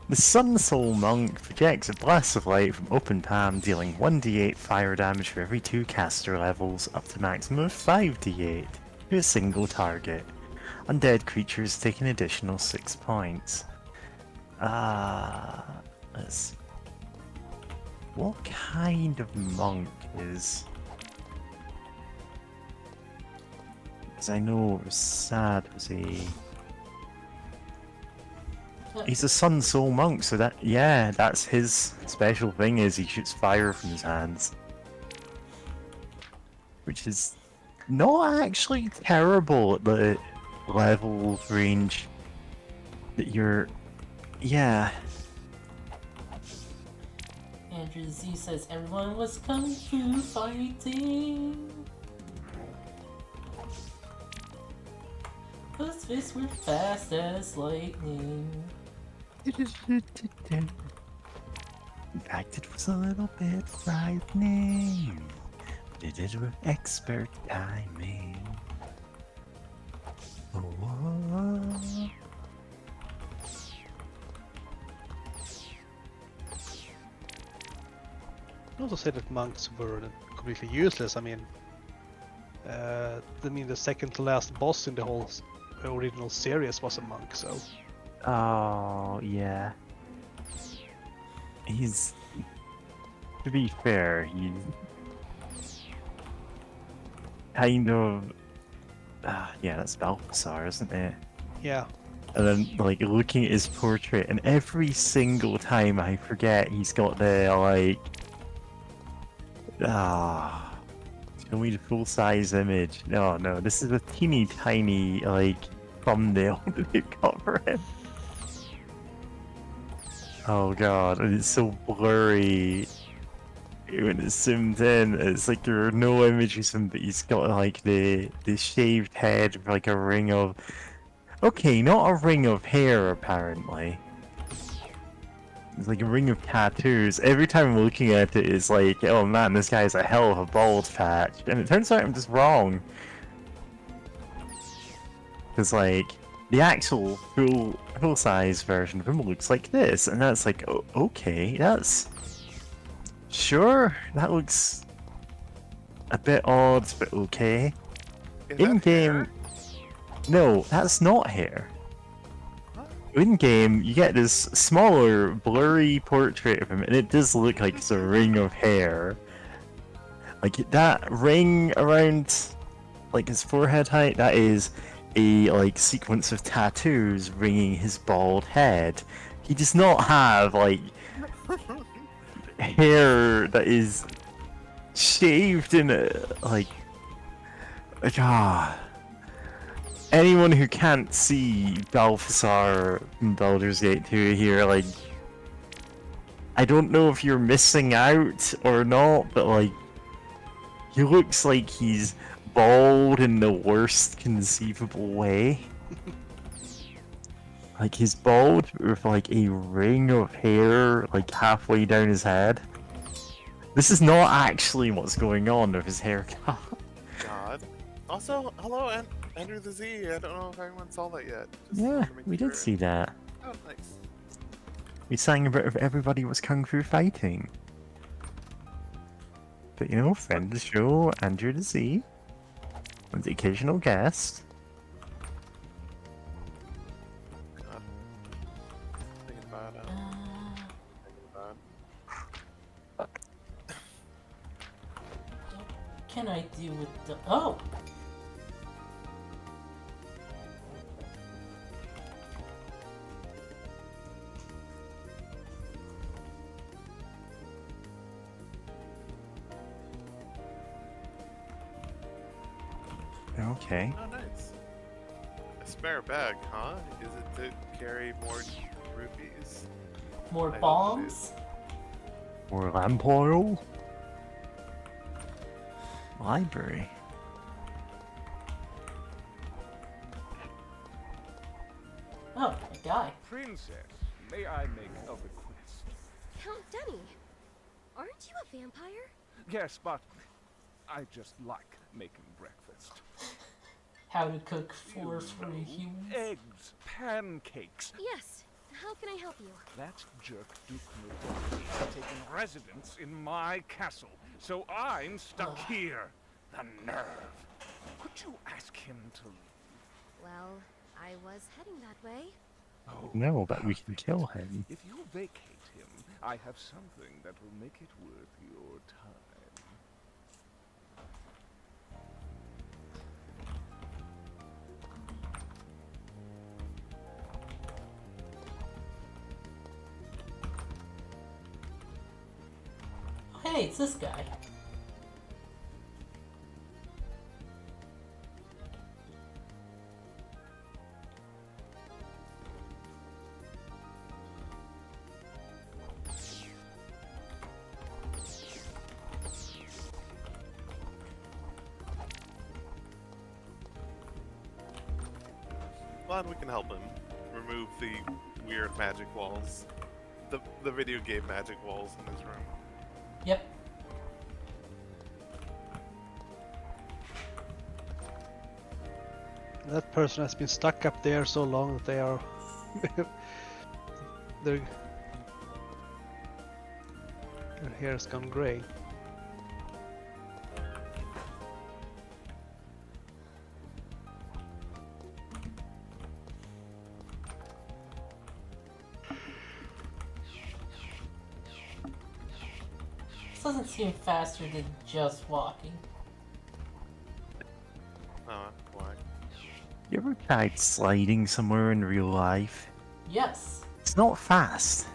The Sun Soul monk projects a blast of light from open palm, dealing 1d8 fire damage for every 2 caster levels, up to maximum of 5d8 to a single target. Undead creatures take an additional 6 points. Let's... What kind of monk is... Because I know Sad was a... He's a Sun Soul monk, so that... Yeah, that's his special thing, is he shoots fire from his hands. Which is not actually terrible at the level range that you're... Yeah. Andrew Z says everyone was kung fu fighting. Those fists were fast as lightning. In fact, it was a little bit frightening. Did it with expert timing. Oh. I also say that monks were completely useless. I mean, the second to last boss in the whole original series was a monk, so. Oh, yeah. He's... To be fair, he's... kind of... yeah, that's Balthasar, isn't it? Yeah. And then, like, looking at his portrait, and every single time I forget he's got the, like... show me the full-size image. No, this is a teeny tiny, like, thumbnail that they've got for him. Oh god, and it's so blurry when it's zoomed in. It's like there are no images of him, but he's got like the shaved head with like a ring of... Okay, not a ring of hair apparently. It's like a ring of tattoos. Every time I'm looking at it, it's like, oh man, this guy's a hell of a bald patch. And it turns out I'm just wrong. Because like, the actual full-size version of him looks like this, and that's like, oh, okay, that's... Sure, that looks a bit odd, but okay. In-game... No, that's not hair. In-game, you get this smaller, blurry portrait of him, and it does look like it's a ring of hair. Like, that ring around, like, his forehead height, that is a, like, sequence of tattoos ringing his bald head. He does not have, like, hair that is shaved in a, like... Anyone who can't see Balthasar from Baldur's Gate 2 here, like... I don't know if you're missing out or not, but, like... He looks like he's bald in the worst conceivable way. Like he's bald with like a ring of hair like halfway down his head. This is not actually what's going on with his haircut. God. Also, hello, Andrew the Z. I don't know if anyone saw that yet. Just Yeah, wanted to make we did sure. see that. Oh, nice. We sang a bit of Everybody Was Kung Fu Fighting. But you know, friend of the show, Andrew the Z, with the occasional guest. God. Thinking about it. Thinking about What can I do with the... Oh! Okay. Oh, nice. A spare bag, huh? Is it to carry more rupees? More I hope it bombs? is. More lamp oil. Library. Oh, a guy. Princess, may I make a request? Count Denny, aren't you a vampire? Yes, but I just like making breakfast. How to cook for free humans? Eggs, pancakes. Yes. How can I help you? That jerk Duke Nukem has taken residence in my castle, so I'm stuck here. The nerve. Could you ask him to leave? Well, I was heading that way. Oh, No, but we can kill him. if you vacate him, I have something that will make it worth your time. Hey, it's this guy. Glad we can help him remove the weird magic walls. The video game magic walls in his room. Yep. That person has been stuck up there so long that they are their hair's gone grey. This doesn't seem faster than just walking. Why? You ever tried sliding somewhere in real life? Yes. It's not fast.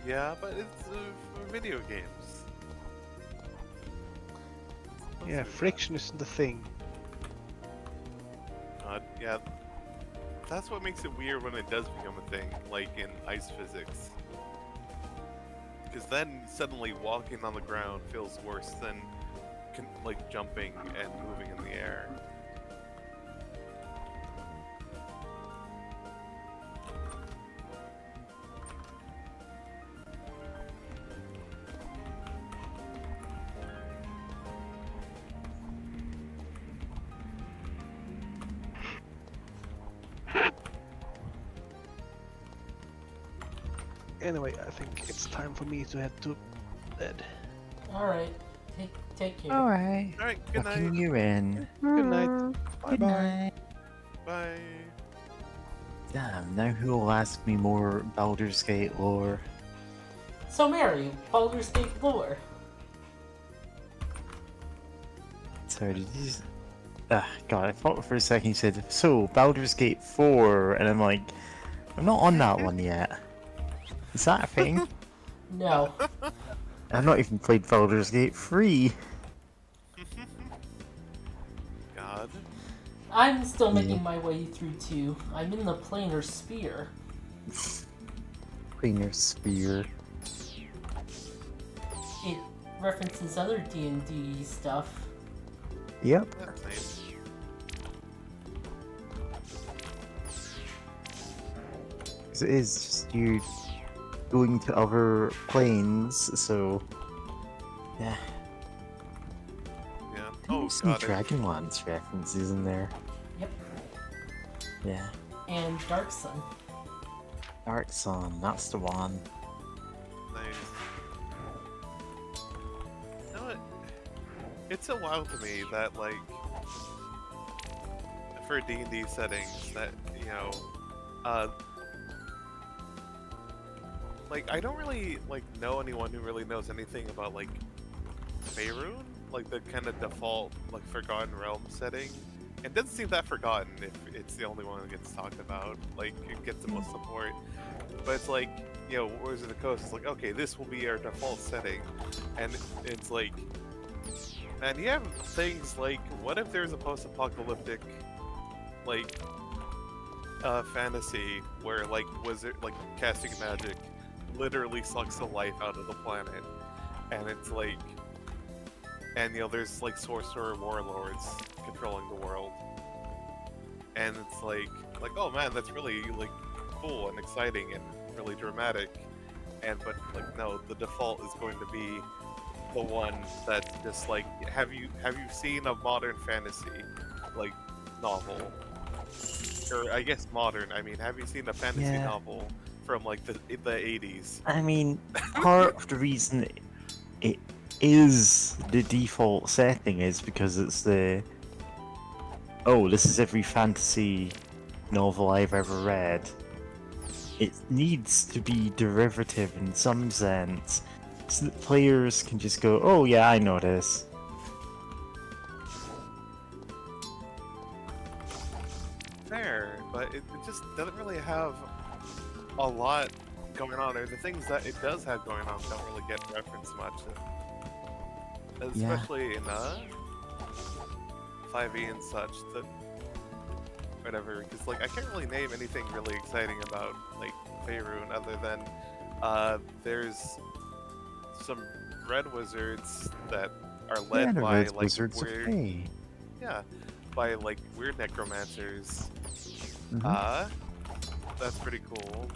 Yeah, but it's for video games. Yeah, friction isn't the thing. Yeah. That's what makes it weird when it does become a thing, like in ice physics. Because then suddenly walking on the ground feels worse than like jumping and moving in the air. Anyway, I think it's time for me to head to bed. Alright. Take care. Alright. Alright, good night. Tucking you in. Good night. Bye Good bye. night. Bye. Damn, now who will ask me more Baldur's Gate lore? So Mary, Baldur's Gate lore. Sorry, did you... God, I thought for a second you said, so, Baldur's Gate 4, and I'm like, I'm not on that one yet. Is that a thing? No. I've not even played Baldur's Gate 3. God. I'm still making my way through 2. I'm in the planar sphere. Planar Spear. It references other D&D stuff. Yep. That's nice. 'Cause it is just you going to other planes, so yeah. Yeah. There's some Dragonlance references in there. Yep. Yeah. And Dark Sun. Dark Sun, that's the one. Nice. You know what? It's so wild to me that, like, for D&D settings, that, you know, like, I don't really, like, know anyone who really knows anything about, like, Faerun? Like, the kind of default, like, Forgotten Realm setting. It doesn't seem that forgotten if it's the only one that gets talked about. Like, it gets the most support. But it's like, you know, Wars of the Coast is like, okay, this will be our default setting. And it's like, and you have things like, what if there's a post-apocalyptic, like, fantasy where, like, wizard, like, casting magic literally sucks the life out of the planet. And it's like, and, you know, there's, like, sorcerer warlords controlling the world. And it's like, oh man, that's really, like, cool and exciting and really dramatic. And, but, like, no, the default is going to be the one that's just, like, have you seen a modern fantasy, like, novel? Or, I guess modern, I mean, have you seen a fantasy novel from, like, the 80s? I mean, part of the reason it is the default setting is because it's the this is every fantasy novel I've ever read. It needs to be derivative in some sense so that players can just go, oh yeah, I know this. Fair, but it just doesn't really have a lot going on, or the things that it does have going on don't really get referenced much. Especially in 5e and such, that whatever, because like I can't really name anything really exciting about like Faerun other than there's some red wizards that are led by like weird, by like weird necromancers. That's pretty cool.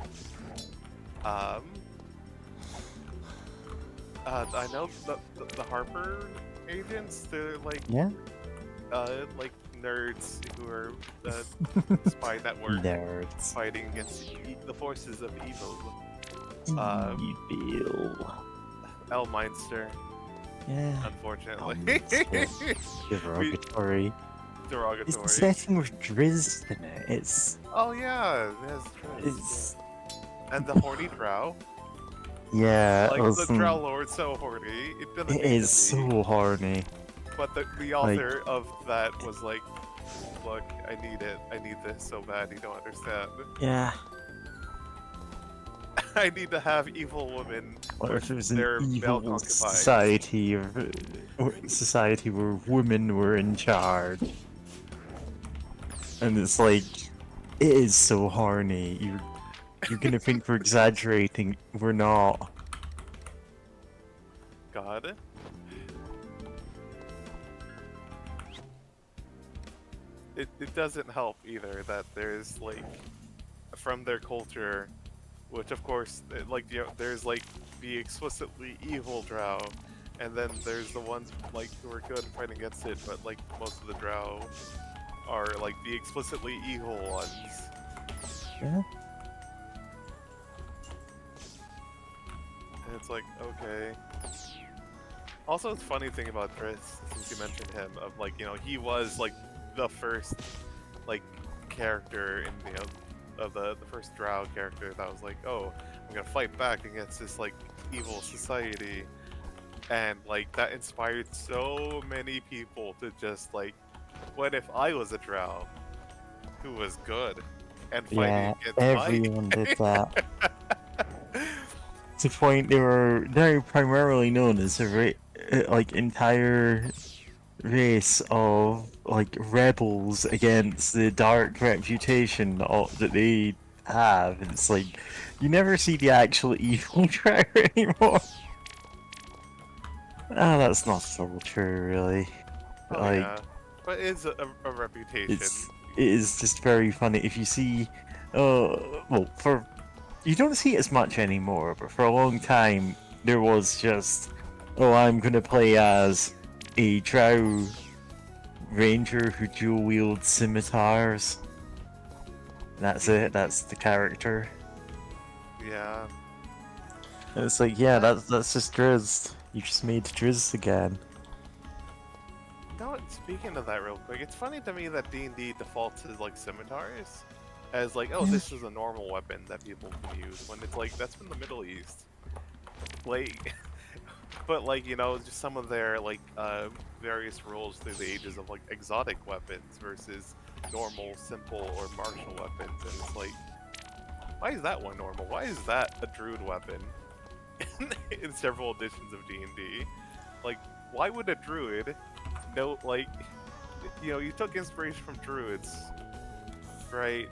I know the Harper agents, they're like like nerds who are the spy network fighting against the forces of evil. Elminster. Yeah. Unfortunately. Derogatory. Derogatory. It's the setting with Drizzt in it. It's. Oh yeah, it's. And the horny drow. Yeah, like the drow lord's so horny. It is so horny. But the author of that was like, look, I need it. I need this so bad. You don't understand. Yeah. I need to have evil women. What if it was an evil society where women were in charge? And it's like, it is so horny. You're gonna think we're exaggerating. We're not. God. It doesn't help either that there's like, from their culture, which of course, like, you know, there's like the explicitly evil drow, and then there's the ones like who are good fighting against it, but like most of the drow are like the explicitly evil ones. Yeah. And it's like, okay. Also, it's funny thing about Drizzt, since you mentioned him, of like, you know, he was like the first like character in, you know, of the first drow character that was like, oh, I'm gonna fight back against this like evil society, and like that inspired so many people to just like, what if I was a drow who was good and fighting against everyone did that. To the point they were primarily known as a like entire race of like rebels against the dark reputation that they have. And it's like you never see the actual evil drow anymore. That's not so true, really. Oh, like, yeah. But it's a reputation. It is just very funny if you see. Well, for you don't see it as much anymore, but for a long time there was just, oh, I'm gonna play as a drow ranger who dual wields scimitars. That's it. That's the character. Yeah. And it's like, yeah, that's just Drizzt. You just made Drizzt again. You know what? Speaking of that, real quick, it's funny to me that D&D defaults as like scimitars, as like, oh, this is a normal weapon that people can use. When it's like that's from the Middle East. Like, but like you know, just some of their like various rules through the ages of like exotic weapons versus normal, simple, or martial weapons, and it's like, why is that one normal? Why is that a druid weapon in several editions of D&D? Like, why would a druid know, like, you know, you took inspiration from druids, right?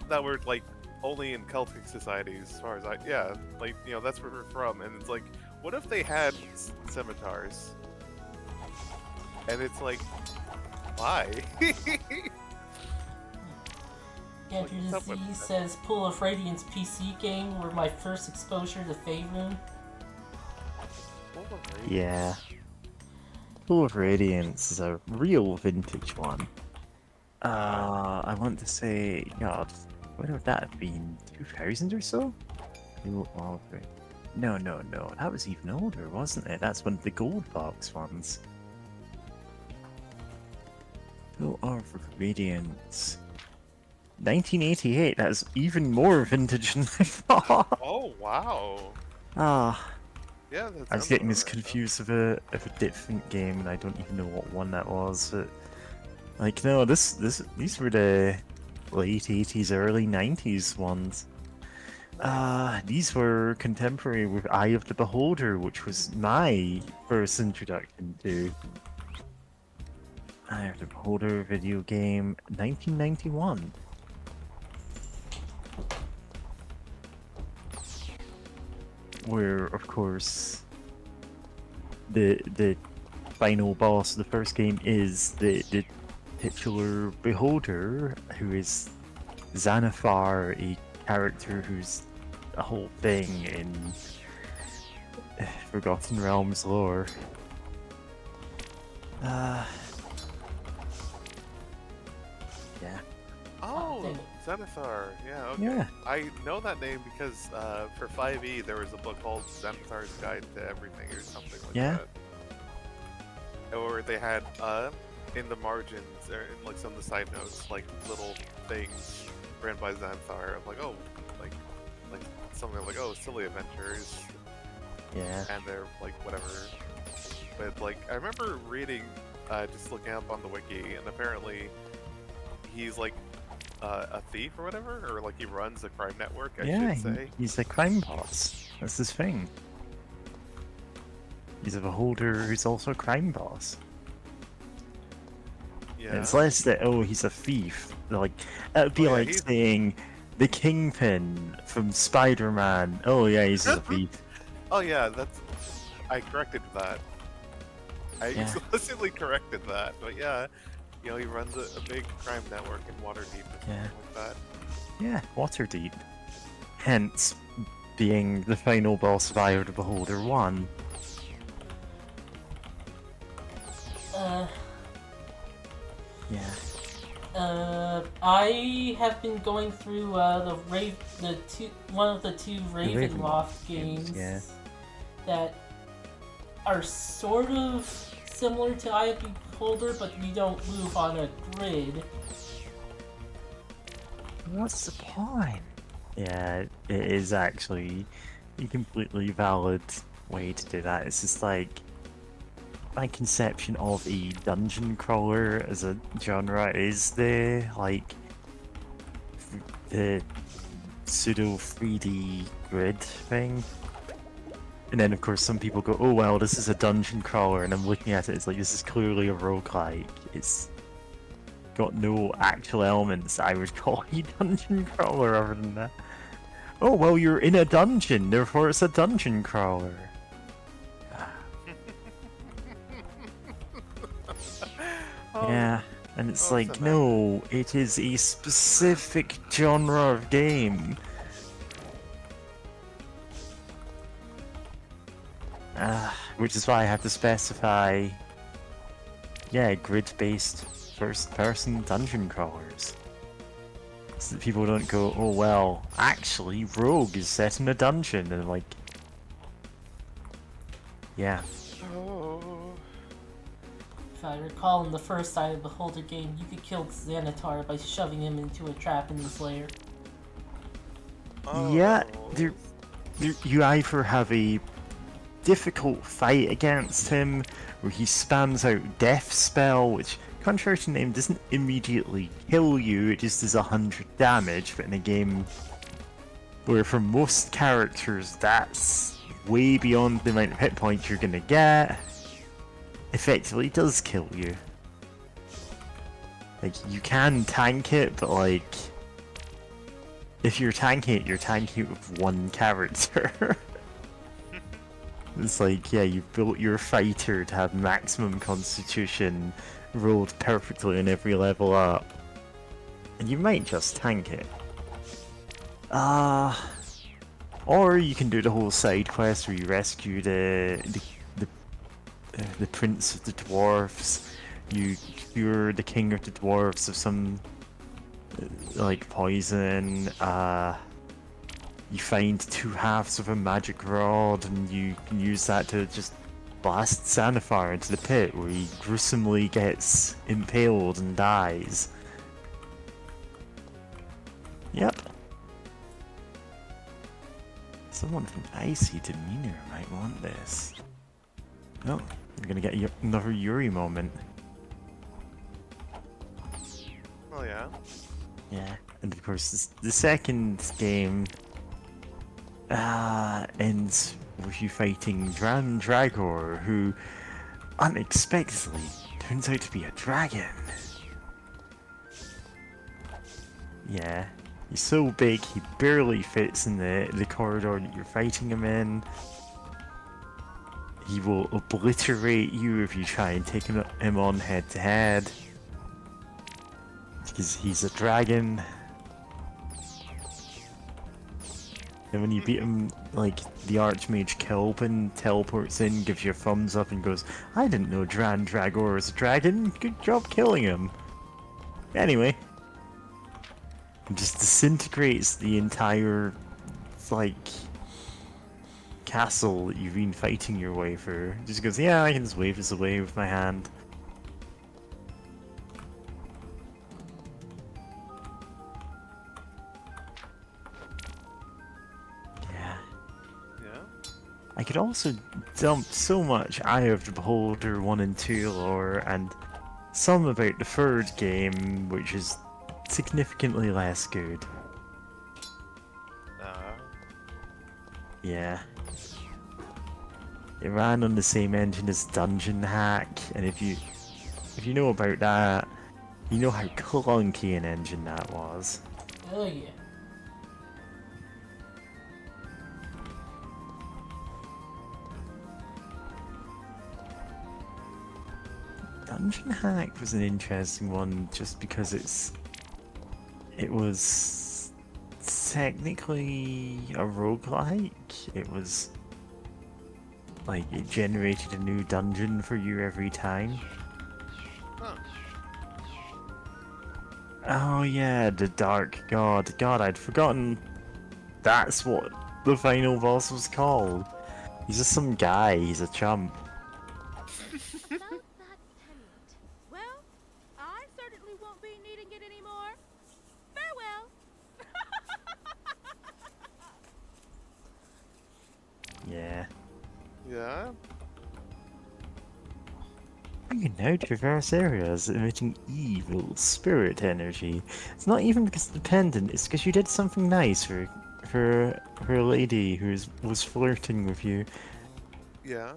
That were, like, only in Celtic societies, as far as yeah, like, you know, that's where we're from, and it's like, what if they had scimitars? And it's like, why? Andrew Z says, Pool of Radiance PC game were my first exposure to Faerun. Yeah. Pool of Radiance is a real vintage one. I want to say, God, what would that have been? 2000 or so? No, that was even older, wasn't it? That's one of the gold box ones. Pool of Radiance. 1988, that's even more vintage than I thought. Oh, wow. Ah. Yeah, that's I was getting this confused of a different game, and I don't even know what one that was. But like, no, these were the late 80s, early 90s ones. These were contemporary with Eye of the Beholder, which was my first introduction to Eye of the Beholder video game, 1991. Where, of course, the final boss of the first game is the titular Beholder, who is Xanathar, a character who's a whole thing in Forgotten Realms lore. Yeah. Oh, Xanathar. Yeah, okay. Yeah. I know that name because for 5e there was a book called Xanathar's Guide to Everything or something like that. Or they had in the margins or in like some of the side notes like little things ran by Xanathar of like, oh, like something like, oh, silly adventures. Yeah. And they're like whatever. But like I remember reading just looking up on the wiki, and apparently he's like a thief or whatever, or like he runs a crime network, I should say. He's a crime boss. That's his thing. He's a beholder who's also a crime boss. Yeah. And it's less that, oh, he's a thief. Like, it would be like saying the Kingpin from Spider-Man. Oh yeah, he's a thief. Oh yeah, I corrected that. I explicitly corrected that, but yeah. You know, he runs a big crime network in Waterdeep or something like that. Yeah, Waterdeep. Hence, being the final boss of Eye of the Beholder 1. I have been going through one of the two Ravenloft games that are sort of similar to Eye of the Beholder, but you don't move on a grid. What's the point? Yeah, it is actually a completely valid way to do that. It's just like my conception of a dungeon crawler as a genre is the pseudo 3D grid thing. And then of course some people go, oh well, this is a dungeon crawler, and I'm looking at it, it's like, this is clearly a roguelike. It's got no actual elements I would call a dungeon crawler other than that. Oh well, you're in a dungeon, therefore it's a dungeon crawler. Yeah, And it's Oh, like, so no, it is a specific genre of game. Which is why I have to specify, yeah, grid-based first-person dungeon crawlers. So that people don't go, oh well, actually, Rogue is set in a dungeon, and like, yeah. If I recall, in the first Eye of the Beholder game, you could kill Xanatar by shoving him into a trap in his lair. Yeah, you either have a difficult fight against him, where he spams out Death Spell, which, contrary to name, doesn't immediately kill you, it just does 100 damage, but in a game where for most characters that's way beyond the amount of hit points you're gonna get, effectively does kill you. Like, you can tank it, but like, if you're tanking it with one character. It's like, yeah, you've built your fighter to have maximum constitution rolled perfectly on every level up. And you might just tank it. Or you can do the whole side quest where you rescue the prince of the dwarves. You cure the king of the dwarves of some like poison. You find 2 halves of a magic rod, and you can use that to just blast Xanathar into the pit, where he gruesomely gets impaled and dies. Yep. Someone with an icy demeanor might want this. Oh, we're gonna get another Yuri moment. Oh yeah? Yeah, and of course the second game ends with you fighting Dran Dragor, who unexpectedly turns out to be a dragon. Yeah, he's so big he barely fits in the corridor that you're fighting him in. He will obliterate you if you try and take him on head to head. Because he's a dragon. And when you beat him, like, the Archmage Kelpin teleports in, gives you a thumbs up and goes, I didn't know Dran Dragor was a dragon, good job killing him. Anyway. Just disintegrates the entire, like, castle that you've been fighting your way through. Just goes, yeah, I can just wave this away with my hand. I could also dump so much Eye of the Beholder 1 and 2 lore, and some about the third game, which is significantly less good. Yeah. It ran on the same engine as Dungeon Hack, and if you know about that, you know how clunky an engine that was. Oh yeah. Dungeon Hack was an interesting one just because it was technically a roguelike. It was like it generated a new dungeon for you every time. Oh yeah, the Dark God. God, I'd forgotten that's what the final boss was called. He's just some guy, he's a chump. Well, I certainly won't be needing it anymore. Farewell. Yeah. Yeah? You can now traverse areas emitting evil spirit energy. It's not even because of the pendant, it's because you did something nice for a lady who was flirting with you. Yeah?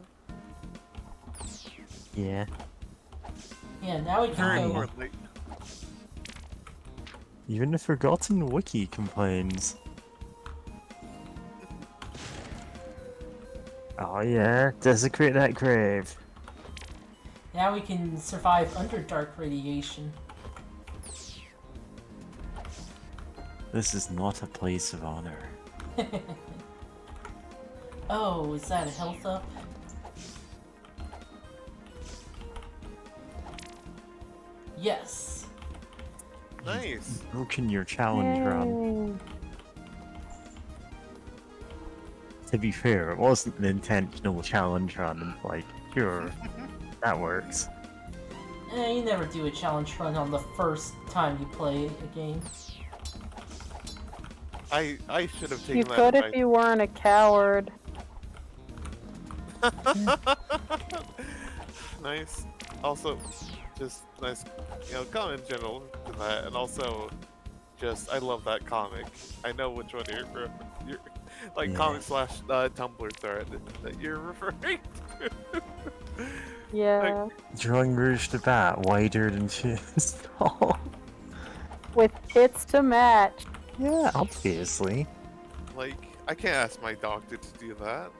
Yeah. Yeah, now we can go. Even the Forgotten Wiki complains. Oh yeah, desecrate that grave. Now we can survive under dark radiation. This is not a place of honor. Oh, is that a health up? Yes. Nice. Broken your challenge run. To be fair, it wasn't an intentional challenge run. Like, sure, that works. You never do a challenge run on the first time you play a game. I should have taken You that. could if you weren't a coward. Nice. Also, just nice, comment in general to that, and also, just I love that comic. I know which one you're like Yeah. comic / Tumblr thread that you're referring to. Yeah. Drawing Rouge the Bat wider than his tall. With tits to match. Yeah, obviously. Like, I can't ask my doctor to do that.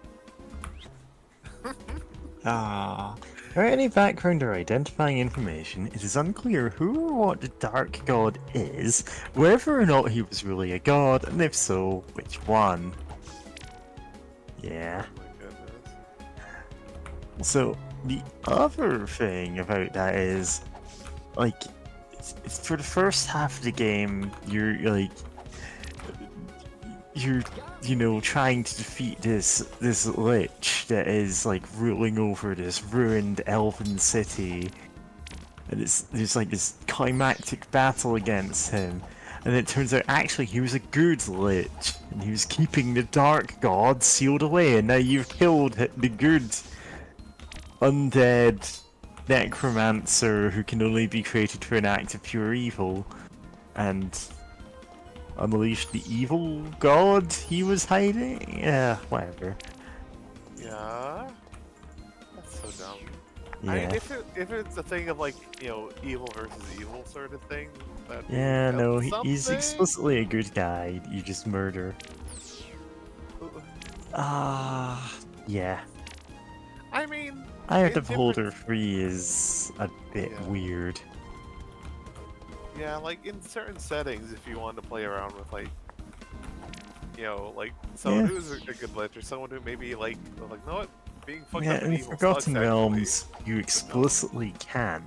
Without any background or identifying information, it is unclear who or what the Dark God is, whether or not he was really a god, and if so, which one. Yeah. So, the other thing about that is, like, it's for the first half of the game, you're trying to defeat this lich that is like ruling over this ruined elven city, and there's like this climactic battle against him, and it turns out actually he was a good lich, and he was keeping the dark god sealed away, and now you've killed the good undead necromancer who can only be created for an act of pure evil, and unleashed the evil god he was hiding? Yeah, whatever. Yeah. That's so dumb. Yeah. I mean, if it's a thing of like, evil versus evil sort of thing, that'd be Yeah, no, he's something. explicitly a good guy. You just murder. Yeah. I mean, Eye of in the different- Beholder 3 is a bit weird. Yeah, like in certain settings, if you want to play around with like, like someone Yeah. who's a good lich or someone who maybe like, know what, being fucked Yeah, up and in evil Forgotten sucks, Realms, you explicitly can't.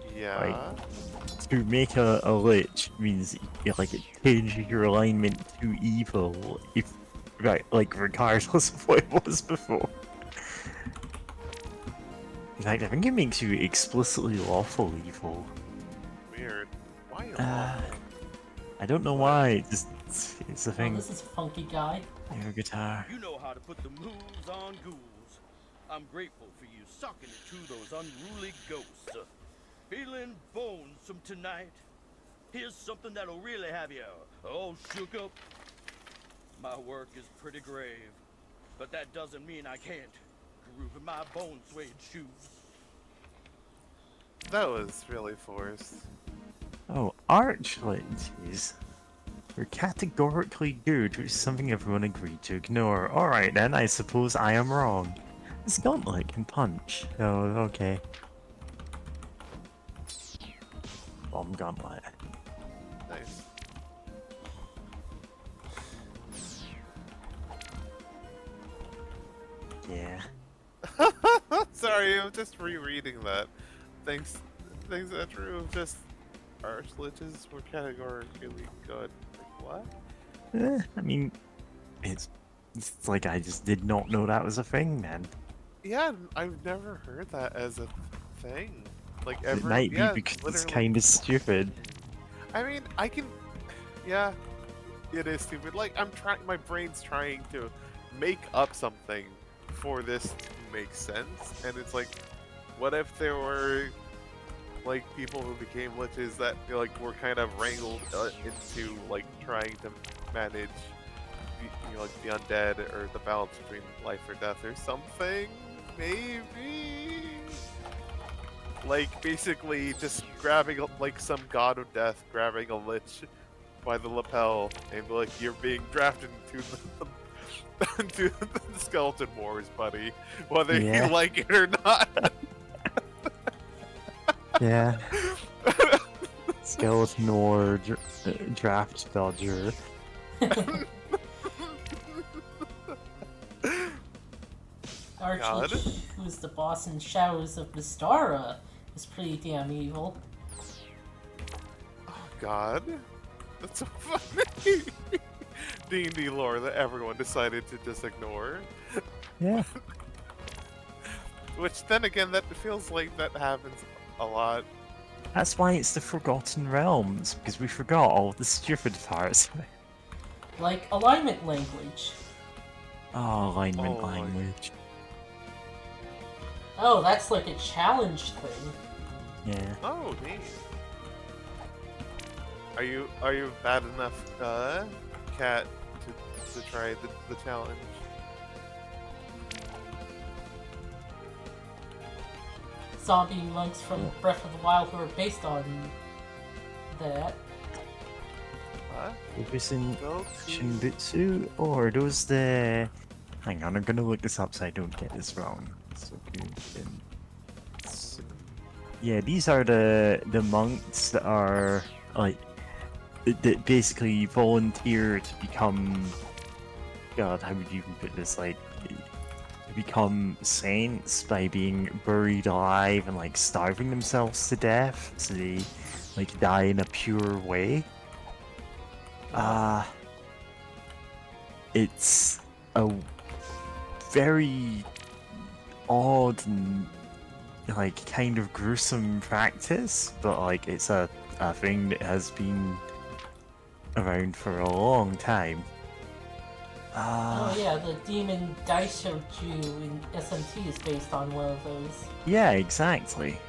actually. Yeah. To make a lich means it changes your alignment to evil, regardless of what it was before. In fact, I think it makes you explicitly lawful evil. Weird. Why? I don't know why. It's a Oh, thing. this is funky guy. Your guitar. You know how to put the moves on ghouls. I'm grateful for you sucking it to those unruly ghosts. Feeling bones from tonight. Here's something that'll really have you all shook up. My work is pretty grave, but that doesn't mean I can't groove in my bone suede shoes. That was really forced. Oh, archliches. They're categorically good, which is something everyone agreed to ignore. Alright then, I suppose I am wrong. This gauntlet can punch. Oh, okay. Bomb gauntlet. Nice. Yeah. Sorry, I'm just rereading that. Things that are true. Just archliches were categorically good. Like what? I mean, it's like I just did not know that was a thing, man. Yeah, I've never heard that as a thing. Like It might be because it's kind of stupid. I mean, yeah, it is stupid. Like my brain's trying to make up something for this to make sense, and it's like, what if there were like people who became liches that were kind of wrangled into like trying to manage the undead or the balance between life or death or something, maybe. Like basically just grabbing some god of death, grabbing a lich by the lapel, and be like, you're being drafted into into the skeleton wars, buddy, whether Yeah. you like it or not. Yeah. Skeleton or draft dodger. Archie, who's the boss in Shadows of Mystara, is pretty damn evil. Oh God, that's so funny. D&D lore that everyone decided to just ignore. Yeah. Which then again, that feels like that happens a lot. That's why it's the Forgotten Realms, because we forgot all the stupid parts. Like alignment language. Oh, alignment language. Oh, that's like a challenge thing. Yeah. Oh, neat. Are you bad enough, Cat, to try the challenge? Zombie monks from Breath of the Wild who are based on that. What? Focusing Shinbutsu, or those the... Hang on, I'm gonna look this up so I don't get this wrong. Yeah, these are the monks that are like that basically volunteer to become. God, how would you even put this? Like, to become saints by being buried alive and like starving themselves to death, so they like die in a pure way. It's a very odd and like kind of gruesome practice, but like it's a thing that has been around for a long time. Oh yeah, the Demon Daishoju in SMT is based on one of those. Yeah, exactly.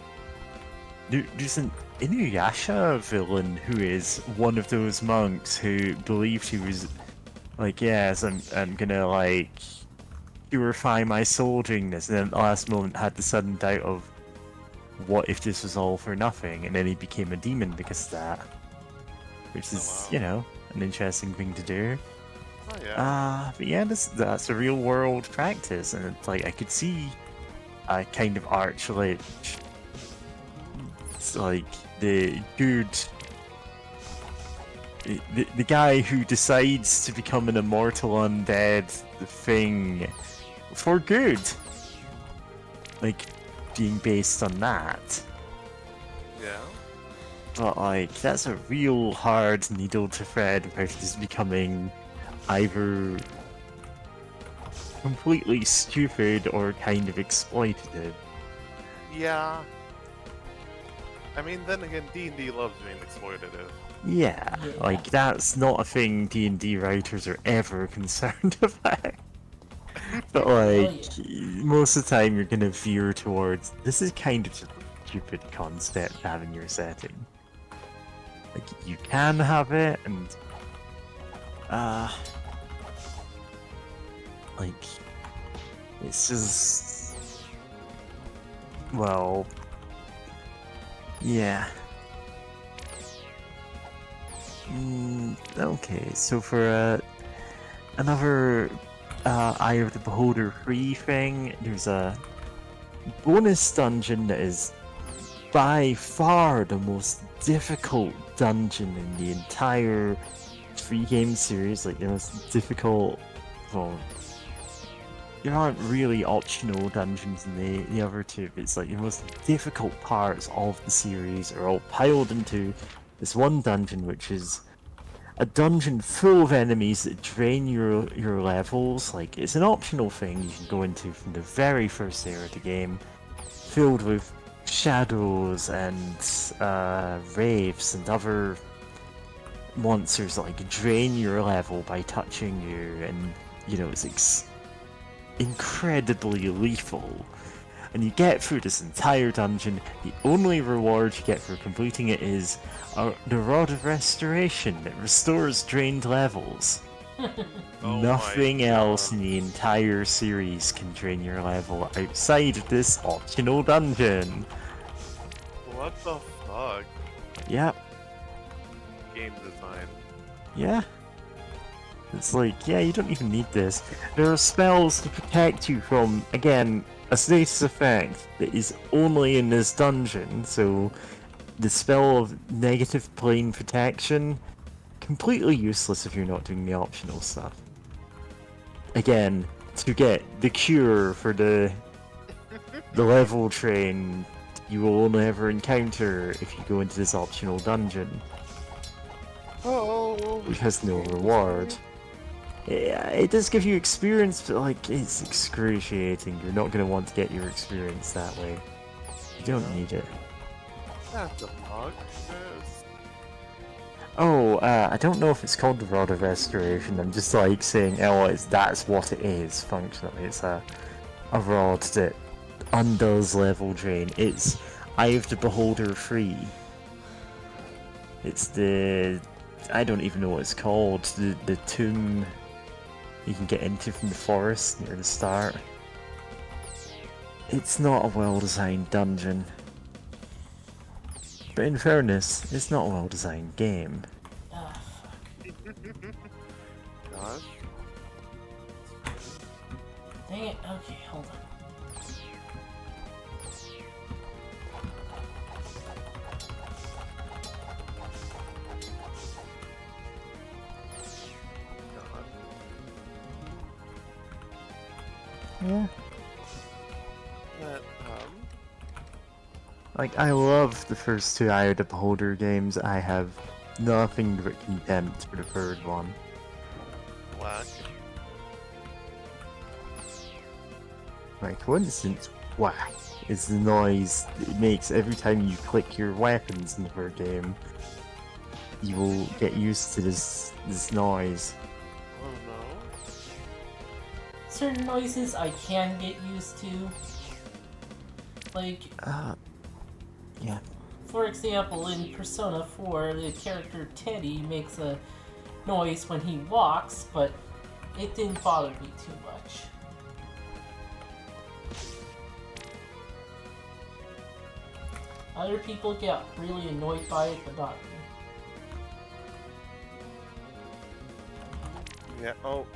There's an Inuyasha villain who is one of those monks who believed he was like, yes, I'm gonna like purify my soul doing this, and then at the last moment had the sudden doubt of what if this was all for nothing, and then he became a demon because of that. Which is, you know, an interesting thing to do. Oh yeah. But yeah, that's a real world practice, and it's like I could see a kind of arch lich. It's like the good the guy who decides to become an immortal undead thing for good. Like being based on that. Yeah. But like that's a real hard needle to thread versus becoming either completely stupid or kind of exploitative. Yeah. I mean, then again, D&D loves being exploitative. Yeah, like that's not a thing D&D writers are ever concerned about. But like, most of the time you're gonna veer towards, this is kind of a stupid concept to have in your setting. Like, you can have it, and like, it's just, well, yeah. Okay, so for another Eye of the Beholder free thing, there's a bonus dungeon that is by far the most difficult dungeon in the entire free game series, like the most difficult, well, there aren't really optional dungeons in the other two, but it's like the most difficult parts of the series are all piled into this one dungeon, which is a dungeon full of enemies that drain your levels. Like, it's an optional thing you can go into from the very first area of the game, filled with shadows and wraiths and other monsters that like drain your level by touching you, and you know, it's incredibly lethal. And you get through this entire dungeon, the only reward you get for completing it is the Rod of Restoration that restores drained levels. Nothing else in the entire series can drain your level outside of this optional dungeon. What the fuck? Yep. Game design. Yeah. It's like, yeah, you don't even need this. There are spells to protect you from, again, a status effect that is only in this dungeon, so the spell of negative plane protection, completely useless if you're not doing the optional stuff. Again, to get the cure for the level train, you will only ever encounter if you go into this optional dungeon, which has no reward. It does give you experience, but like, it's excruciating. You're not going to want to get your experience that way. You don't need it. That's a bug. Oh, I don't know if it's called the Rod of Restoration. I'm just like saying, oh, that's what it is functionally. It's a rod that undoes level drain. It's Eye of the Beholder free. It's the... I don't even know what it's called. The tomb you can get into from the forest near the start. It's not a well-designed dungeon. But in fairness, it's not a well-designed game. Gosh. Dang it, okay, hold on. Yeah. But, Like, I love the first two Eye of the Beholder games. I have nothing but contempt for the third one. Black. Like, for instance, whack is the noise it makes every time you click your weapons in the third game. You will get used to this noise. Oh no. Certain noises I can get used to. Like, yeah. for example, in Persona 4, the character Teddy makes a noise when he walks, but it didn't bother me too much. Other people get really annoyed by it, but not me. Yeah, oh.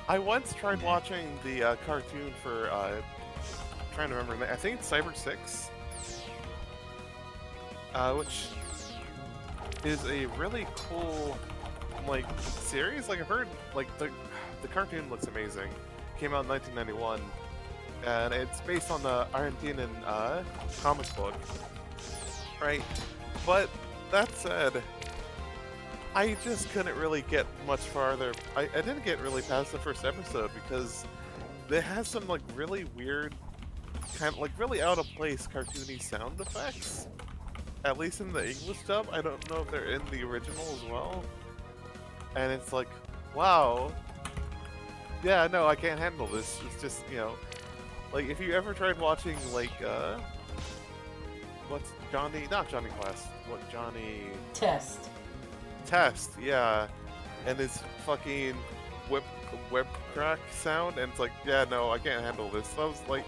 I once tried watching the cartoon for, trying to remember, I think it's Cyber 6? Which is a really cool, like, series. Like, I've heard, like, the cartoon looks amazing. Came out in 1991, and it's based on the Argentinian, comic book. Right? But, that said, I just couldn't really get much farther. I didn't get really past the first episode because it has some, like, really weird, kind of, like, really out of place cartoony sound effects. At least in the English dub. I don't know if they're in the original as well. And it's like, wow. Yeah, no, I can't handle this. It's just, you know, like, if you ever tried watching, like, what's Johnny, not Johnny Quest, what, Johnny... Test, yeah. And his fucking whip crack sound, and it's like, yeah, no, I can't handle this. So I was like,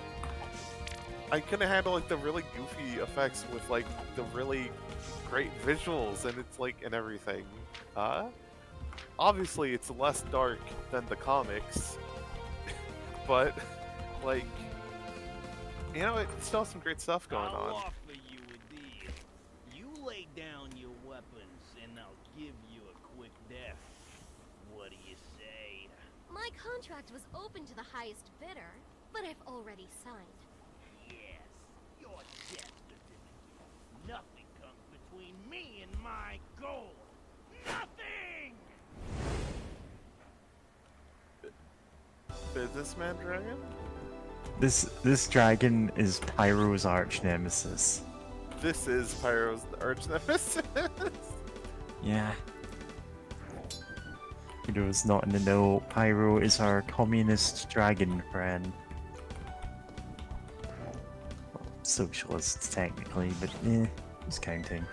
I couldn't handle, like, the really goofy effects with, like, the really great visuals, and it's like, and everything. Obviously it's less dark than the comics, but, like, you know, it still has some great stuff going I'll on. offer you a deal. You lay down your weapons, and I'll give you a quick death. What do you say? My contract was open to the highest bidder, but I've already signed. Yes, your death certificate. Nothing comes between me and my goal. Nothing! Businessman Dragon? This dragon is Pyro's arch nemesis. This is Pyro's arch nemesis. Yeah. For those not in the know, Pyro is our communist dragon friend. Well, socialist technically, but who's counting?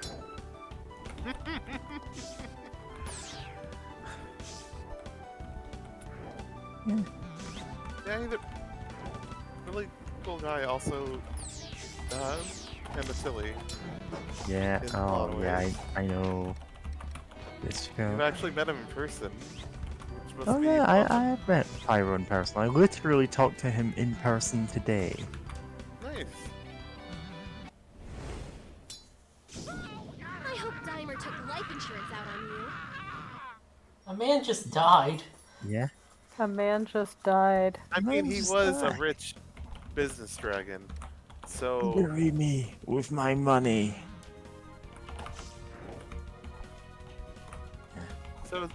Yeah. Yeah, he's a really cool guy. Also, kind of silly. Yeah. in a lot Oh, of yeah. ways. I know. This I've guy. actually met him in person. Which must Oh be yeah, awesome. I have met Pyro in person. I literally talked to him in person today. Nice. A man just died. Yeah. A man just died. I mean, he was a rich business dragon, so Bury me with my money.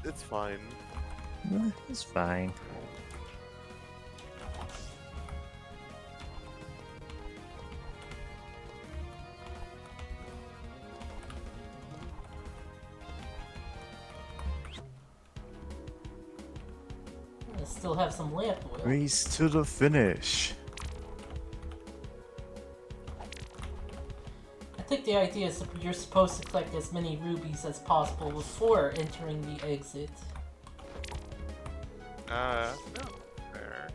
it's fine. It's fine. I still have some lamp oil. Race to the finish. I think the idea is that you're supposed to collect as many rubies as possible before entering the exit. No, fair.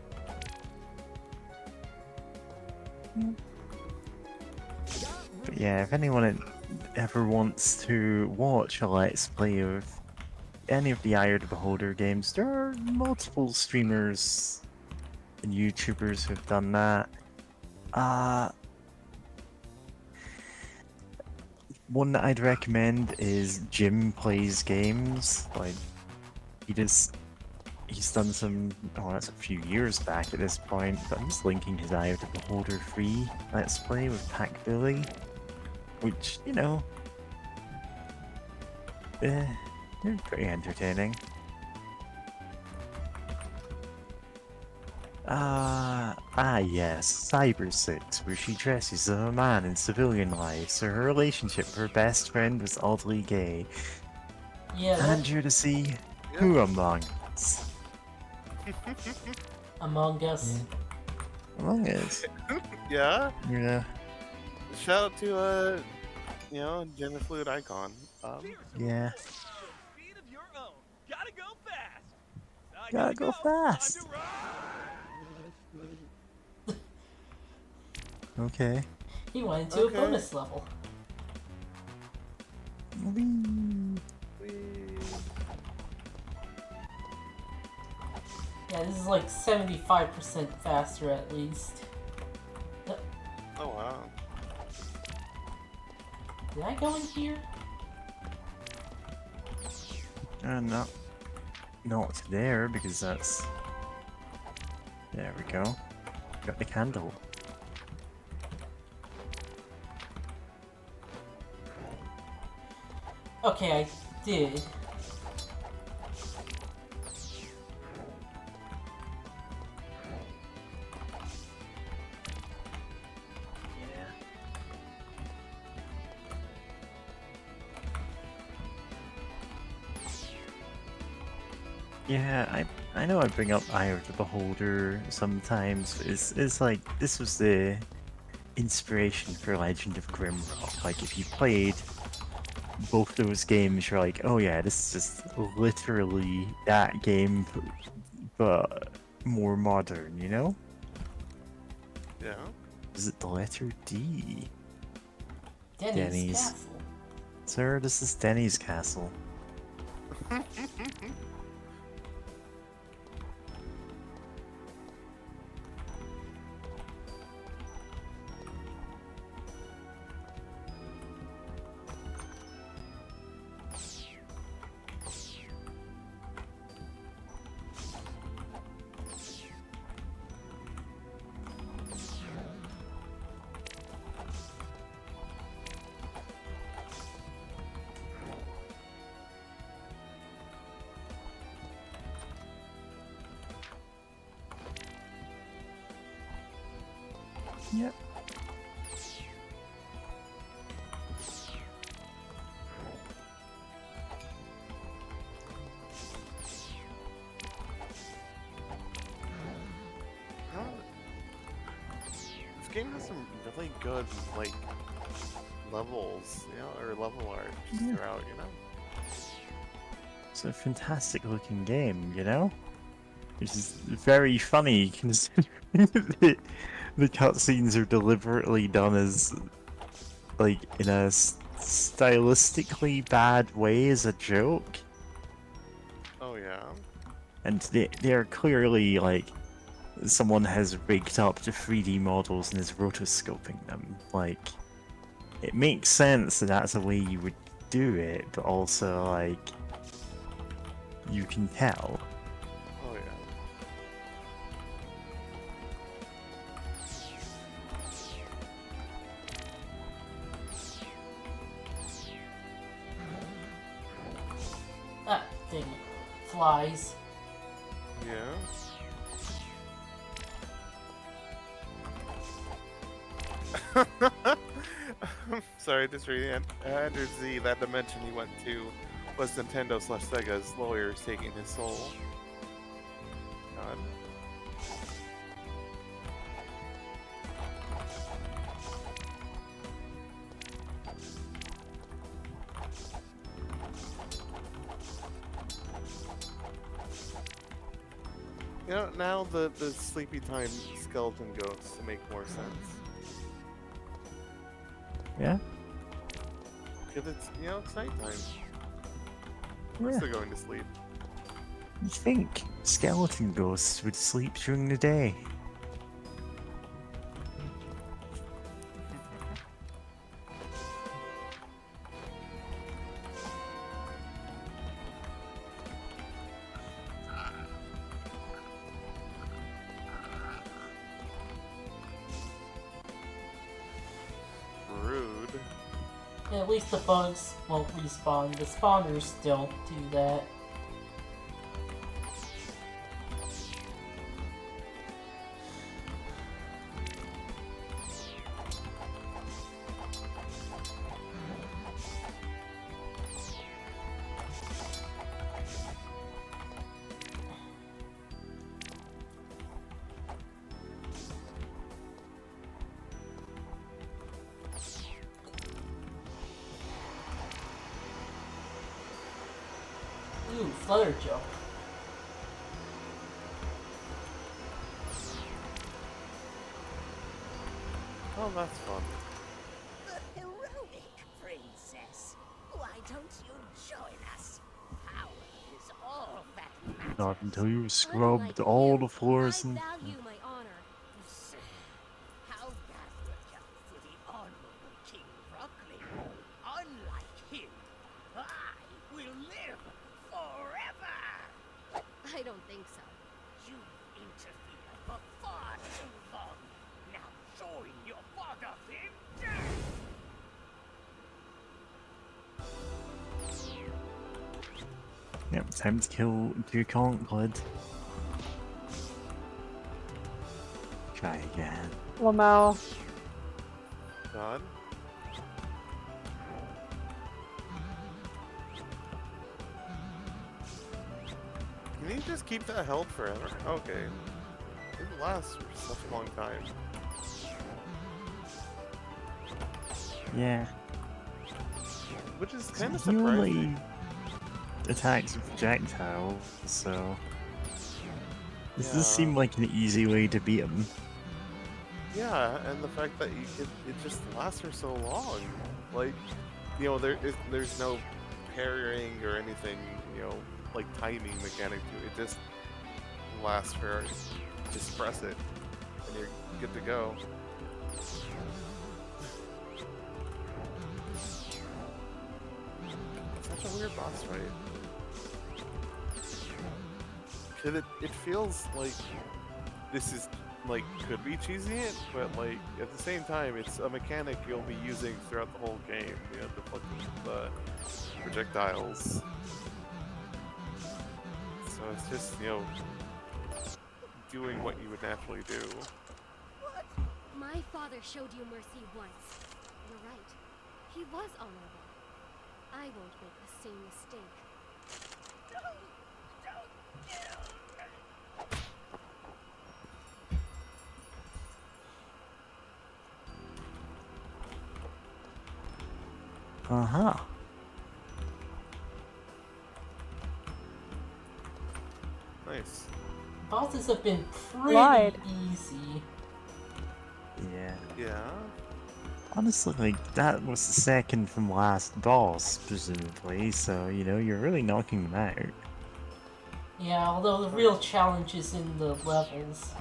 But yeah, if anyone ever wants to watch a Let's Play of any of the Eye of the Beholder games, there are multiple streamers and YouTubers who've done that. One that I'd recommend is Jim Plays Games. Like, he's done some, oh, that's a few years back at this point, but I'm just linking his Eye of the Beholder free Let's Play with Pack Billy, which, you know, they're pretty entertaining. Yes, Cyber 6, where she dresses as a man in civilian life, so her relationship with her best friend was oddly gay. Yeah. And you're to see who among us. Among Us. Among Us. Yeah. Yeah. Shout out to you know, gender fluid icon. Yeah. Speed of your own. Gotta go fast. Gotta go fast. Okay. He went into a bonus level. Yeah, this is like 75% faster at least. Oh wow. Did I go in here? Not there, because that's... There we go. Got the candle. Okay, I did. Yeah, I know I bring up Eye of the Beholder sometimes. It's like, this was the inspiration for Legend of Grimrock. Like, if you played both those games, you're like, oh yeah, this is just literally that game, but more modern, you know? Yeah. Is it the letter D? Denny's Castle. Sir, this is Denny's Castle. Yep. This game has some really good, like, levels, you know, or level art throughout, you know? It's a fantastic looking game, you know? Which is very funny considering the cutscenes are deliberately done as, like, in a stylistically bad way as a joke. Oh yeah. And they're clearly, like, someone has rigged up the 3D models and is rotoscoping them. Like, it makes sense that that's the way you would do it, but also, like, you can tell. Oh yeah. Ah, dang it. Flies. Yeah. Sorry, just reading. Under Z, that dimension he went to was Nintendo/Sega's lawyers taking his soul. God. You know, now the sleepy time skeleton ghosts make more sense. Yeah? Because it's, you know, it's nighttime. Of course Yeah. they're going to sleep. You think skeleton ghosts would sleep during the day? Rude. Yeah, at least the bugs won't respawn. The spawners don't do that. Ooh, flutter jump. Oh, that's fun. The heroic princess. Why don't you join us? Power is all that matters. Not until you scrubbed all the floors and... value my honor. How backward for the honorable King Rockling. Unlike him, I will live forever. I don't think so. You interfered for far too long. Now join your father in death. Yep, time to kill Conkled. Try again. Lamau. God. Can you just keep that held forever? Okay. It lasts for such a long time. Yeah. Which is kind of He surprising. only attacks with projectiles, so... This does seem like an easy way to beat him. Yeah, and the fact that it just lasts for so long. Like, you know, there's no parrying or anything, you know, like timing mechanic to it. It just lasts for, just press it, and you're good to go. Such a weird boss fight. 'Cause it feels like this is, like, could be cheesy, but, like, at the same time, it's a mechanic you'll be using throughout the whole game. You know, the projectiles. So it's just, you know, doing what you would naturally do. My father showed you mercy once. You're right. He was honorable. I won't make the same mistake. Uh-huh. Nice. Bosses have been pretty Lied. easy. Yeah. Yeah. Honestly, like, that was the second from last boss, presumably, so, you know, you're really knocking them out. Yeah, although the real challenge is in the levels.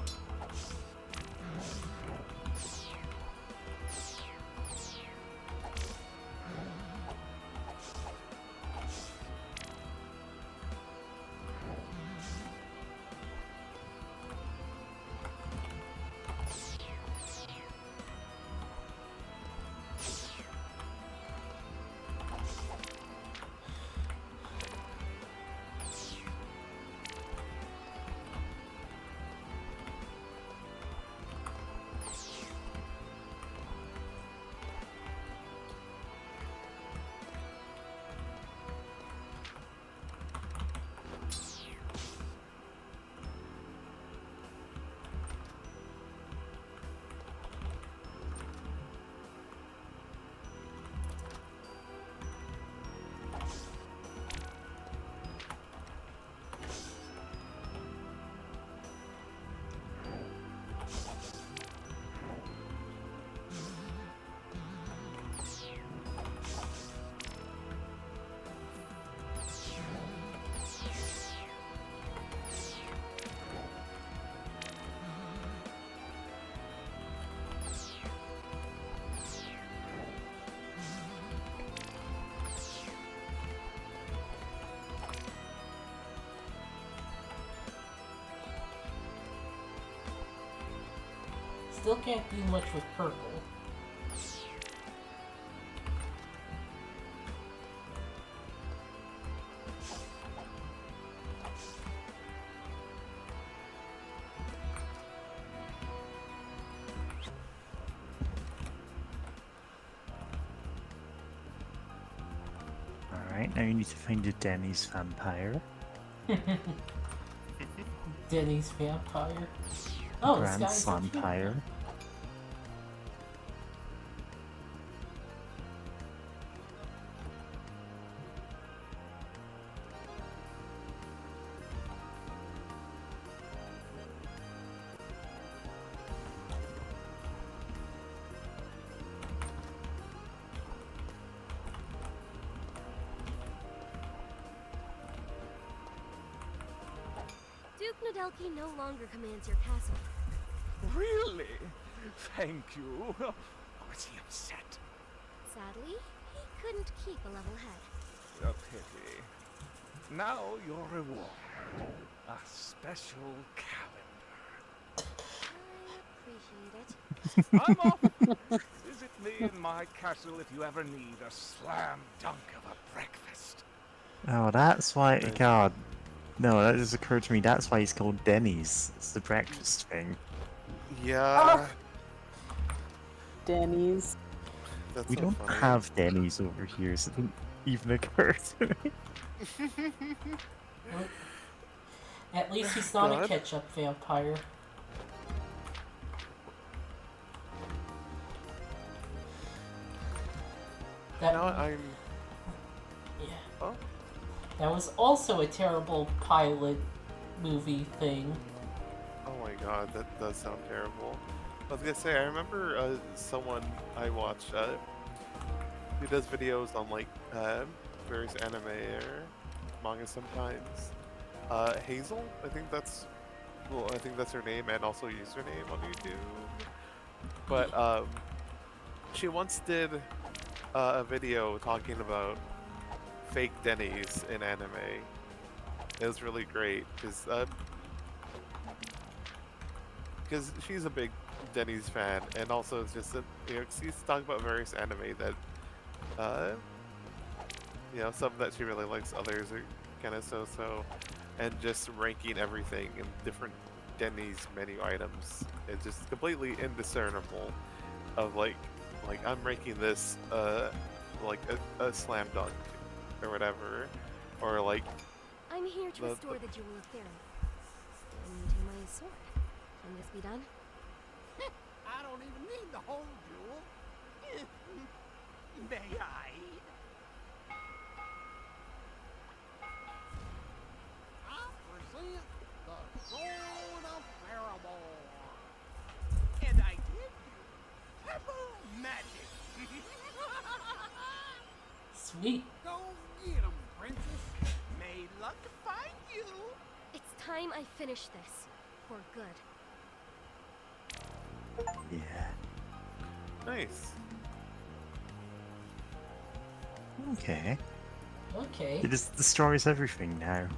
still can't do much with purple. Alright, now you need to find a Denny's vampire. Denny's vampire. Oh, this Grand guy's up here. Slampire. Duke Nodelki no longer commands your castle. Really? Thank you. Was he upset? Sadly, he couldn't keep a level head. A pity. Now your reward. A special calendar. I appreciate it. I'm off. Visit me in my castle if you ever need a slam dunk of a breakfast. Oh, that's why. God. No, that just occurred to me. That's why he's called Denny's. It's the breakfast thing. Yeah. Denny's. That's We so don't funny. have Denny's over here, so it didn't even occur to me. Well, at least he's not a God. ketchup vampire. That, Now I'm. yeah. Oh. That was also a terrible pilot movie thing. Oh my god, that does sound terrible. I was gonna say, I remember someone I watched who does videos on like various anime or manga sometimes. Hazel, I think that's her name and also username on YouTube. But she once did a video talking about fake Denny's in anime. It was really great because she's a big Denny's fan, and also it's just she's talking about various anime that some that she really likes, others are kind of so, and just ranking everything in different Denny's menu items. It's just completely indiscernible of like I'm ranking this like a slam dunk or whatever, or like I'm here to restore the Jewel of Faramore. And my sword. Can this be done? I don't even need the whole jewel. May I? I present the Jewel of Faramore. And I give you pebble magic. Sweet. Go get 'em, princess. May luck find you. It's time I finish this. For good. Yeah. nice. Okay. Okay. It just destroys everything now.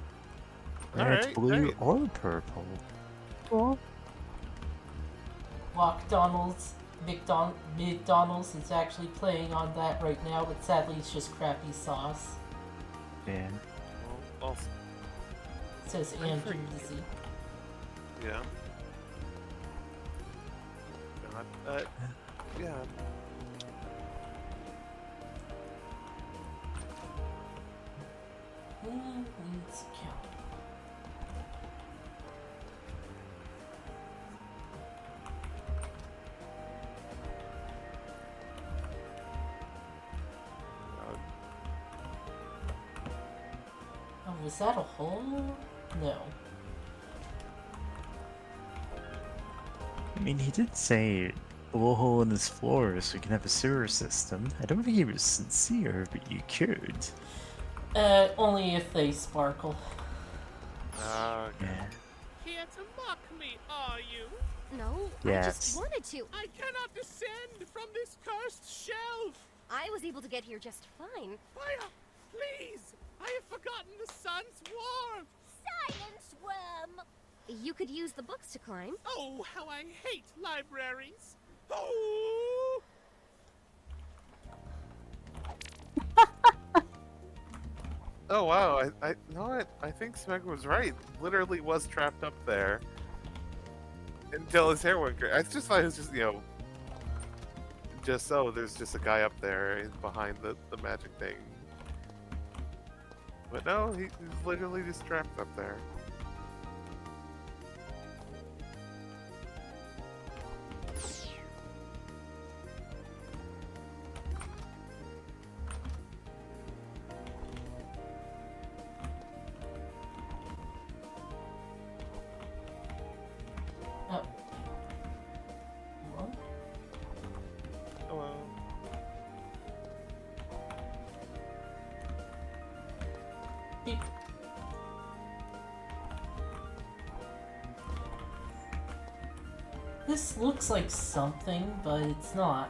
Red, Alright, blue, great. or purple. Cool. McDonald's is actually playing on that right now, but sadly it's just crappy sauce. Yeah. Well, also, It says Andrew disease. yeah. God, yeah. Who needs count? Oh, was that a hole? No. I mean, he did say blow a hole in his floor so we can have a sewer system. I don't think he was sincere, but you could. Only if they sparkle. Okay. Yeah. Here to mock me, are you? No, I Yes. just wanted to. I cannot descend from this cursed shelf. I was able to get here just fine. Fire, please! I have forgotten the sun's warmth. Silence, worm! You could use the books to climb. Oh, how I hate libraries! Oh! Oh wow, I you know what? I think Smeg was right. Literally was trapped up there. Until his hair went gray. I just thought it was just, you know, just there's just a guy up there behind the magic thing. But no, he's literally just trapped up there. Oh. What? Hello. Beep. This looks like something, but it's not.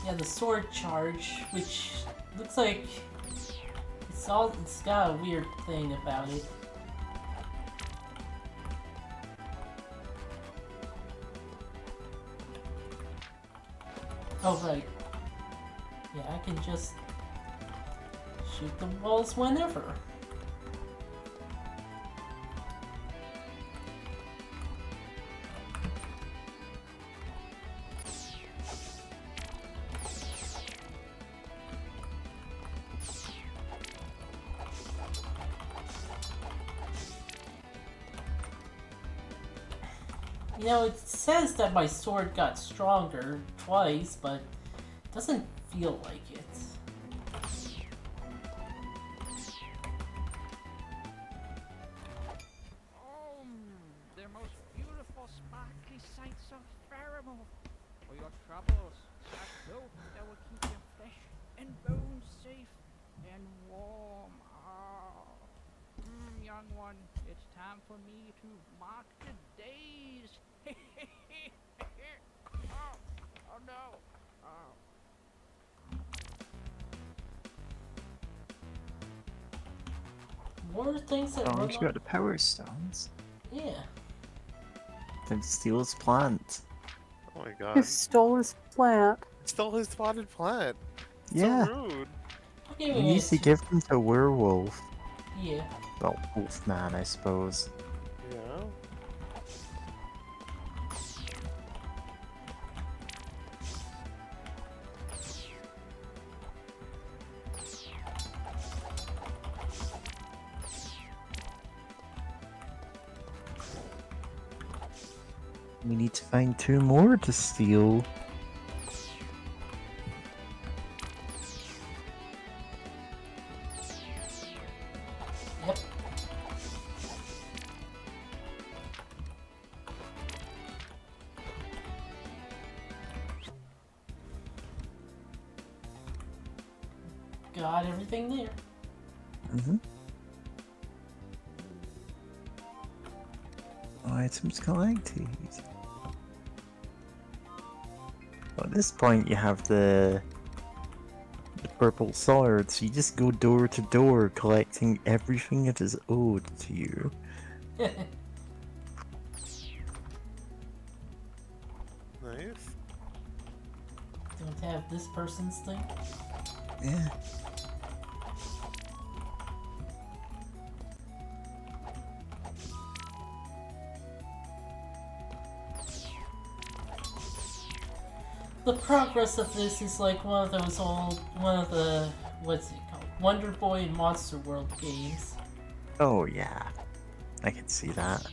Yeah, the sword charge, which looks like it's got a weird thing about it. Oh right. Yeah, I can just shoot the walls whenever. You know, it says that my sword got stronger twice, but it doesn't feel like it. Oh, the most beautiful sparkly sights of Faramore. For your troubles, a cloak that will keep your flesh and bones safe and warm. Young one, it's time for me to mark the days. Oh no. More things that Oh, run you on... got the power stones. Yeah. Time to steal his plant. Oh my Who god. stole his plant? Stole his spotted plant. Yeah. So rude. You need to give them to a werewolf. Yeah. Well, wolf man, I suppose. Yeah. We need to find 2 more to steal. Yep. Got everything there. Mm-hmm. Items collected. At this point, you have the purple sword, so you just go door to door collecting everything that is owed to you. Nice. Don't have this person's thing. Yeah. The progress of this is like one of the, what's it called? Wonder Boy and Monster World games. Oh yeah, I can see that.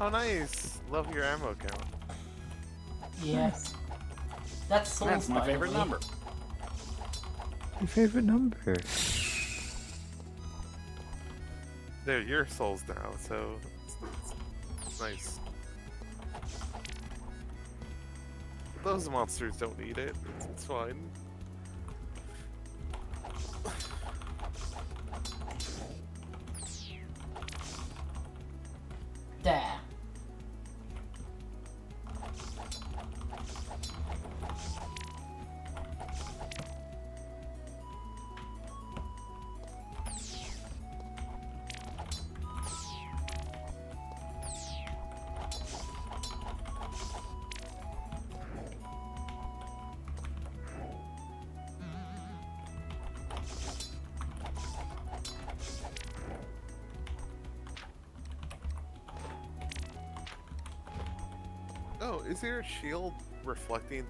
Oh nice. Love your ammo count. Yes. That's Souls, That's my by the favorite way. number. Your favorite number? They're your souls now, so it's nice. Those monsters don't need it. It's fine. There. Oh, is there a shield reflecting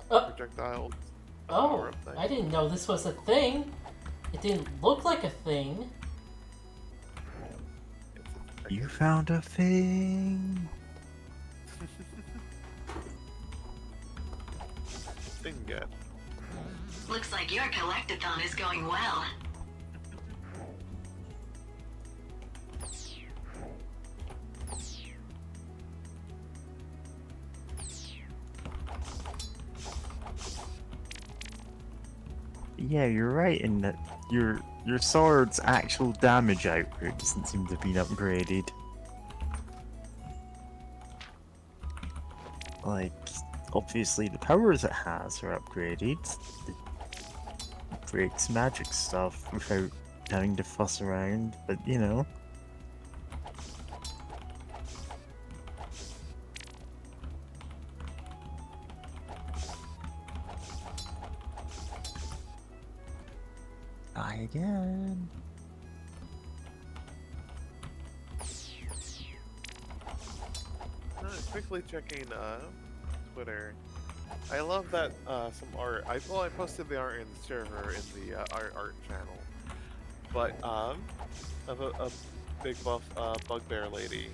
projectiles? Oh, I didn't know this was a thing. It didn't look like a thing. You found a thing. Thing get. Looks like your collectathon is going well. Yeah, you're right in that your sword's actual damage output doesn't seem to have been upgraded. Like, obviously the powers it has are upgraded. It breaks magic stuff without having to fuss around, but you know. Die again. Quickly checking Twitter. I love that some art. I posted the art in the server in the art channel, but of a big buff bugbear lady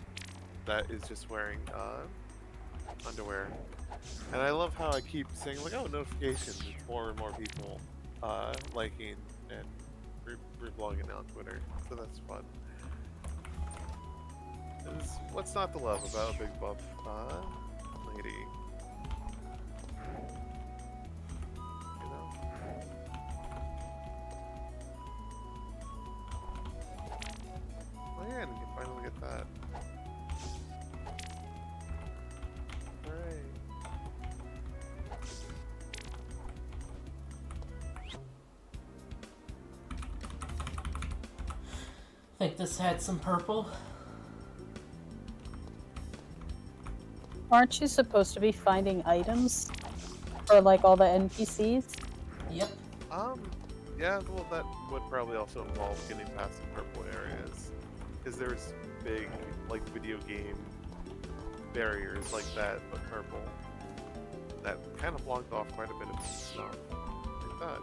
that is just wearing underwear, and I love how I keep saying like, oh, notifications. It's more and more people liking and reblogging on Twitter, so that's fun. What's not to love about a big buff lady? You know? Oh yeah, and you can finally get that. Hooray. Think this had some purple. Aren't you supposed to be finding items for like all the NPCs? Yep. Yeah, well that would probably also involve getting past the purple areas. Because there's big, like, video game barriers like that, but purple. That kind of blocked off quite a bit of stuff. Like that.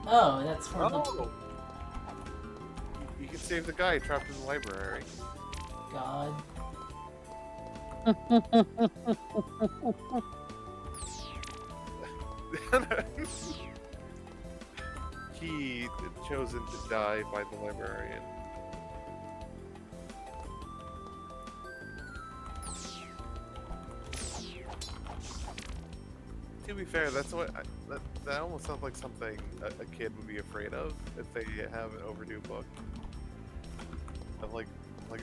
Oh, that's for the... You can save the guy trapped in the library. God. He chosen to die by the librarian. To be fair, that's what that almost sounds like something a kid would be afraid of if they have an overdue book. Of like,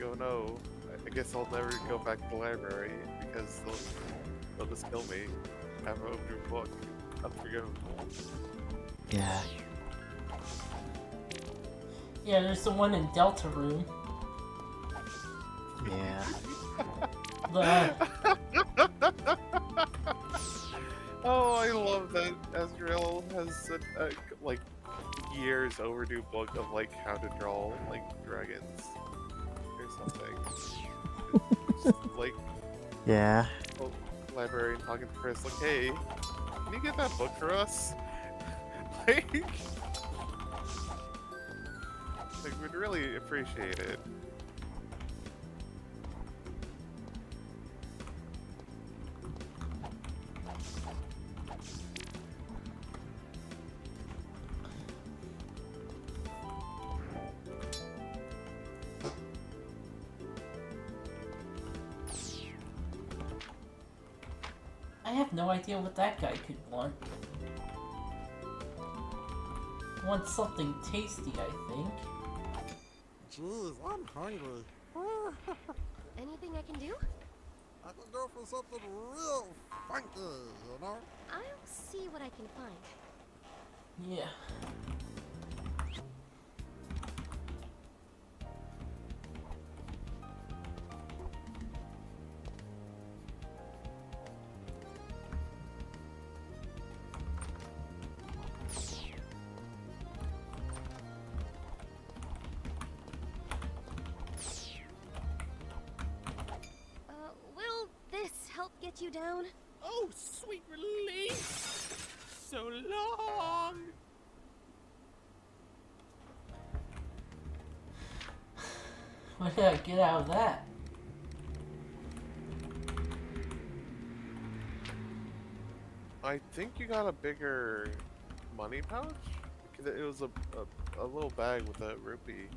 oh no, I guess I'll never go back to the library because they'll just kill me. Have an overdue book, unforgivable. Yeah. Yeah, there's the one in Delta Room. Yeah. Oh, I love that Azrael has like years overdue book of like how to draw like dragons or something. Just, like, Yeah. Librarian talking to Chris like, hey, can you get that book for us? like we'd really appreciate it. have no idea what that guy could want. Want something tasty, I think. Jeez, I'm hungry. Anything I can do? I could go for something real funky, you know? I'll see what I can find. Yeah. Will this help get you down? Oh, sweet relief! So long! What did I get out of that? I think you got a bigger money pouch? Because it was a little bag with a rupee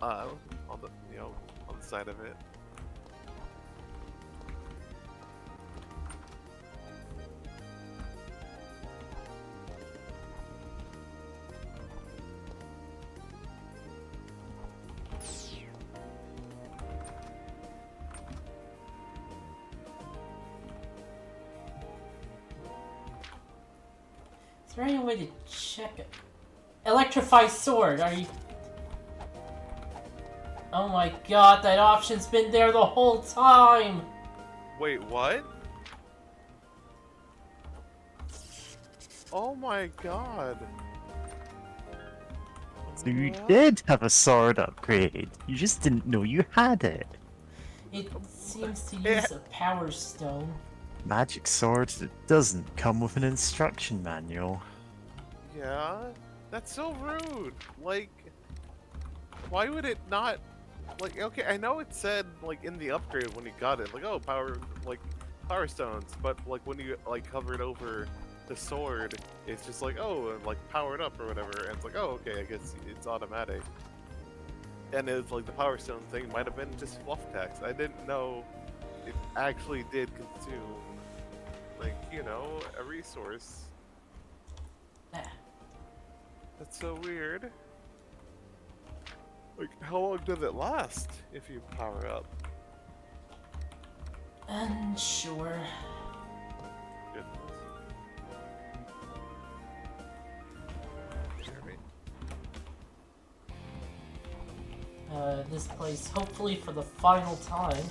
on the on the side of it. Is there any way to check it? Electrify sword, are you... Oh my god, that option's been there the whole time! Wait, what? Oh my god. So you did have a sword upgrade. You just didn't know you had it. It seems to use a power stone. Magic sword that doesn't come with an instruction manual. Yeah? That's so rude. Like, why would it not... Like, okay, I know it said, like, in the upgrade when you got it, like, oh, power stones, but, like, when you, like, hovered over the sword, it's just like, oh, like, powered up or whatever, and it's like, oh, okay, I guess it's automatic. And it's like, the power stone thing might have been just fluff text. I didn't know it actually did consume, like, you know, a resource. That's so weird. Like, how long does it last if you power up? Unsure. Goodness. Jeremy. This place, hopefully for the final time.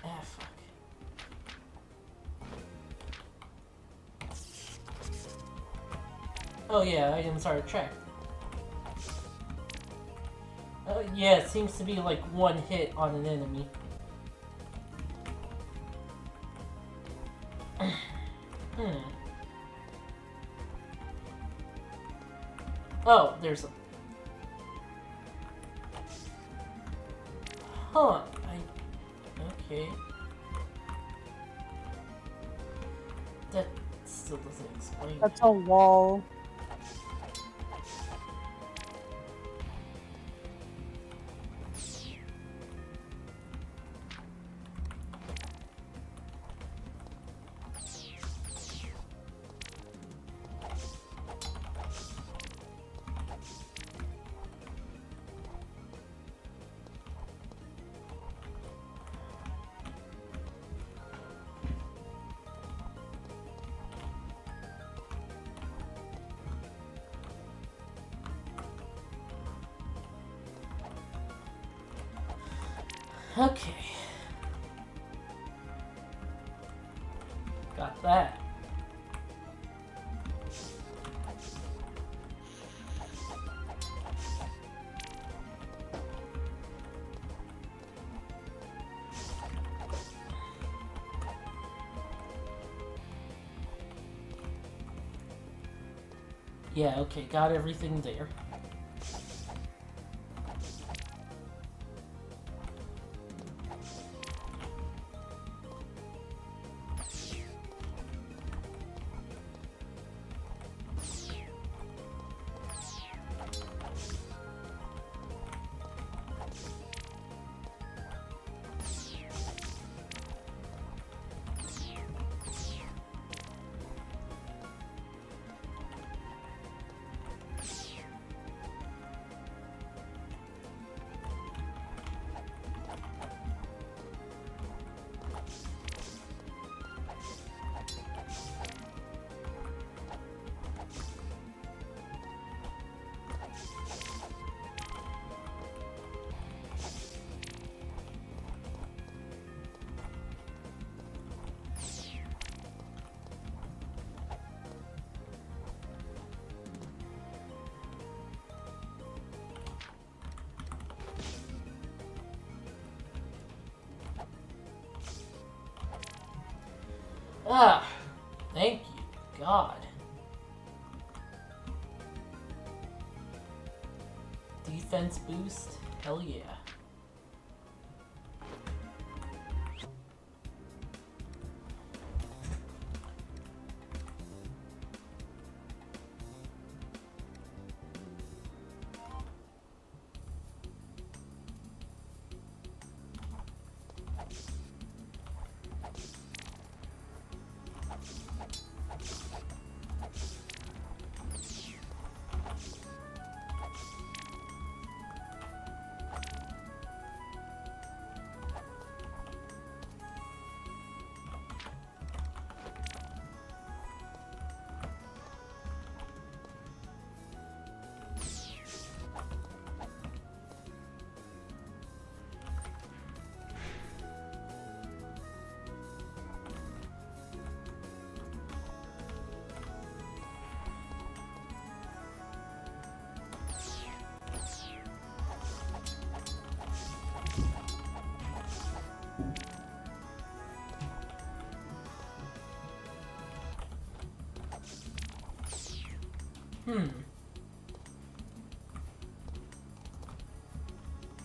Ah, fuck. Oh yeah, items are tracked. Yeah, it seems to be like one hit on an enemy. Oh, there's a... Huh, okay. That still doesn't explain. That's a wall. Okay. Got that. Yeah, okay, got everything there. Ah, thank you, God. Defense boost? Hell yeah.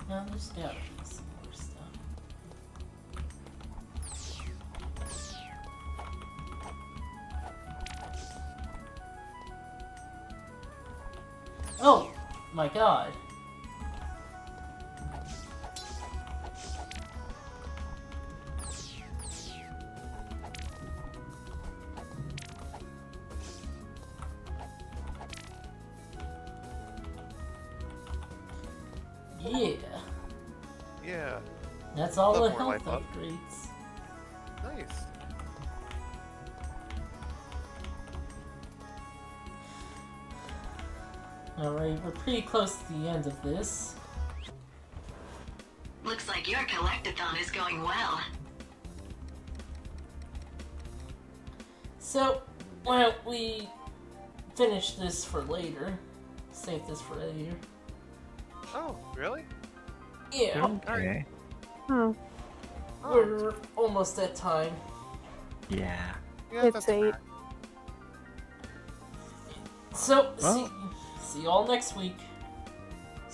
Now there's gotta be some more stuff. Oh my God. Yeah. Yeah. That's all the Love more health life up. upgrades. Nice. Alright, we're pretty close to the end of this. Looks like your collectathon is going well. So, why don't we finish this for later? Save this for later. Oh, really? Yeah. Okay. Oh, We're almost at time. Yeah. Yeah, it's that's 8. fair. So, Well. see you all next week.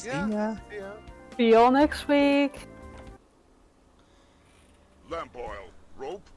Yeah. ya. Yeah. See y'all next week. Lamp oil, rope,